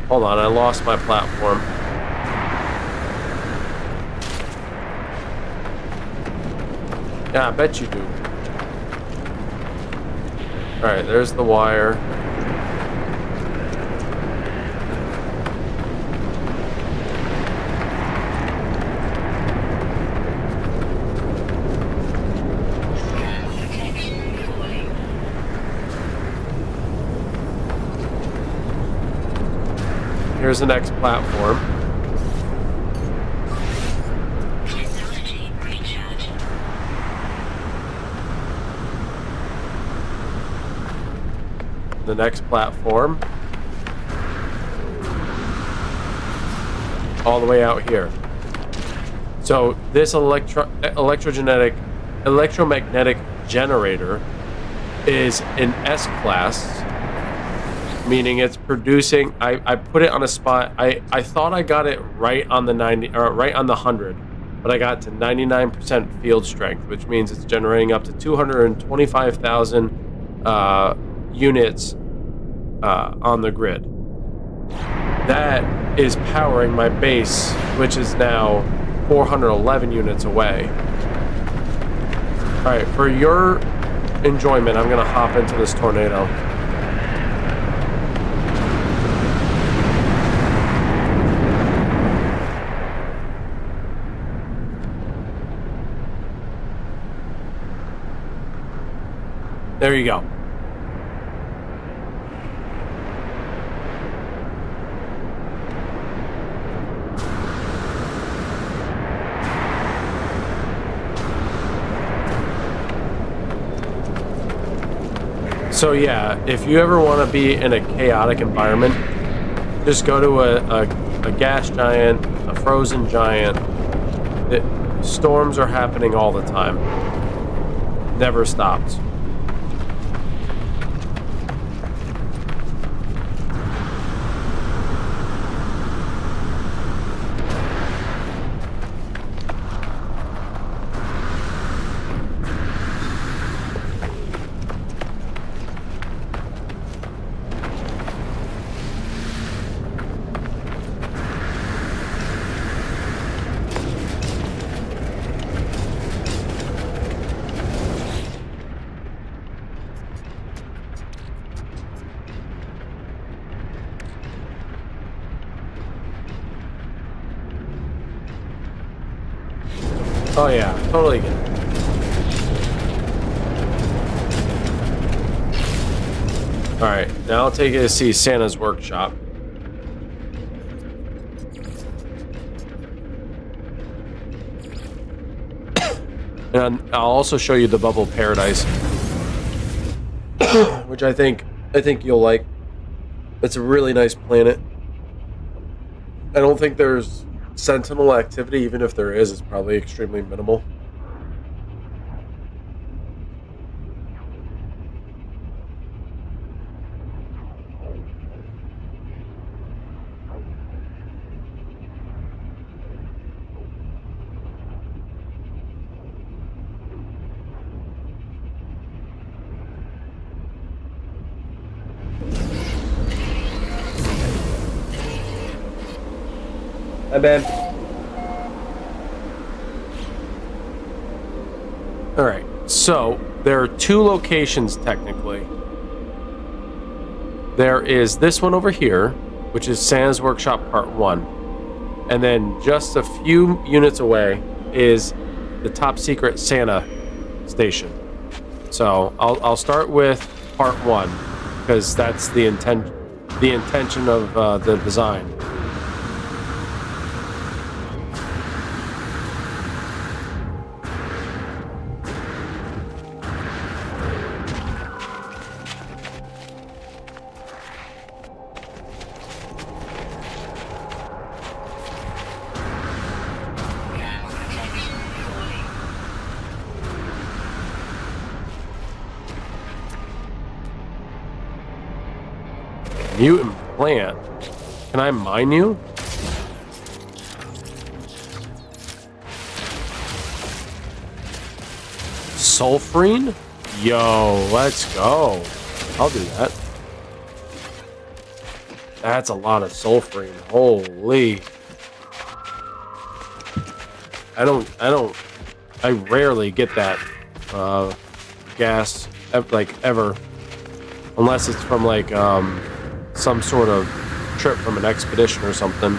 Hold on, I lost my platform. Yeah, I bet you do. Alright, there's the wire. Here's the next platform. Technology recharge. The next platform. All the way out here. So this electromagnetic generator is an S-class, meaning it's producing. I put it on a spot. I thought I got it right on the 90 or right on the 100, but I got to 99% field strength, which means it's generating up to 225,000 units on the grid. That is powering my base, which is now 411 units away. All right, for your enjoyment, I'm gonna hop into this tornado. There you go. So yeah, if you ever want to be in a chaotic environment, just go to a gas giant, a frozen giant. Storms are happening all the time. Never stops. Oh yeah, totally get it. Alright, now I'll take you to see Santa's workshop. And I'll also show you the Bubble Paradise. Which I think you'll like. It's a really nice planet. I don't think there's Sentinel activity, even if there is, it's probably extremely minimal. Hi, babe. Alright, so there are two locations technically. There is this one over here, which is Santa's Workshop Part 1. And then just a few units away is the top secret Santa station. So I'll start with Part 1, because that's the intention of the design. Mutant plant. Can I mine you? Sulfurine? Yo, let's go. I'll do that. That's a lot of sulfurine. Holy. I rarely get that gas like ever, unless it's from like some sort of trip from an expedition or something.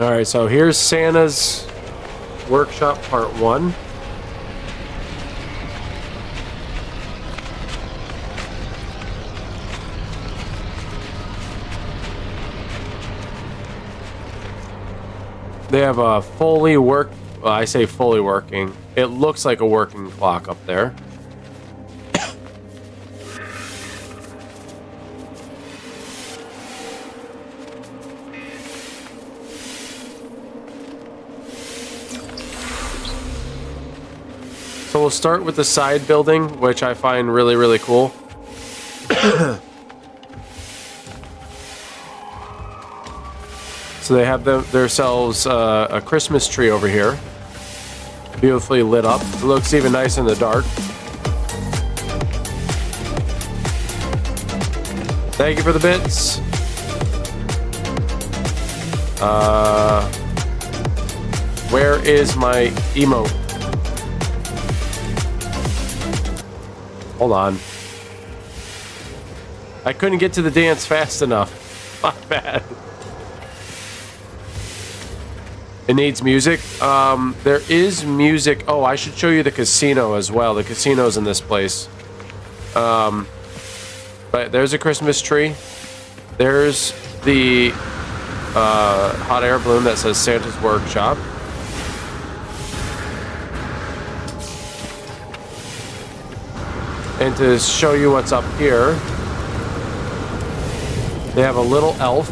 Alright, so here's Santa's Workshop Part 1. They have a fully well, I say fully working. It looks like a working clock up there. So we'll start with the side building, which I find really, really cool. So they have themselves a Christmas tree over here. Beautifully lit up. It looks even nice in the dark. Thank you for the bits. Where is my emote? Hold on. I couldn't get to the dance fast enough. My bad. It needs music. There is music. Oh, I should show you the casino as well. The casino's in this place. But there's a Christmas tree. There's the hot air balloon that says Santa's Workshop. And to show you what's up here, they have a little elf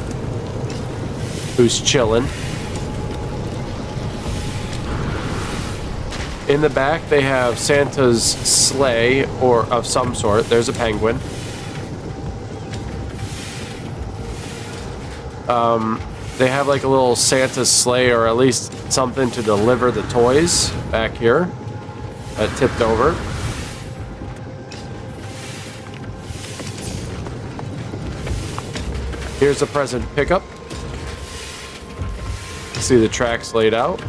who's chilling. In the back, they have Santa's sleigh, or of some sort. There's a penguin. They have like a little Santa's sleigh, or at least something to deliver the toys back here. Tipped over. Here's the present pickup. See the tracks laid out.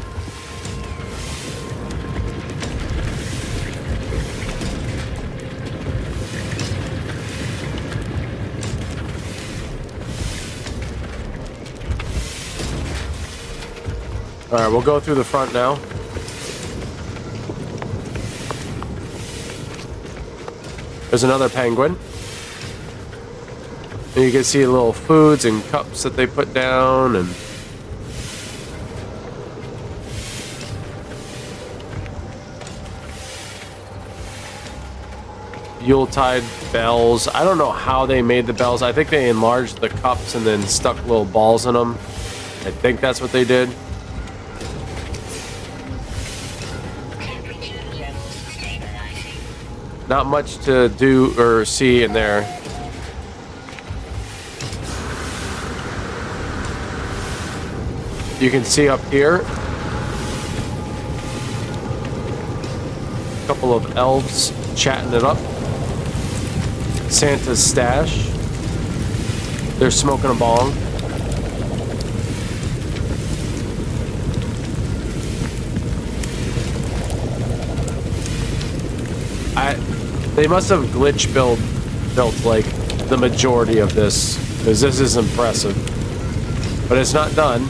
All right, we'll go through the front now. There's another penguin. And you can see little foods and cups that they put down, and Yuletide bells. I don't know how they made the bells. I think they enlarged the cups and then stuck little balls in them. I think that's what they did. Not much to do or see in there. You can see up here a couple of elves chatting it up. Santa's stash. They're smoking a bong. They must have glitch built like the majority of this, because this is impressive. But it's not done.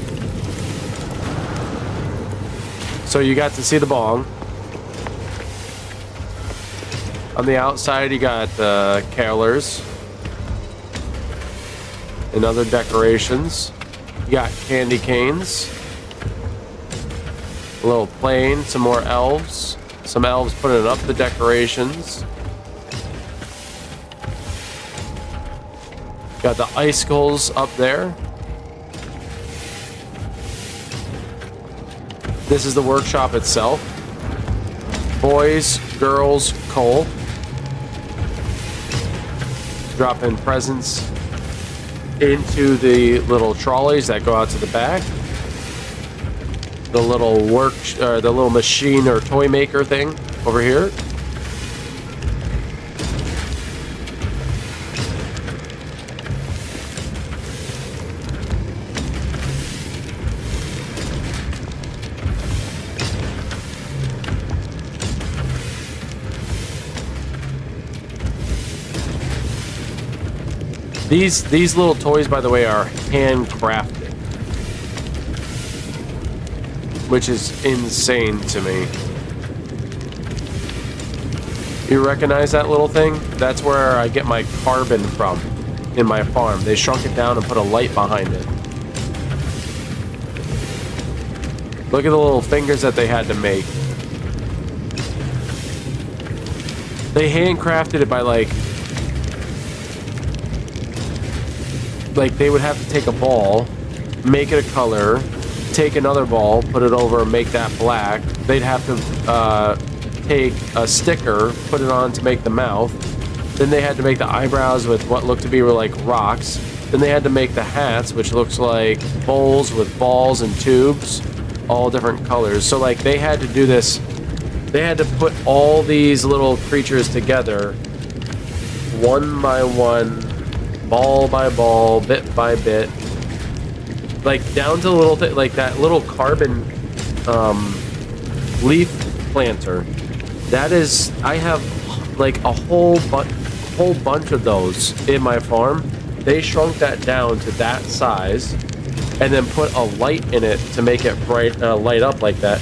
So you got to see the bong. On the outside, you got carolers and other decorations. You got candy canes, a little plane, some more elves. Some elves putting up the decorations. Got the icicles up there. This is the workshop itself. Boys, girls, coal. Drop in presents into the little trolleys that go out to the back. The little the little machine or toy maker thing over here. These little toys, by the way, are handcrafted, which is insane to me. You recognize that little thing? That's where I get my carbon from in my farm. They shrunk it down and put a light behind it. Look at the little fingers that they had to make. They handcrafted it by like they would have to take a ball, make it a color, take another ball, put it over, and make that black. They'd have to take a sticker, put it on to make the mouth. Then they had to make the eyebrows with what looked to be like rocks. Then they had to make the hats, which looks like bowls with balls and tubes, all different colors. So like they had to do this They had to put all these little creatures together, one by one, ball by ball, bit by bit, like down to the little thing, like that little carbon leaf planter. That is, I have like a whole bunch of those in my farm. They shrunk that down to that size, and then put a light in it to make it light up like that.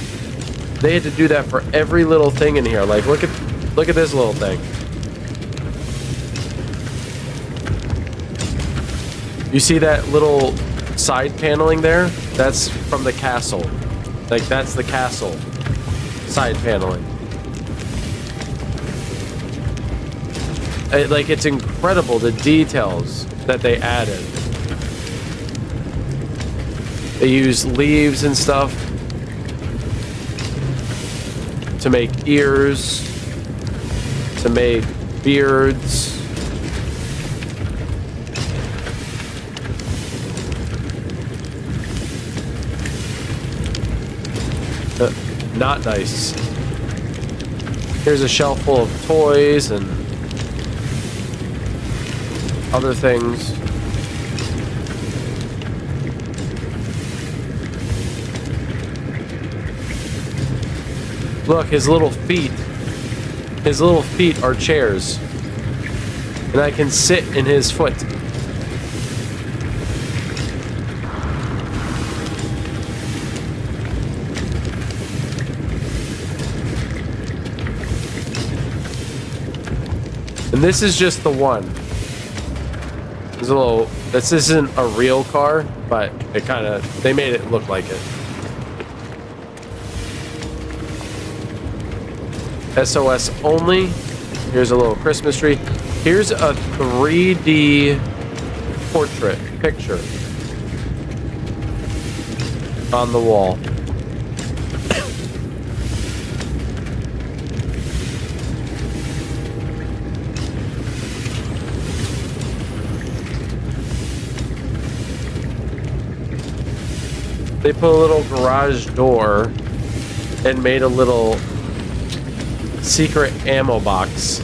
They had to do that for every little thing in here. Like, look at this little thing. You see that little side paneling there? That's from the castle. Like, that's the castle side paneling. It's incredible the details that they added. They use leaves and stuff to make ears, to make beards. Not nice. Here's a shelf full of toys and other things. Look, his little feet. His little feet are chairs. And I can sit in his foot. And this is just the one. There's a little, this isn't a real car, but it kind of, they made it look like it. SOS only. Here's a little Christmas tree. Here's a 3D portrait picture on the wall. They put a little garage door and made a little secret ammo box.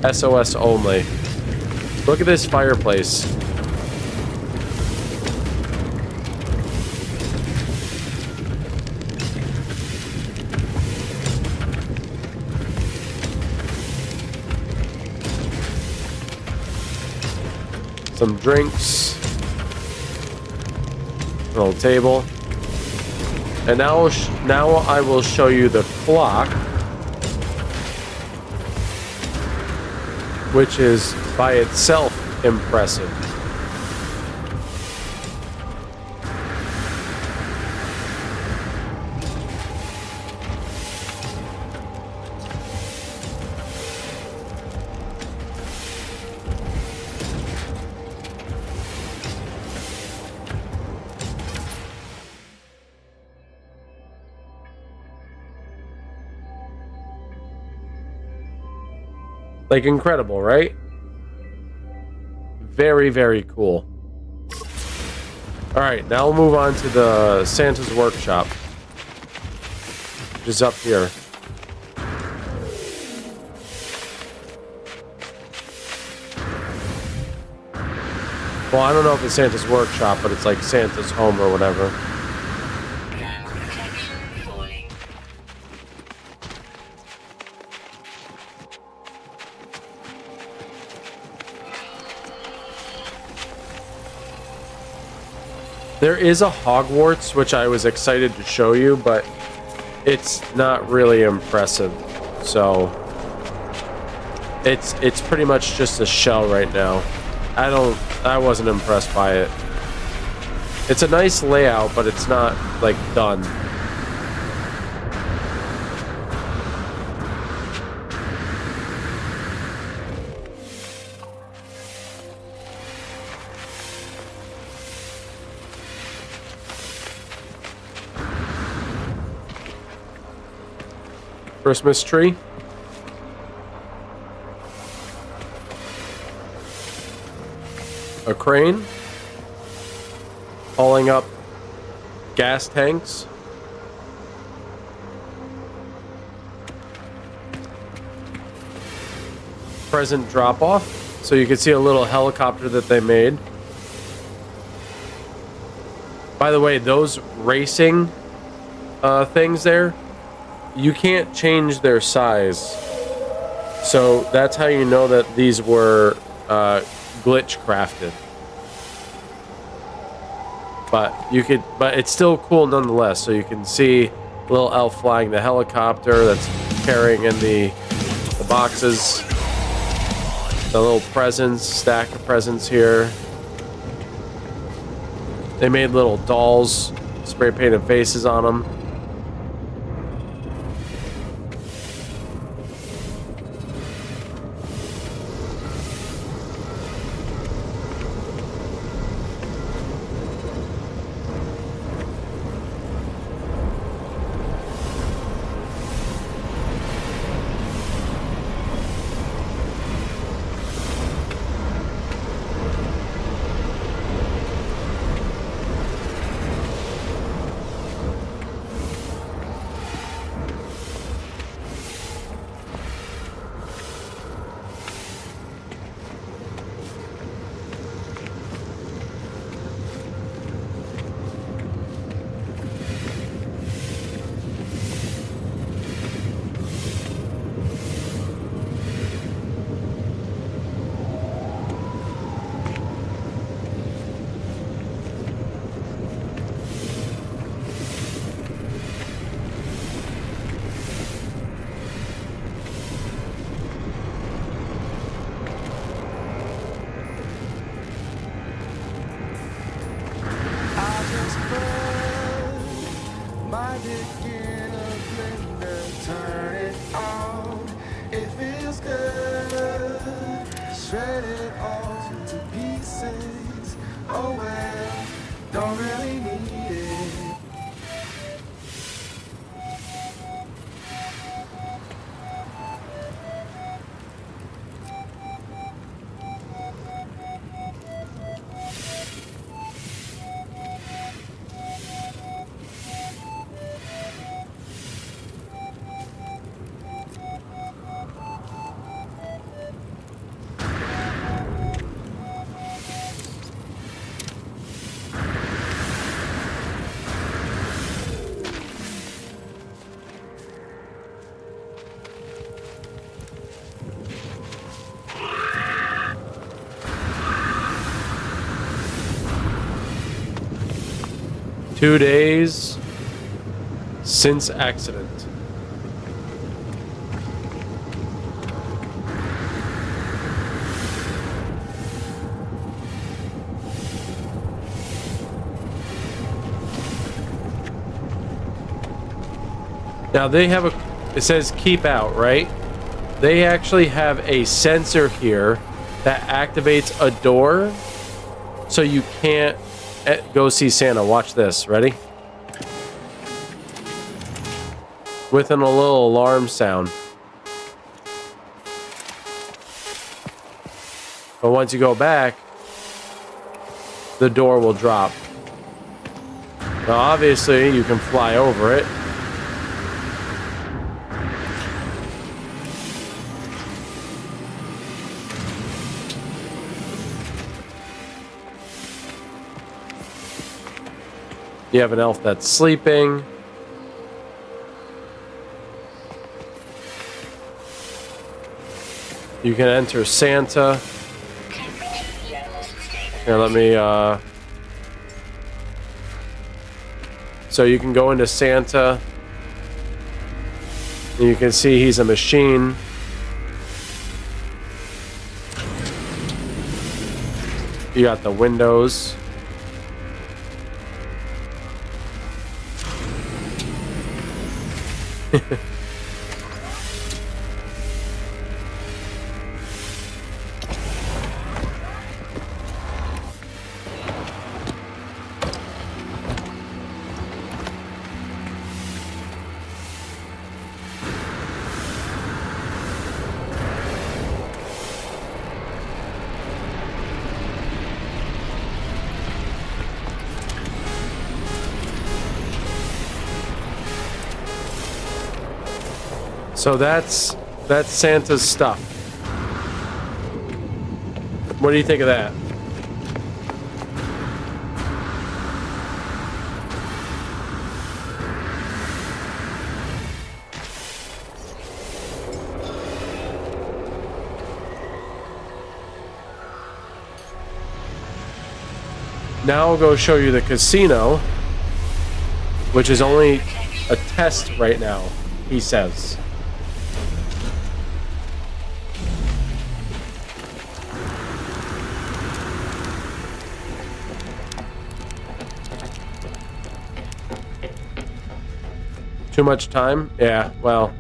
SOS only. Look at this fireplace. Some drinks. A little table. And now I will show you the clock, which is by itself impressive. Like, incredible, right? Very, very cool. Alright, now we'll move on to the Santa's Workshop, which is up here. Well, I don't know if it's Santa's Workshop, but it's like Santa's home or whatever. Ground protection falling. There is a Hogwarts, which I was excited to show you, but it's not really impressive. So it's pretty much just a shell right now. I wasn't impressed by it. It's a nice layout, but it's not like done. Christmas tree. A crane hauling up gas tanks. present drop off. So you can see a little helicopter that they made. By the way, those racing things there, you can't change their size. So that's how you know that these were glitch crafted. But it's still cool nonetheless. So you can see little elf flying the helicopter that's carrying in the boxes. The little presents, stack of presents here. They made little dolls, spray painted faces on them. Two days since accident. Now they have it says keep out, right? They actually have a sensor here that activates a door so you can't go see Santa. Watch this. Ready? With a little alarm sound. But once you go back, the door will drop. Now obviously you can fly over it. You have an elf that's sleeping. You can enter Santa. Here, let me, so you can go into Santa. And you can see he's a machine. You got the windows. So that's Santa's stuff. What do you think of that? Now I'll go show you the casino, which is only a test right now, he says. Too much time? Yeah, well,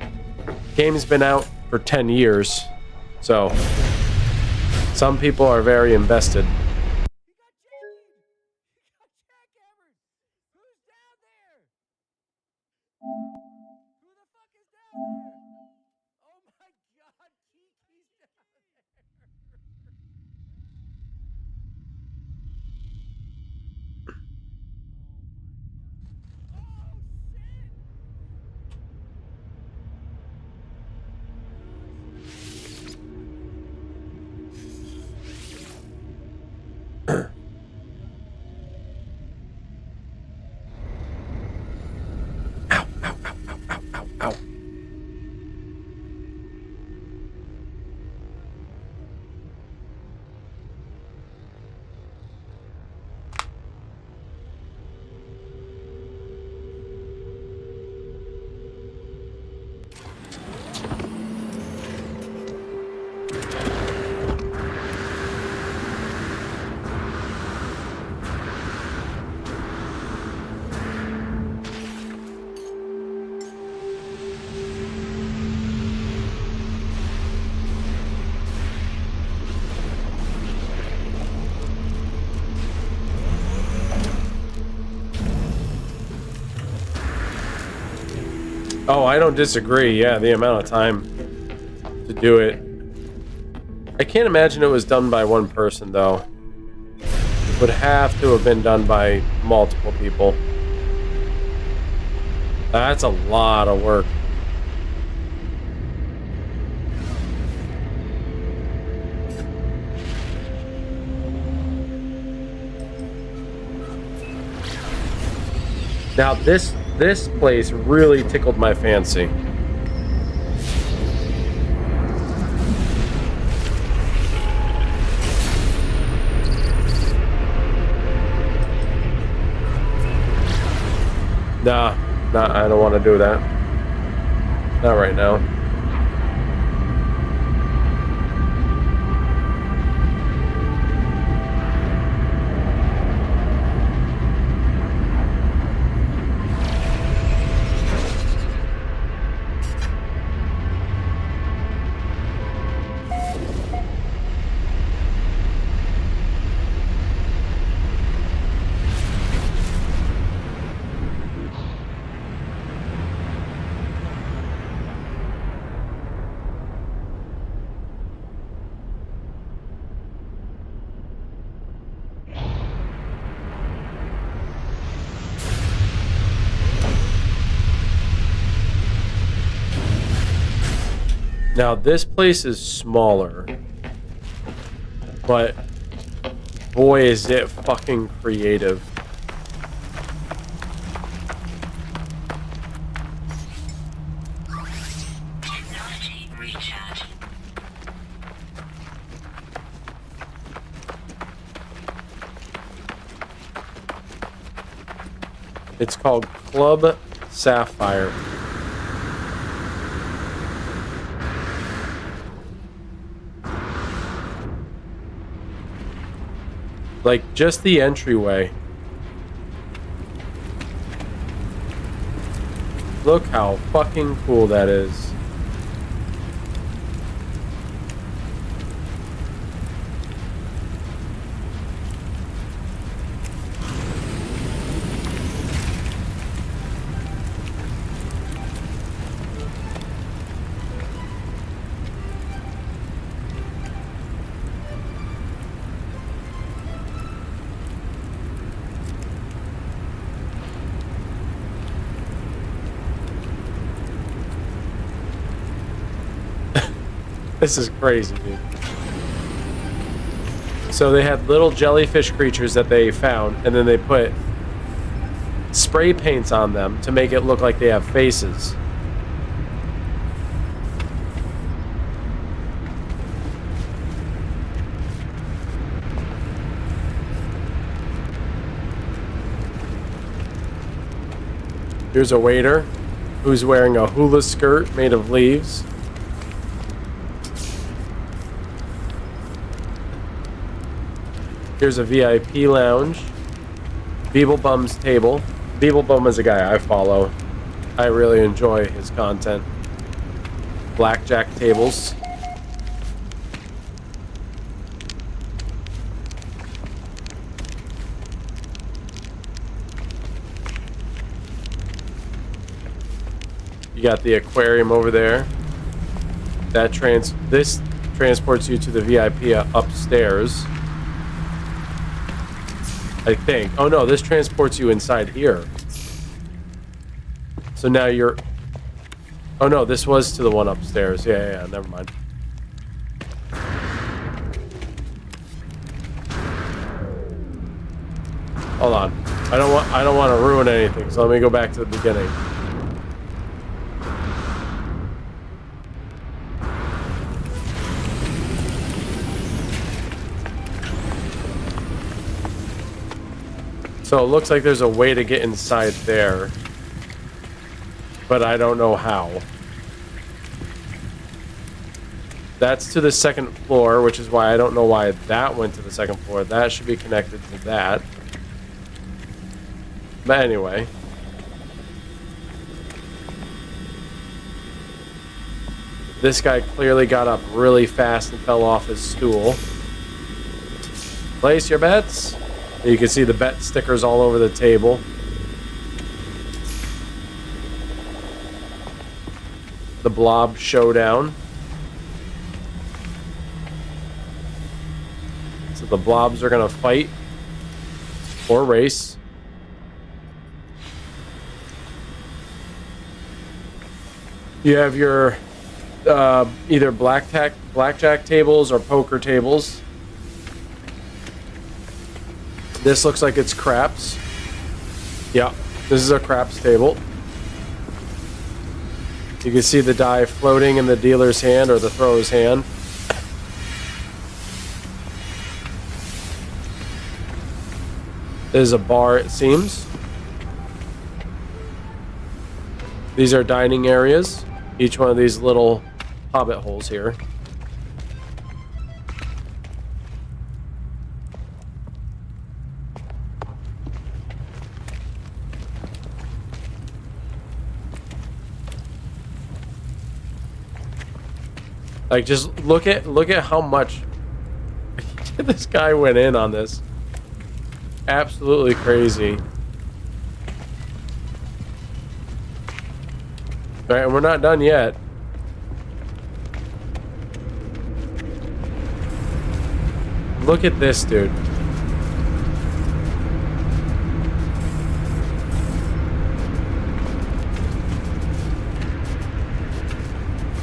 game's been out for 10 years, so some people are very invested. Ow. Oh, I don't disagree. Yeah, the amount of time to do it. I can't imagine it was done by one person, though. It would have to have been done by multiple people. That's a lot of work. Now, this place really tickled my fancy. Nah, I don't want to do that. Not right now. Now, this place is smaller, but boy, is it fucking creative. Technology recharge. It's called Club Sapphire. Like, just the entryway. Look how fucking cool that is. This is crazy, dude. So they had little jellyfish creatures that they found, and then they put spray paints on them to make it look like they have faces. Here's a waiter who's wearing a hula skirt made of leaves. Here's a VIP lounge. Beeblebum's table. Beeblebum is a guy I follow. I really enjoy his content. Blackjack tables. You got the aquarium over there. This transports you to the VIP upstairs. I think. Oh no, this transports you inside here. So now you're... Oh no, this was to the one upstairs. Yeah, never mind. Hold on. I don't want to ruin anything, so let me go back to the beginning. So it looks like there's a way to get inside there, but I don't know how. That's to the second floor, which is why I don't know why that went to the second floor. That should be connected to that. But anyway. This guy clearly got up really fast and fell off his stool. Place your bets. You can see the bet stickers all over the table. The Blob Showdown. So the blobs are gonna fight or race. You have your either blackjack tables or poker tables. This looks like it's craps. Yeah, this is a craps table. You can see the die floating in the dealer's hand or the thrower's hand. There's a bar, it seems. These are dining areas. Each one of these little hobbit holes here. Like, just look at how much this guy went in on this. Absolutely crazy. All right, and we're not done yet. Look at this, dude.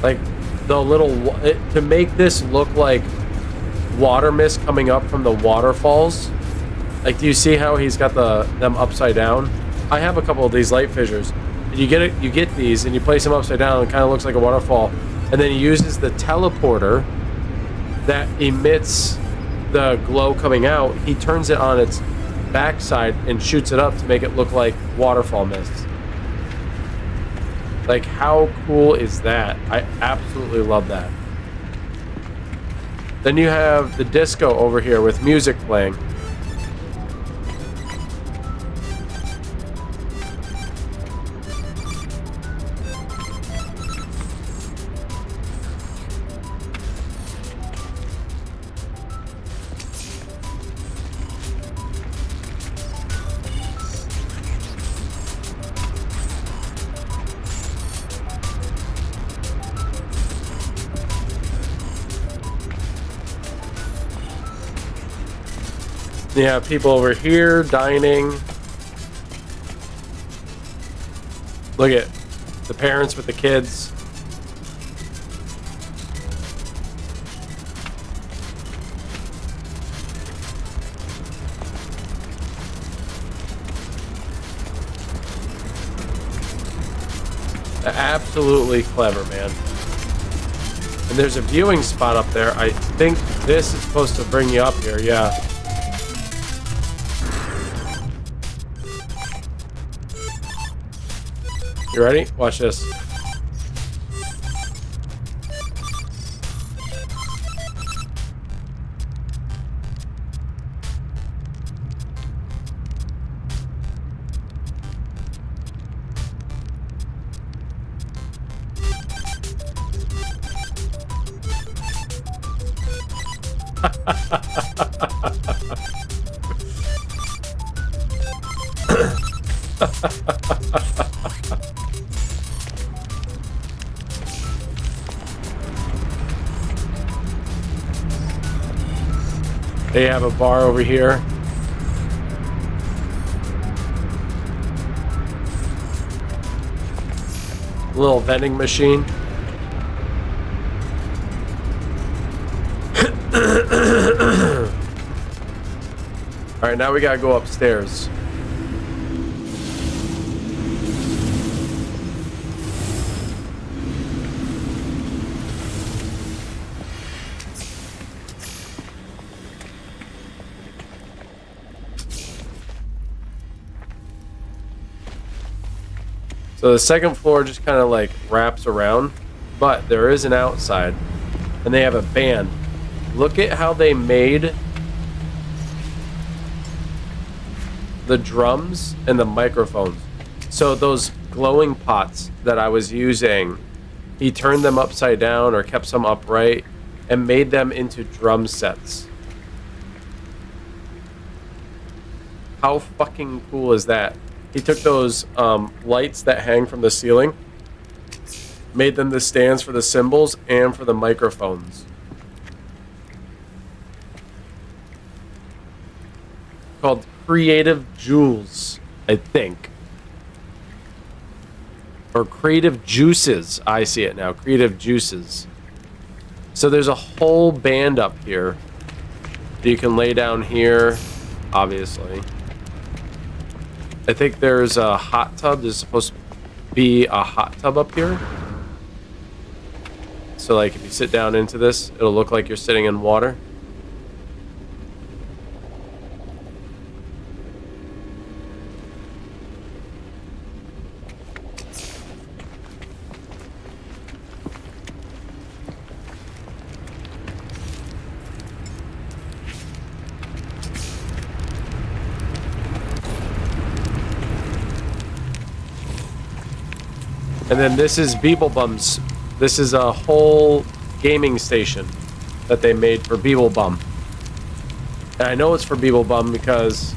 Like, the little... to make this look like water mist coming up from the waterfalls. Like, do you see how he's got them upside down? I have a couple of these light fissures. You get these and you place them upside down and it kind of looks like a waterfall. And then he uses the teleporter that emits the glow coming out. He turns it on its backside and shoots it up to make it look like waterfall mist. Like, how cool is that? I absolutely love that. Then you have the disco over here with music playing. You have people over here dining. Look at the parents with the kids. Absolutely clever, man. And there's a viewing spot up there. I think this is supposed to bring you up here, yeah. You ready? Watch this. They have a bar over here. A little vending machine. All right, now we gotta go upstairs. So the second floor just kind of like wraps around, but there is an outside, and they have a band. Look at how they made the drums and the microphones. So those glowing pots that I was using, he turned them upside down or kept some upright and made them into drum sets. How fucking cool is that? He took those lights that hang from the ceiling, made them the stands for the cymbals and for the microphones. Called Creative Jewels, I think. Or Creative Juices. I see it now. Creative Juices. So there's a whole band up here. You can lay down here, obviously. I think there's a hot tub. There's supposed to be a hot tub up here. So like if you sit down into this, it'll look like you're sitting in water. And then this is Beeblebum's. This is a whole gaming station that they made for Beeblebum. And I know it's for Beeblebum because,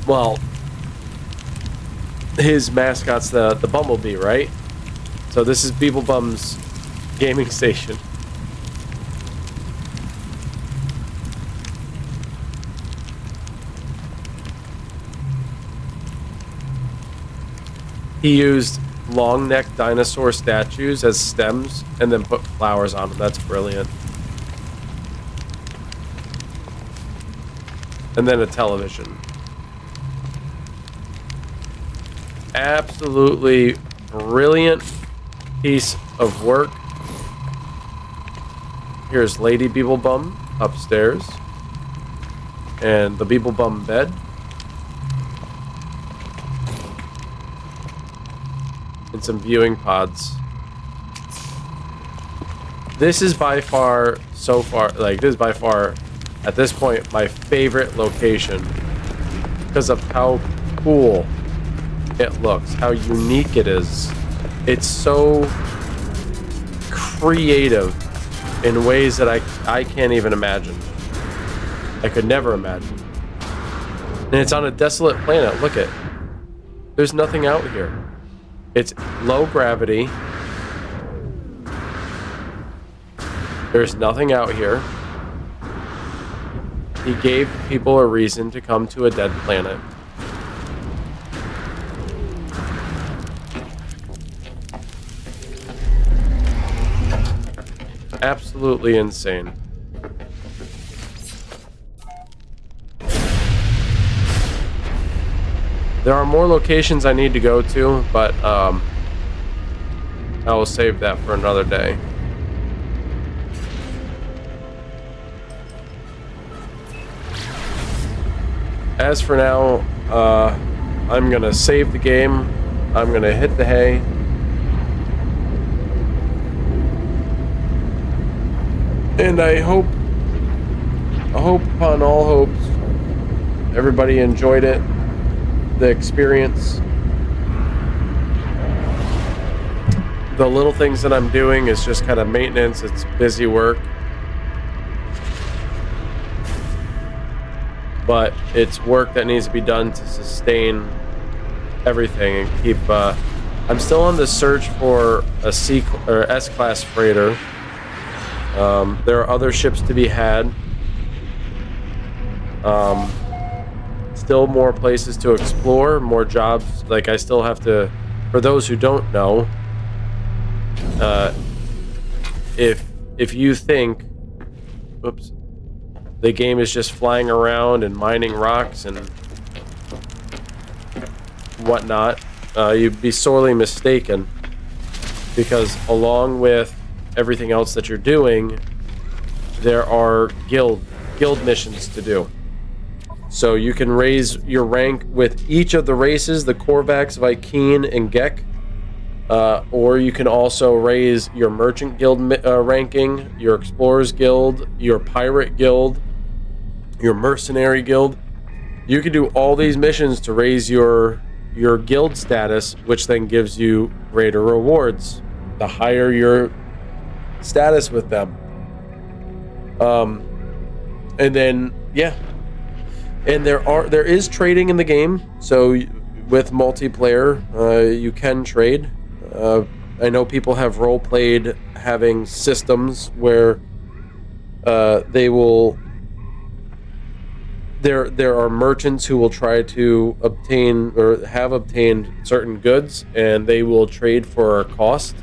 well, his mascot's the Bumblebee, right? So this is Beeblebum's gaming station. He used long neck dinosaur statues as stems and then put flowers on them. That's brilliant. And then a television. Absolutely brilliant piece of work. Here's Lady Beeblebum upstairs and the Beeblebum bed. And some viewing pods. This is by far, at this point, my favorite location because of how cool it looks, how unique it is. It's so creative in ways that I can't even imagine. I could never imagine. And it's on a desolate planet. Look at, there's nothing out here. It's low gravity. There's nothing out here. He gave people a reason to come to a dead planet. Absolutely insane. There are more locations I need to go to, but I will save that for another day. As for now, I'm gonna save the game. I'm gonna hit the hay. And I hope upon all hopes, everybody enjoyed it, the experience. The little things that I'm doing is just kind of maintenance. It's busy work. But it's work that needs to be done to sustain everything and keep... I'm still on the search for a C or S-class freighter. There are other ships to be had. Still more places to explore, more jobs. Like, I still have to... For those who don't know... if you think, oops, the game is just flying around and mining rocks and whatnot, you'd be sorely mistaken, because along with everything else that you're doing, there are guild missions to do. So you can raise your rank with each of the races, the Korvax, Vy'keen, and Gek. Or you can also raise your Merchant Guild ranking, your Explorers Guild, your Pirate Guild, your Mercenary Guild. You can do all these missions to raise your guild status, which then gives you greater rewards the higher your status with them. And then, yeah. And there is trading in the game, so with multiplayer, you can trade. I know people have role-played having systems where they will... There are merchants who will try to obtain or have obtained certain goods, and they will trade for a cost.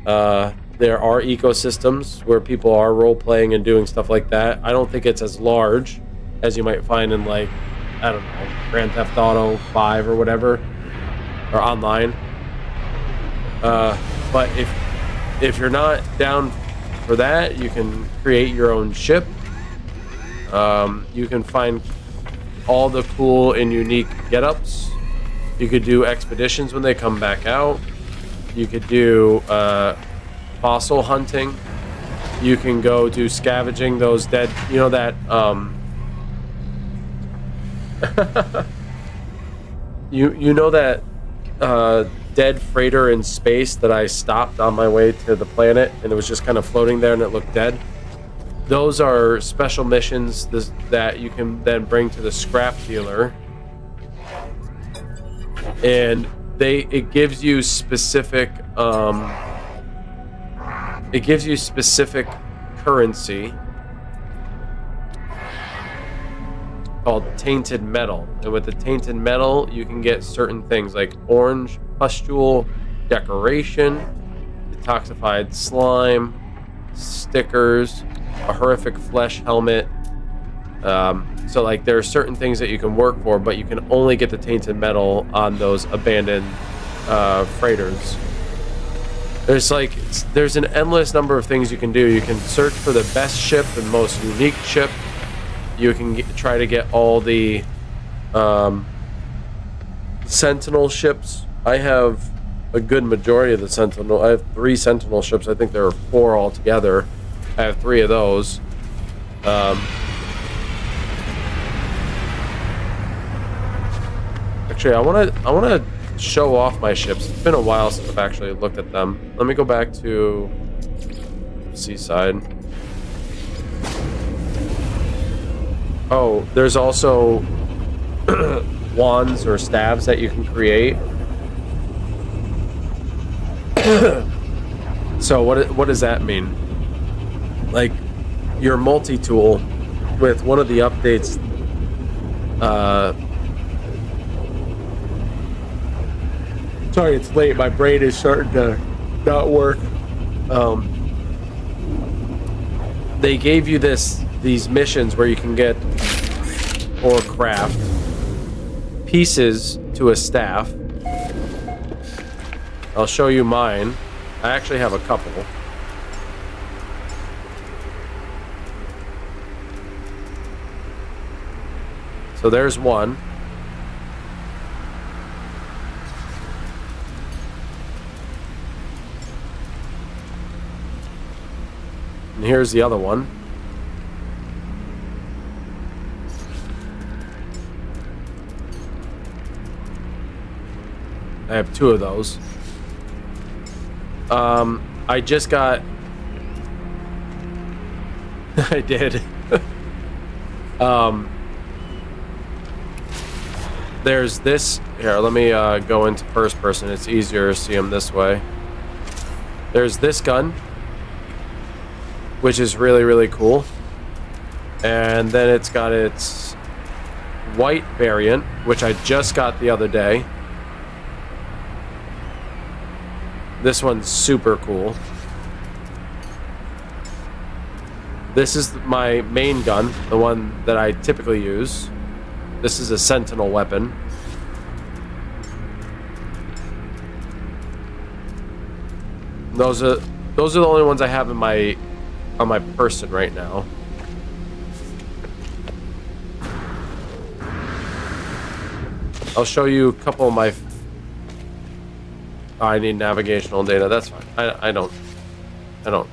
There are ecosystems where people are role-playing and doing stuff like that. I don't think it's as large as you might find in, like, I don't know, Grand Theft Auto 5 or whatever, or online. But if you're not down for that, you can create your own ship. You can find all the cool and unique get-ups. You could do expeditions when they come back out. You could do fossil hunting. You can go do scavenging those dead, you know, that you know that dead freighter in space that I stopped on my way to the planet, and it was just kind of floating there and it looked dead. Those are special missions that you can then bring to the scrap dealer, and it gives you specific currency called tainted metal, and with the tainted metal you can get certain things like orange pustule decoration, detoxified slime, stickers, a horrific flesh helmet. So like there are certain things that you can work for, but you can only get the tainted metal on those abandoned freighters. There's an endless number of things you can do. You can search for the best ship and most unique ship. You can try to get all the Sentinel ships. I have a good majority of the Sentinel. I have 3 Sentinel ships. I think there are 4 altogether. I have 3 of those. Actually, I want to show off my ships. It's been a while since I've actually looked at them. Let me go back to Seaside. Oh, there's also wands or staves that you can create. So what does that mean? Like, your multi-tool with one of the updates, sorry, it's late. My brain is starting to not work. They gave you these missions where you can get or craft pieces to a staff. I'll show you mine. I actually have a couple. So there's one. And here's the other one. I have two of those. I just got... I did. There's this... Here, let me go into first person. It's easier to see them this way. There's this gun, which is really, really cool. And then it's got its white variant, which I just got the other day. This one's super cool. This is my main gun, the one that I typically use. This is a Sentinel weapon. Those are the only ones I have in on my person right now. I'll show you a couple of my... Oh, I need navigational data. That's fine. I don't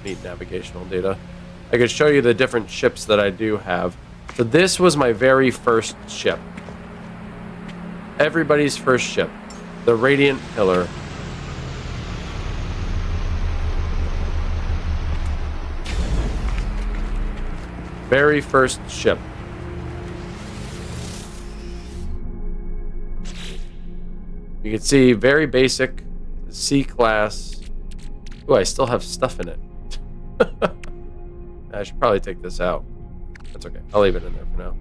need navigational data. I could show you the different ships that I do have. So this was my very first ship. Everybody's first ship. The Radiant Pillar. Very first ship. You can see very basic C-class. Oh, I still have stuff in it. I should probably take this out. That's okay. I'll leave it in there for now.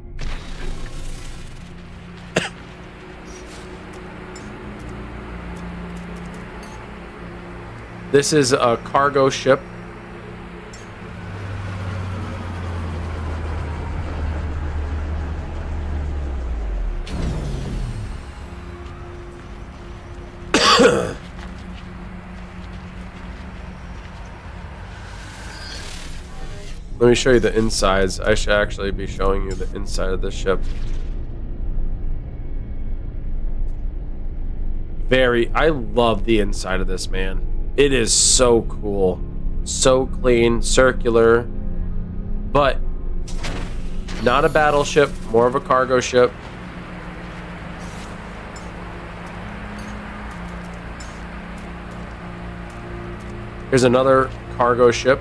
This is a cargo ship. Let me show you the insides. I should actually be showing you the inside of this ship. I love the inside of this, man. It is so cool. So clean, circular, but not a battleship, more of a cargo ship. Here's another cargo ship.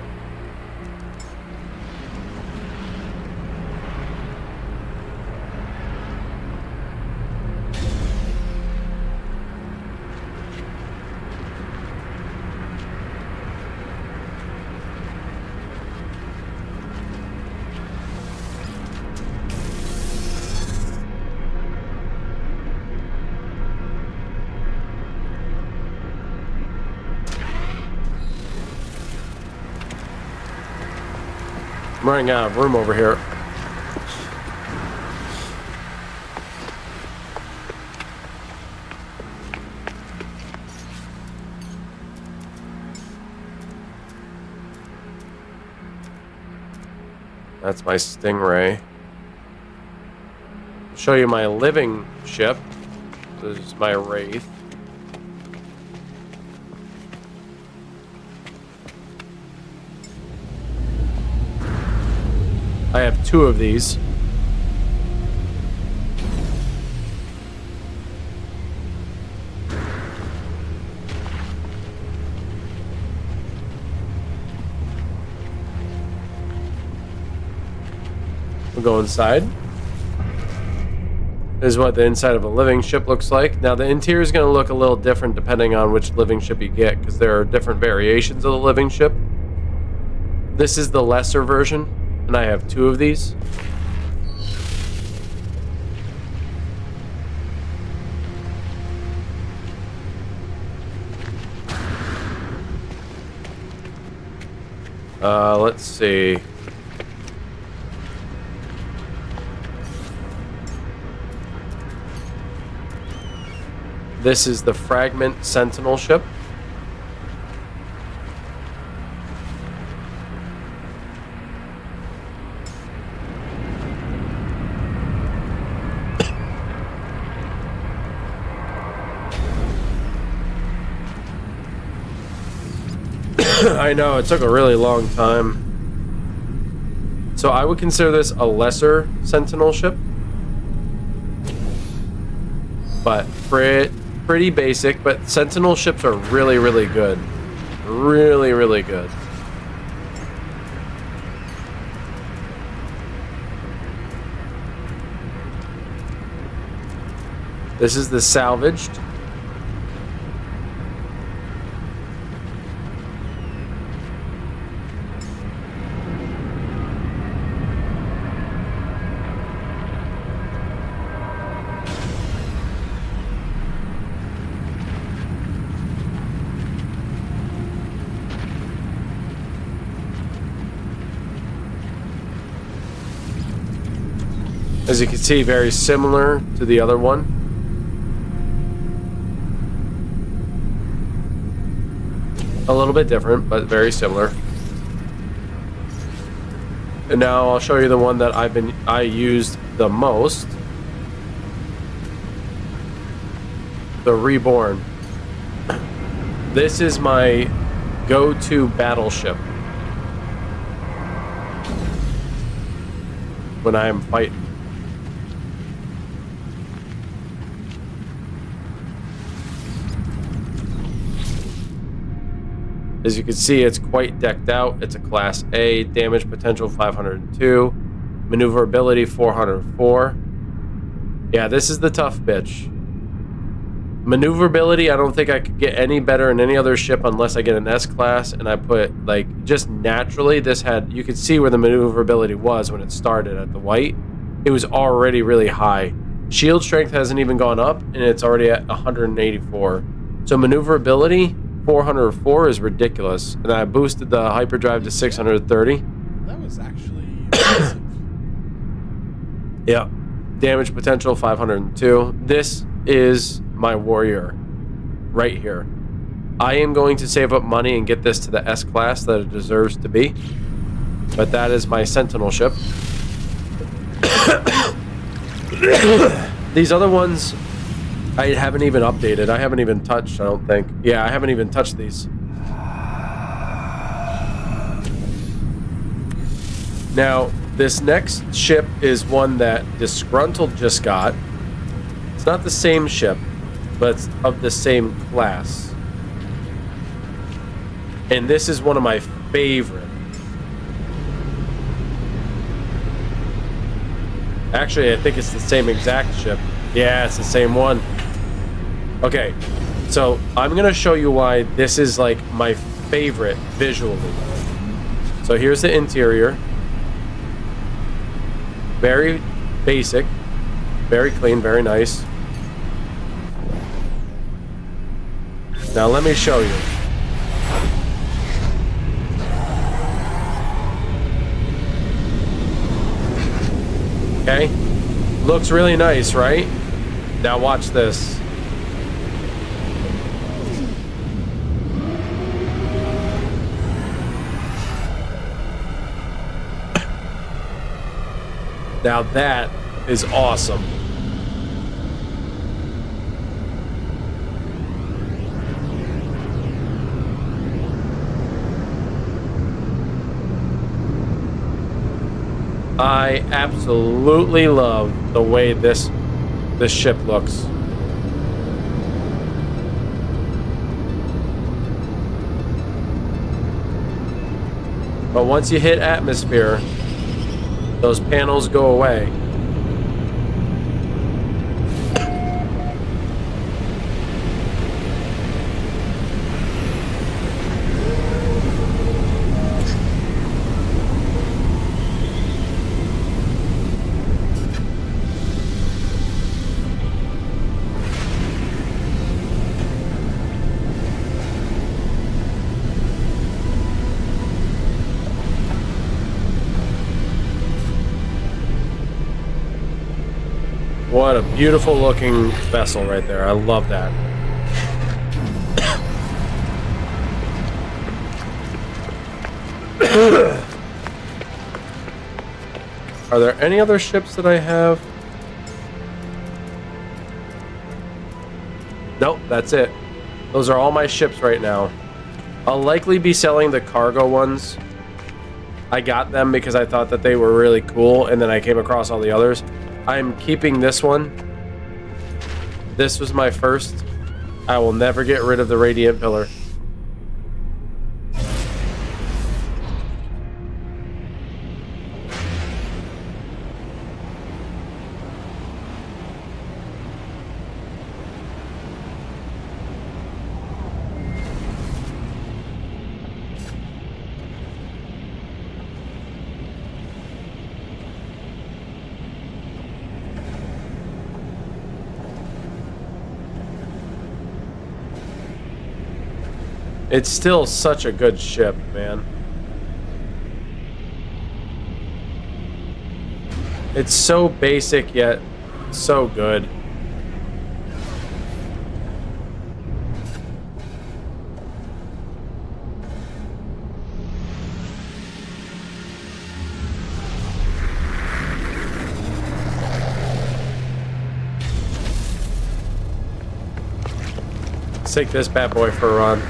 I'm running out of room over here. That's my Stingray. I'll show you my living ship. This is my Wraith. I have two of these. We'll go inside. This is what the inside of a living ship looks like. Now the interior is going to look a little different depending on which living ship you get, because there are different variations of the living ship. This is the lesser version, and I have two of these. Let's see. This is the Fragment Sentinel ship. I know, it took a really long time. So I would consider this a lesser Sentinel ship. But pretty basic, but Sentinel ships are really, really good. Really, really good. This is the salvaged. As you can see, very similar to the other one. A little bit different, but very similar. And now I'll show you the one that I used the most. The Reborn. This is my go-to battleship when I am fighting. As you can see, it's quite decked out. It's a Class A, damage potential 502, maneuverability 404. Yeah, this is the tough bitch. Maneuverability, I don't think I could get any better in any other ship unless I get an S-Class, and I put, like, just naturally, this had, you could see where the maneuverability was when it started at the white. It was already really high. Shield strength hasn't even gone up, and it's already at 184. So maneuverability, 404 is ridiculous, and I boosted the hyperdrive to 630. That was actually impressive. Yeah. Damage potential 502. This is my warrior right here. I am going to save up money and get this to the S-Class that it deserves to be, but that is my Sentinel ship. These other ones I haven't even updated. I haven't even touched, I don't think. Yeah, I haven't even touched these. Now, this next ship is one that Disgruntled just got. It's not the same ship, but it's of the same class. And this is one of my favorite. Actually, I think it's the same exact ship. Yeah, it's the same one. Okay, so I'm gonna show you why this is like my favorite visually. So here's the interior. Very basic, very clean, very nice. Now let me show you. Okay, looks really nice, right? Now watch this. Now that is awesome. I absolutely love the way this ship looks. But once you hit atmosphere, those panels go away. What a beautiful looking vessel right there. I love that. Are there any other ships that I have? Nope, that's it. Those are all my ships right now. I'll likely be selling the cargo ones. I got them because I thought that they were really cool, and then I came across all the others. I'm keeping this one. This was my first. I will never get rid of the Radiant Pillar. It's still such a good ship, man. It's so basic yet so good. Let's take this bad boy for a run.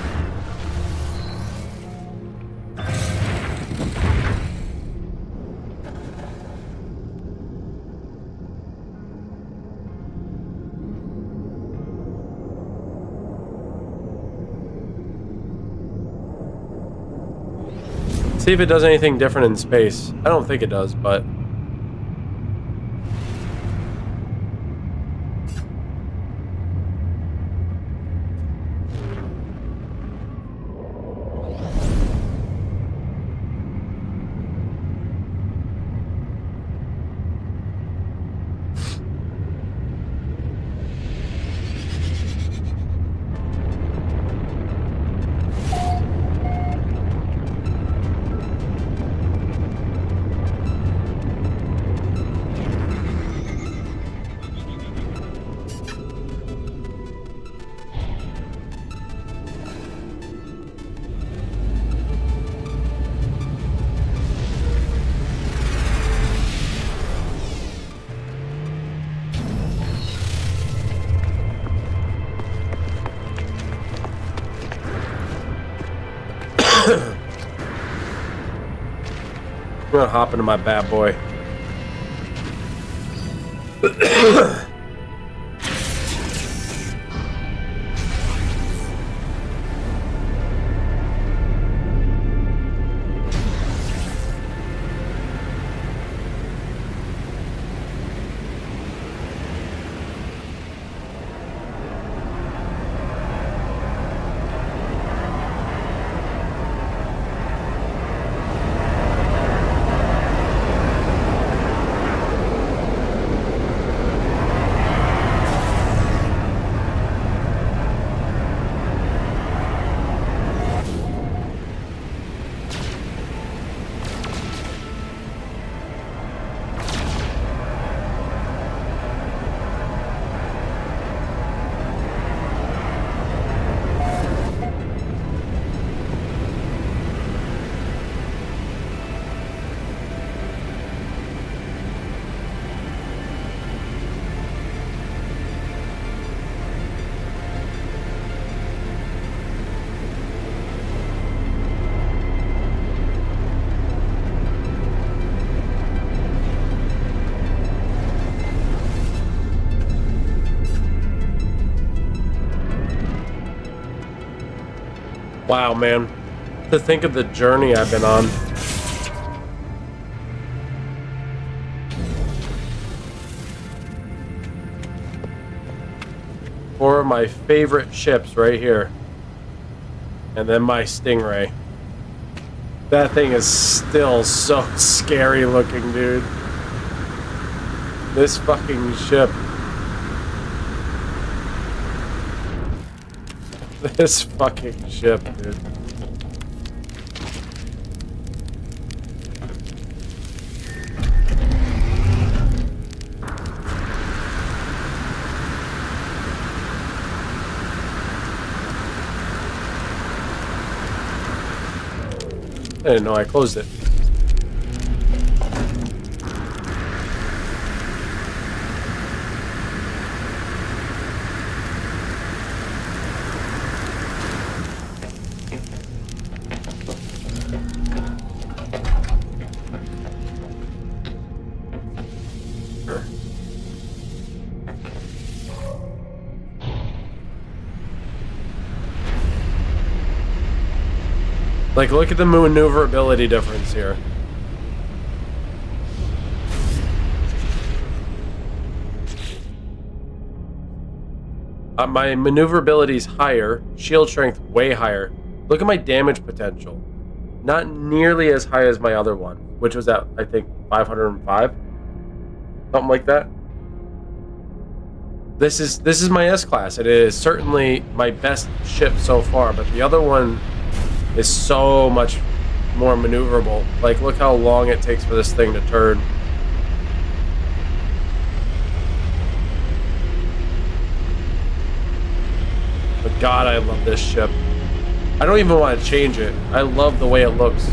See if it does anything different in space. I don't think it does, but... I'm gonna hop into my bad boy. Wow, man. To think of the journey I've been on. Four of my favorite ships right here. And then my Stingray. That thing is still so scary looking, dude. This fucking ship. This fucking ship, dude. I didn't know I closed it. Like, look at the maneuverability difference here. My maneuverability is higher, shield strength way higher. Look at my damage potential. Not nearly as high as my other one, which was at, I think, 505. Something like that. This is my S-Class. It is certainly my best ship so far, but the other one is so much more maneuverable. Like, look how long it takes for this thing to turn. But God, I love this ship. I don't even want to change it. I love the way it looks.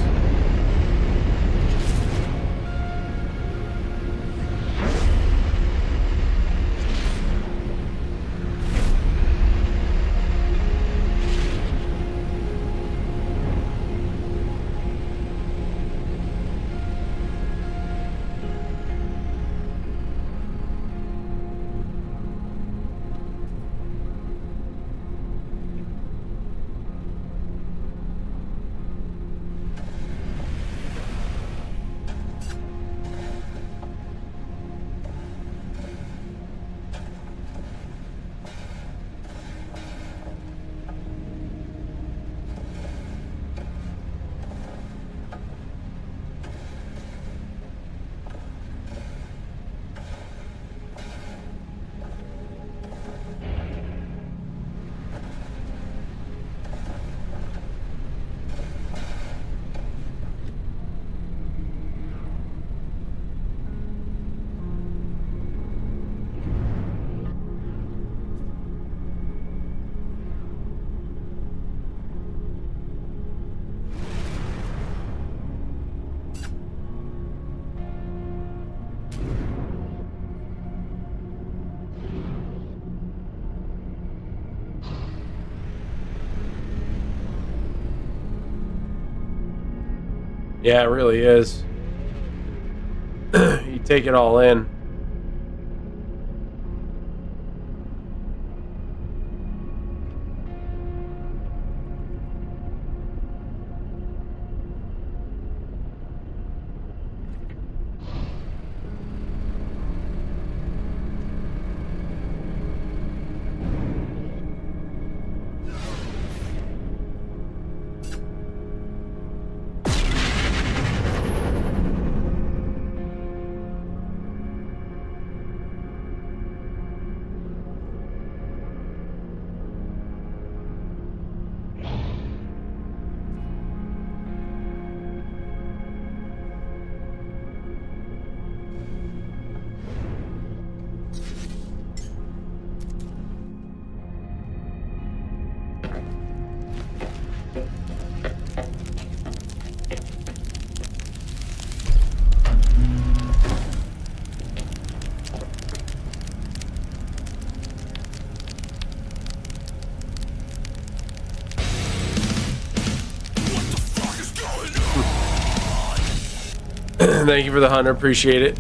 Yeah, it really is. You take it all in. Thank you for the 100. Appreciate it.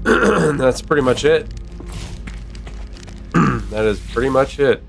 That's pretty much it. That is pretty much it.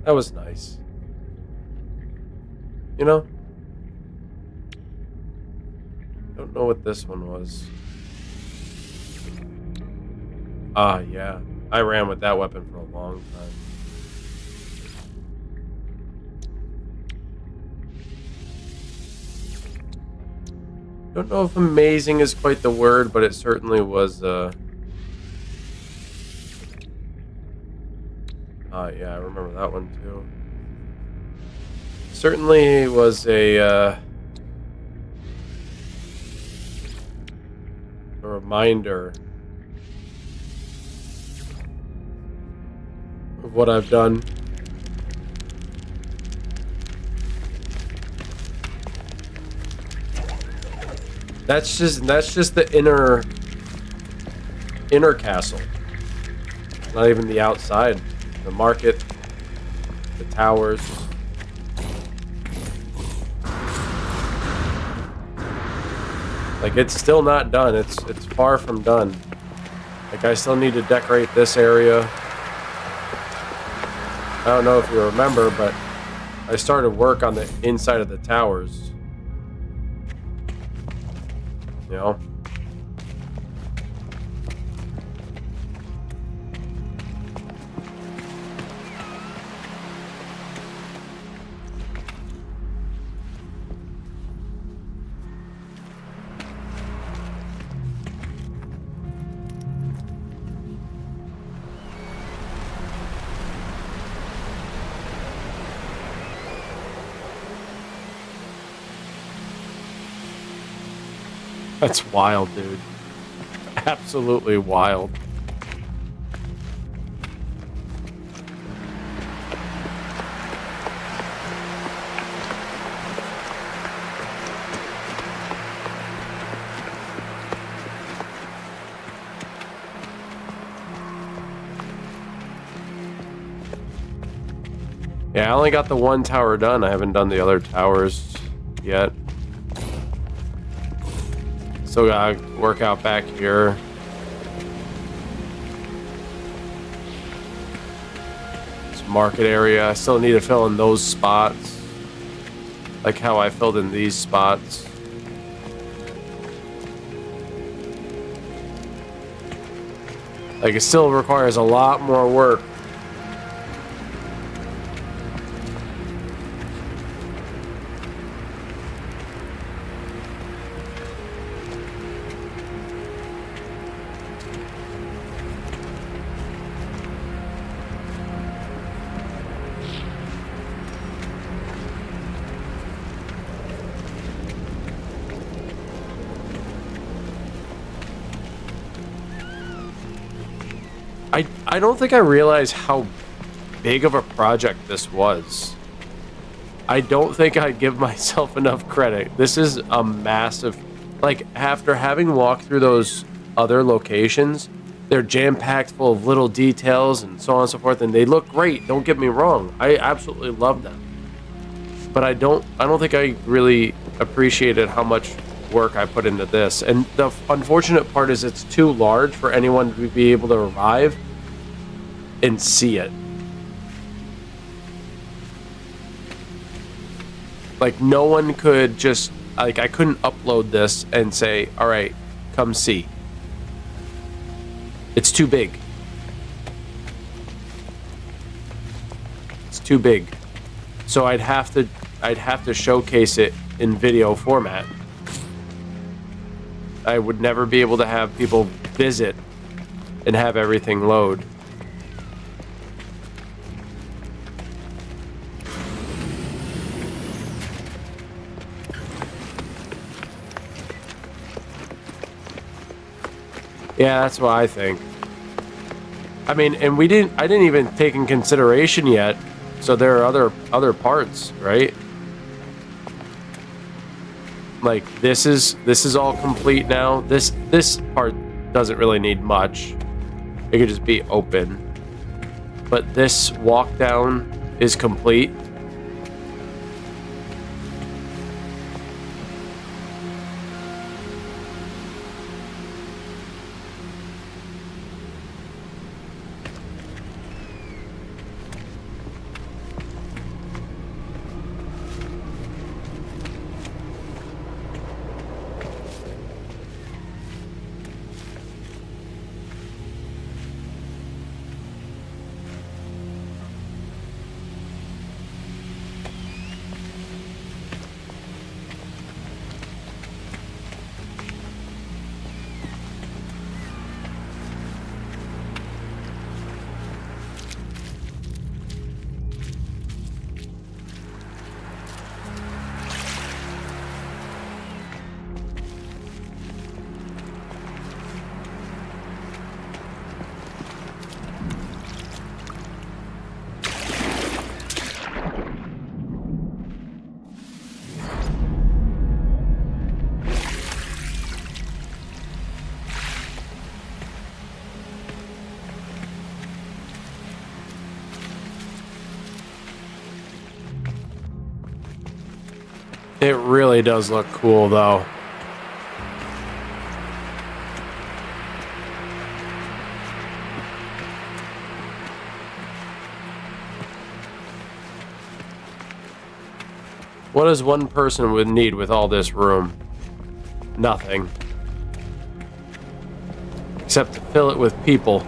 That was nice. You know? Don't know what this one was. Ah, yeah. I ran with that weapon for a long time. Don't know if amazing is quite the word, but it certainly was, yeah, I remember that one too. Certainly was a reminder of what I've done. That's just the inner castle. Not even the outside. The market, the towers. Like, it's still not done. It's far from done. Like, I still need to decorate this area. I don't know if you remember, but I started work on the inside of the towers. You know? That's wild, dude. Absolutely wild. Yeah, I only got the one tower done. I haven't done the other towers yet. Still gotta work out back here. This market area. I still need to fill in those spots. Like how I filled in these spots. Like, it still requires a lot more work. I don't think I realized how big of a project this was. I don't think I give myself enough credit. This is a massive... Like, after having walked through those other locations, they're jam-packed full of little details and so on and so forth, and they look great, don't get me wrong. I absolutely love them. But I don't think I really appreciated how much work I put into this. And the unfortunate part is it's too large for anyone to be able to arrive and see it. Like, no one could just... Like, I couldn't upload this and say, all right, come see. It's too big. It's too big. So I'd have to showcase it in video format. I would never be able to have people visit and have everything load. Yeah, that's what I think. I mean, and I didn't even take in consideration yet. So there are other parts, right? Like this is all complete now. This part doesn't really need much. It could just be open. But this walk down is complete. It really does look cool, though. What does one person would need with all this room? Nothing. Except to fill it with people.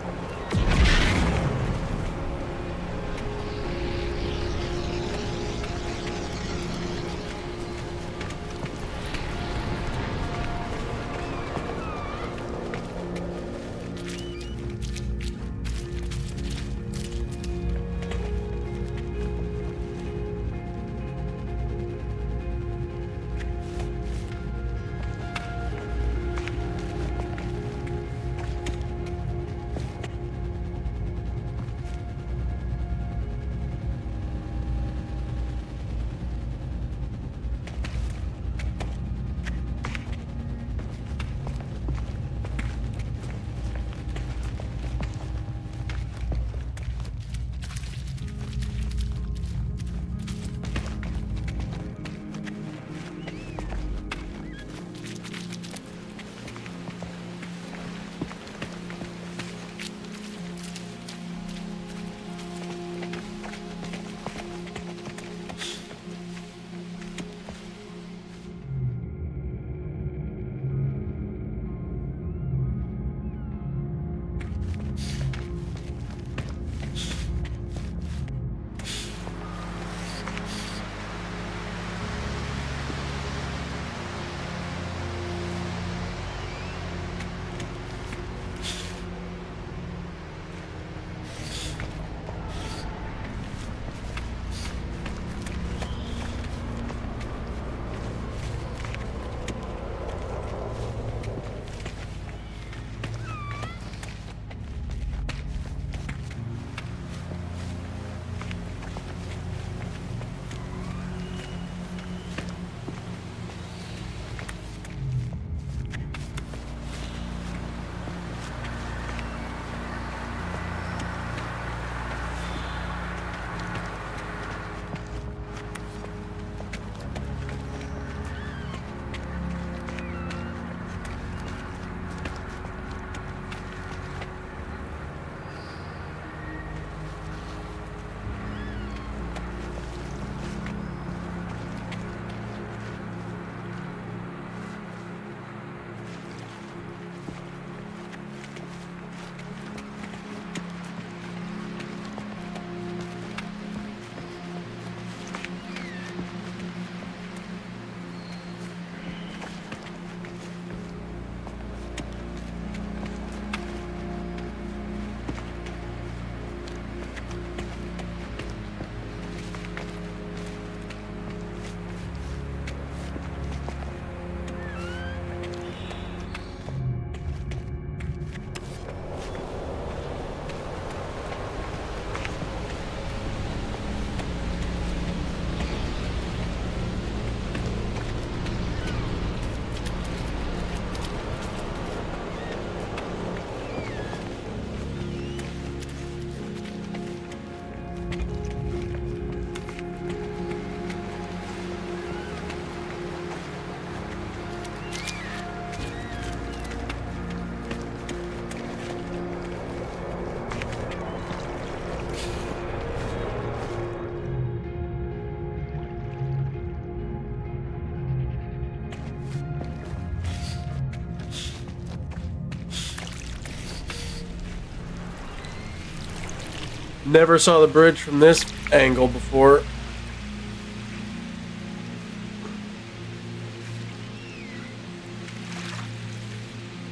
Never saw the bridge from this angle before.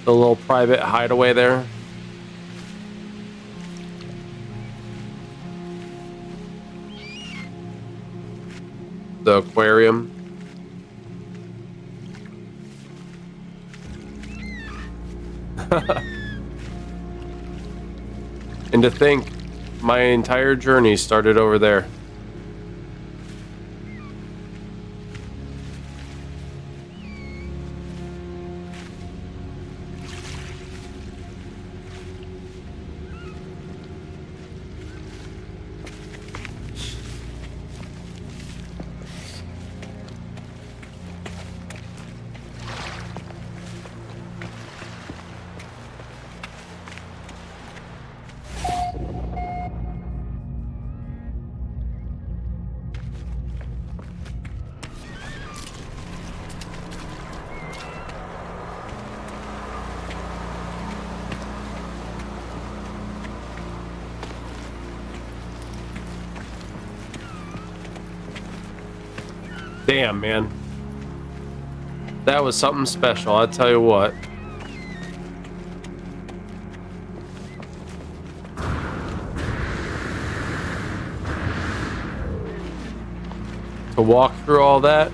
The little private hideaway there. The aquarium. And to think, my entire journey started over there. Damn, man. That was something special, I tell you what. To walk through all that.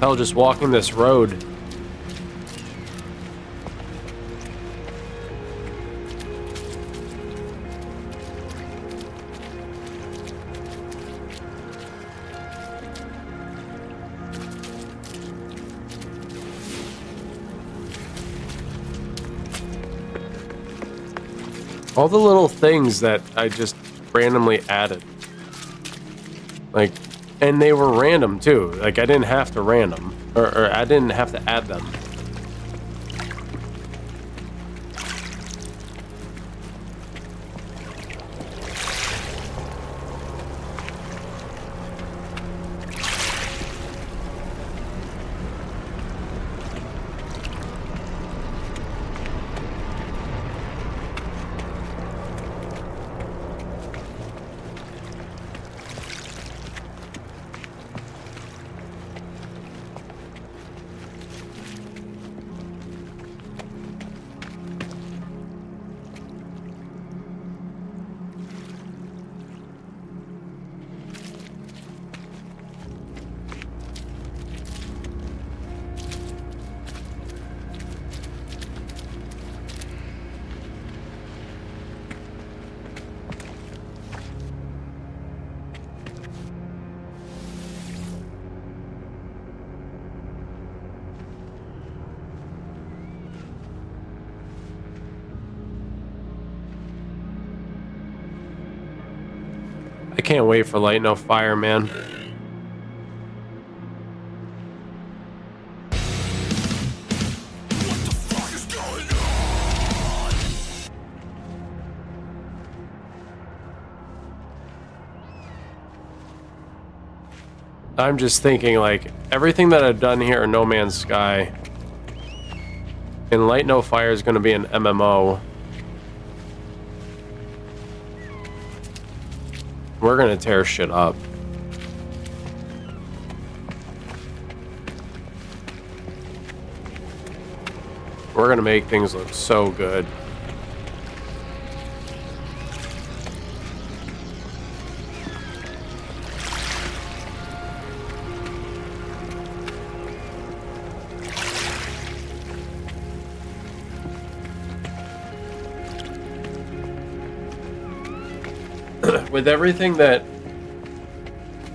Hell, just walking this road. All the little things that I just randomly added. Like, and they were random too. Like, I didn't have to random, or I didn't have to add them. I can't wait for Light No Fire, man. I'm just thinking, like, everything that I've done here in No Man's Sky, and Light No Fire is going to be an MMO. We're gonna tear shit up. We're gonna make things look so good. With everything that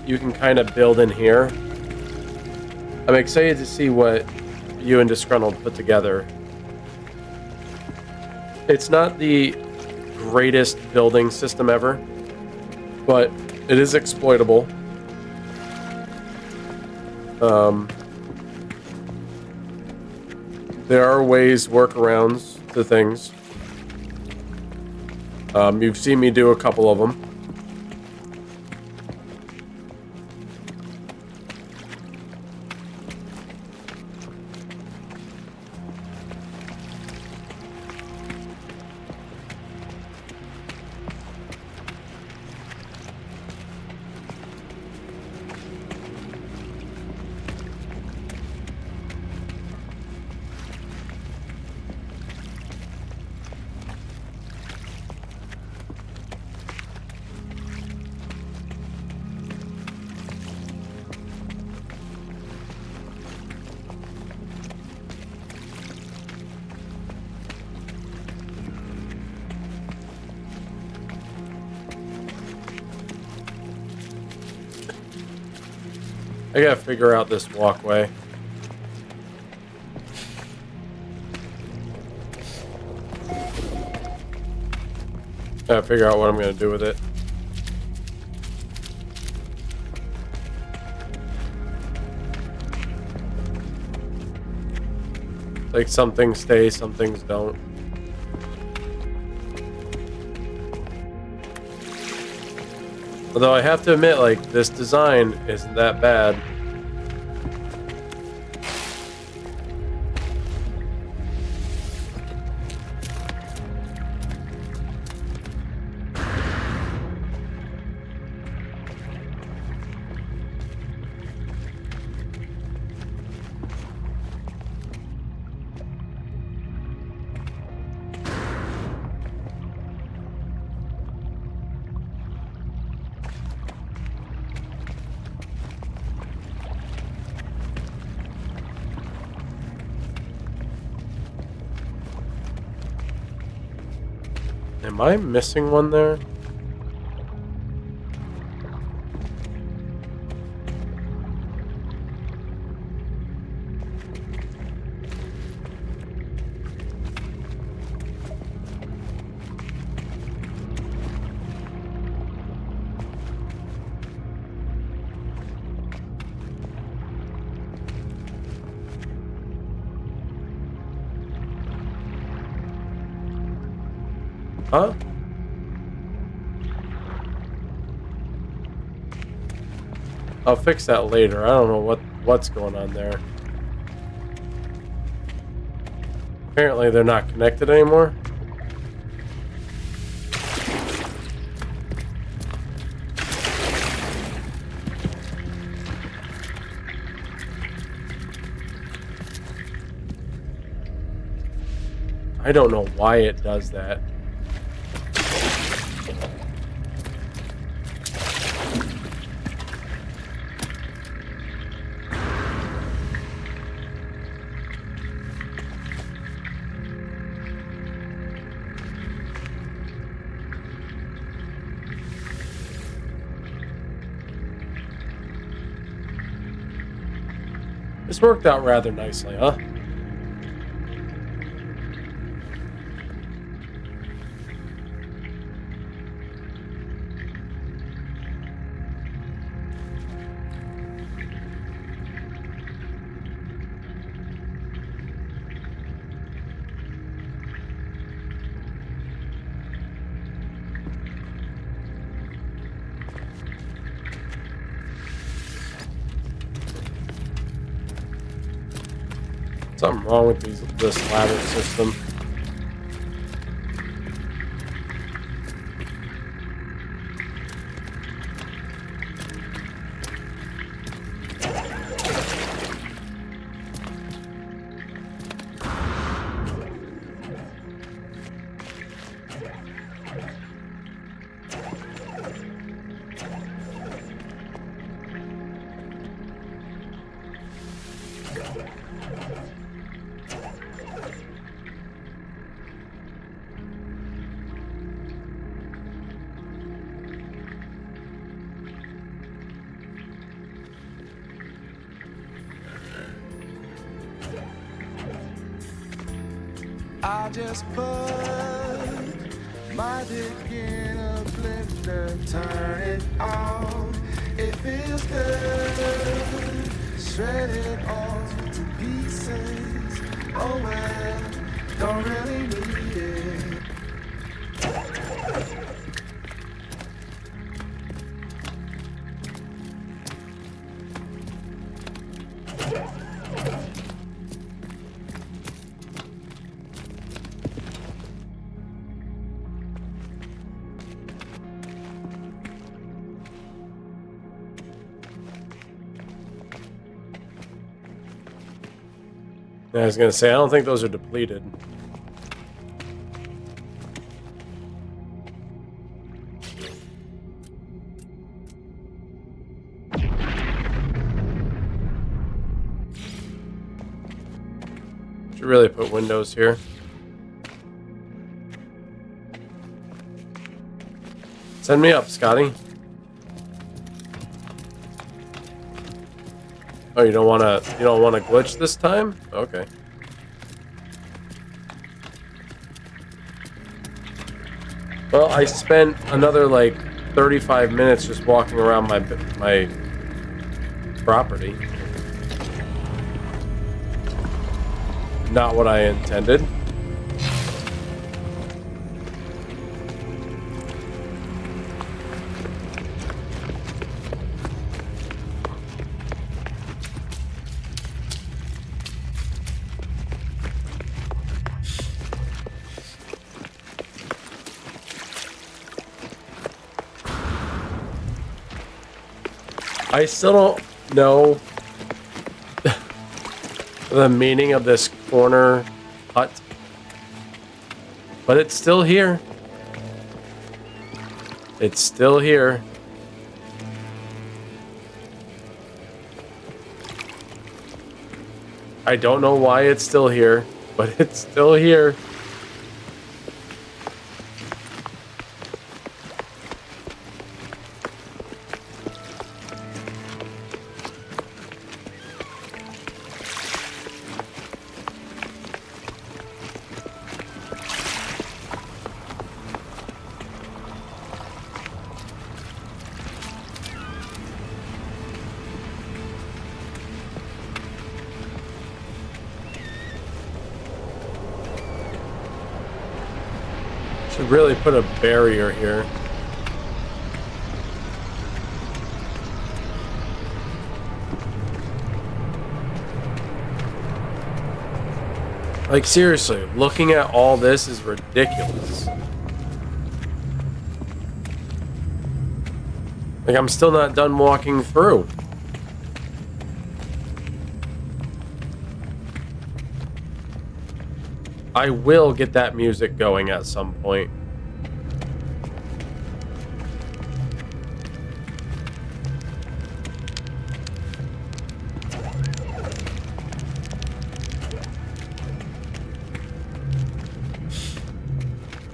you can kind of build in here, I'm excited to see what you and Disgruntled put together. It's not the greatest building system ever, but it is exploitable. There are ways, workarounds to things. You've seen me do a couple of them. I gotta figure out this walkway. Gotta figure out what I'm gonna do with it. Like some things stay, some things don't. Although I have to admit, like, this design isn't that bad. Am I missing one there? Huh? I'll fix that later. I don't know what's going on there. Apparently they're not connected anymore. I don't know why it does that. This worked out rather nicely, huh? Something wrong with this ladder system. I just put my dick in a blender, turn it on. It feels good. Shred it all to pieces. Oh well, don't really need it. I was gonna say, I don't think those are depleted. Should really put windows here. Send me up, Scotty. Oh, you don't wanna glitch this time? Okay. Well, I spent another like 35 minutes just walking around my property. Not what I intended. I still don't know the meaning of this corner hut, but it's still here. It's still here. I don't know why it's still here, but it's still here. Should really put a barrier here. Like seriously, looking at all this is ridiculous. Like I'm still not done walking through. I will get that music going at some point.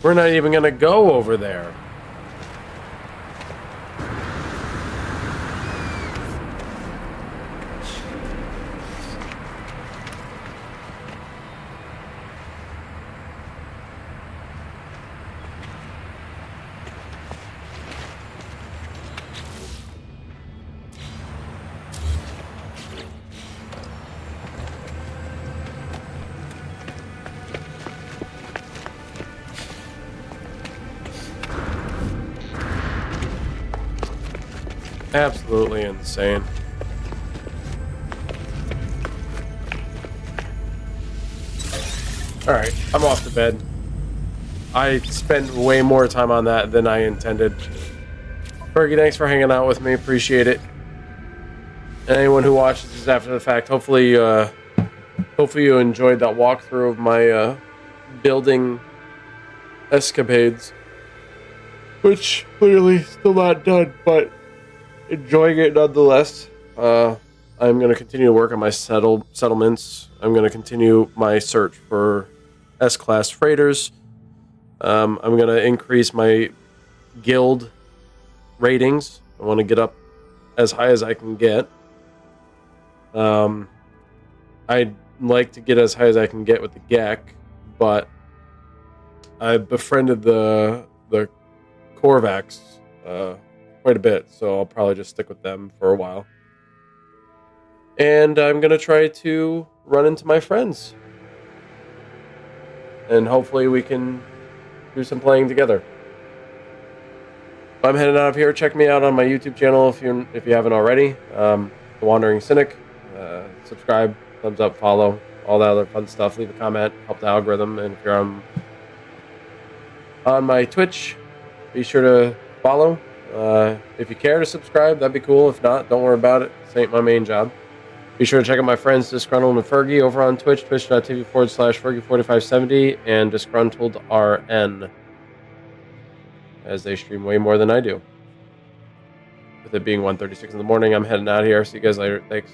We're not even gonna go over there. Absolutely insane. Alright, I'm off to bed. I spent way more time on that than I intended. Fergie, thanks for hanging out with me. Appreciate it. And anyone who watches this after the fact, hopefully you enjoyed that walkthrough of my building escapades. Which clearly still not done, but enjoying it nonetheless. I'm going to continue to work on my settlements. I'm going to continue my search for S-class freighters. I'm going to increase my guild ratings. I want to get up as high as I can get. I'd like to get as high as I can get with the GEC, but I befriended the Korvax quite a bit, so I'll probably just stick with them for a while. And I'm going to try to run into my friends. And hopefully we can do some playing together. I'm heading out of here. Check me out on my YouTube channel if you haven't already. The Wandering Cynic. Subscribe, thumbs up, follow, all that other fun stuff. Leave a comment, help the algorithm. And if you're on my Twitch, be sure to follow. If you care to subscribe, that'd be cool. If not, don't worry about it. This ain't my main job. Be sure to check out my friends Disgruntled and Fergie over on Twitch, twitch.tv/Fergie4570 and DisgruntledRN, as they stream way more than I do. With it being 1:36 in the morning, I'm heading out of here. See you guys later. Thanks.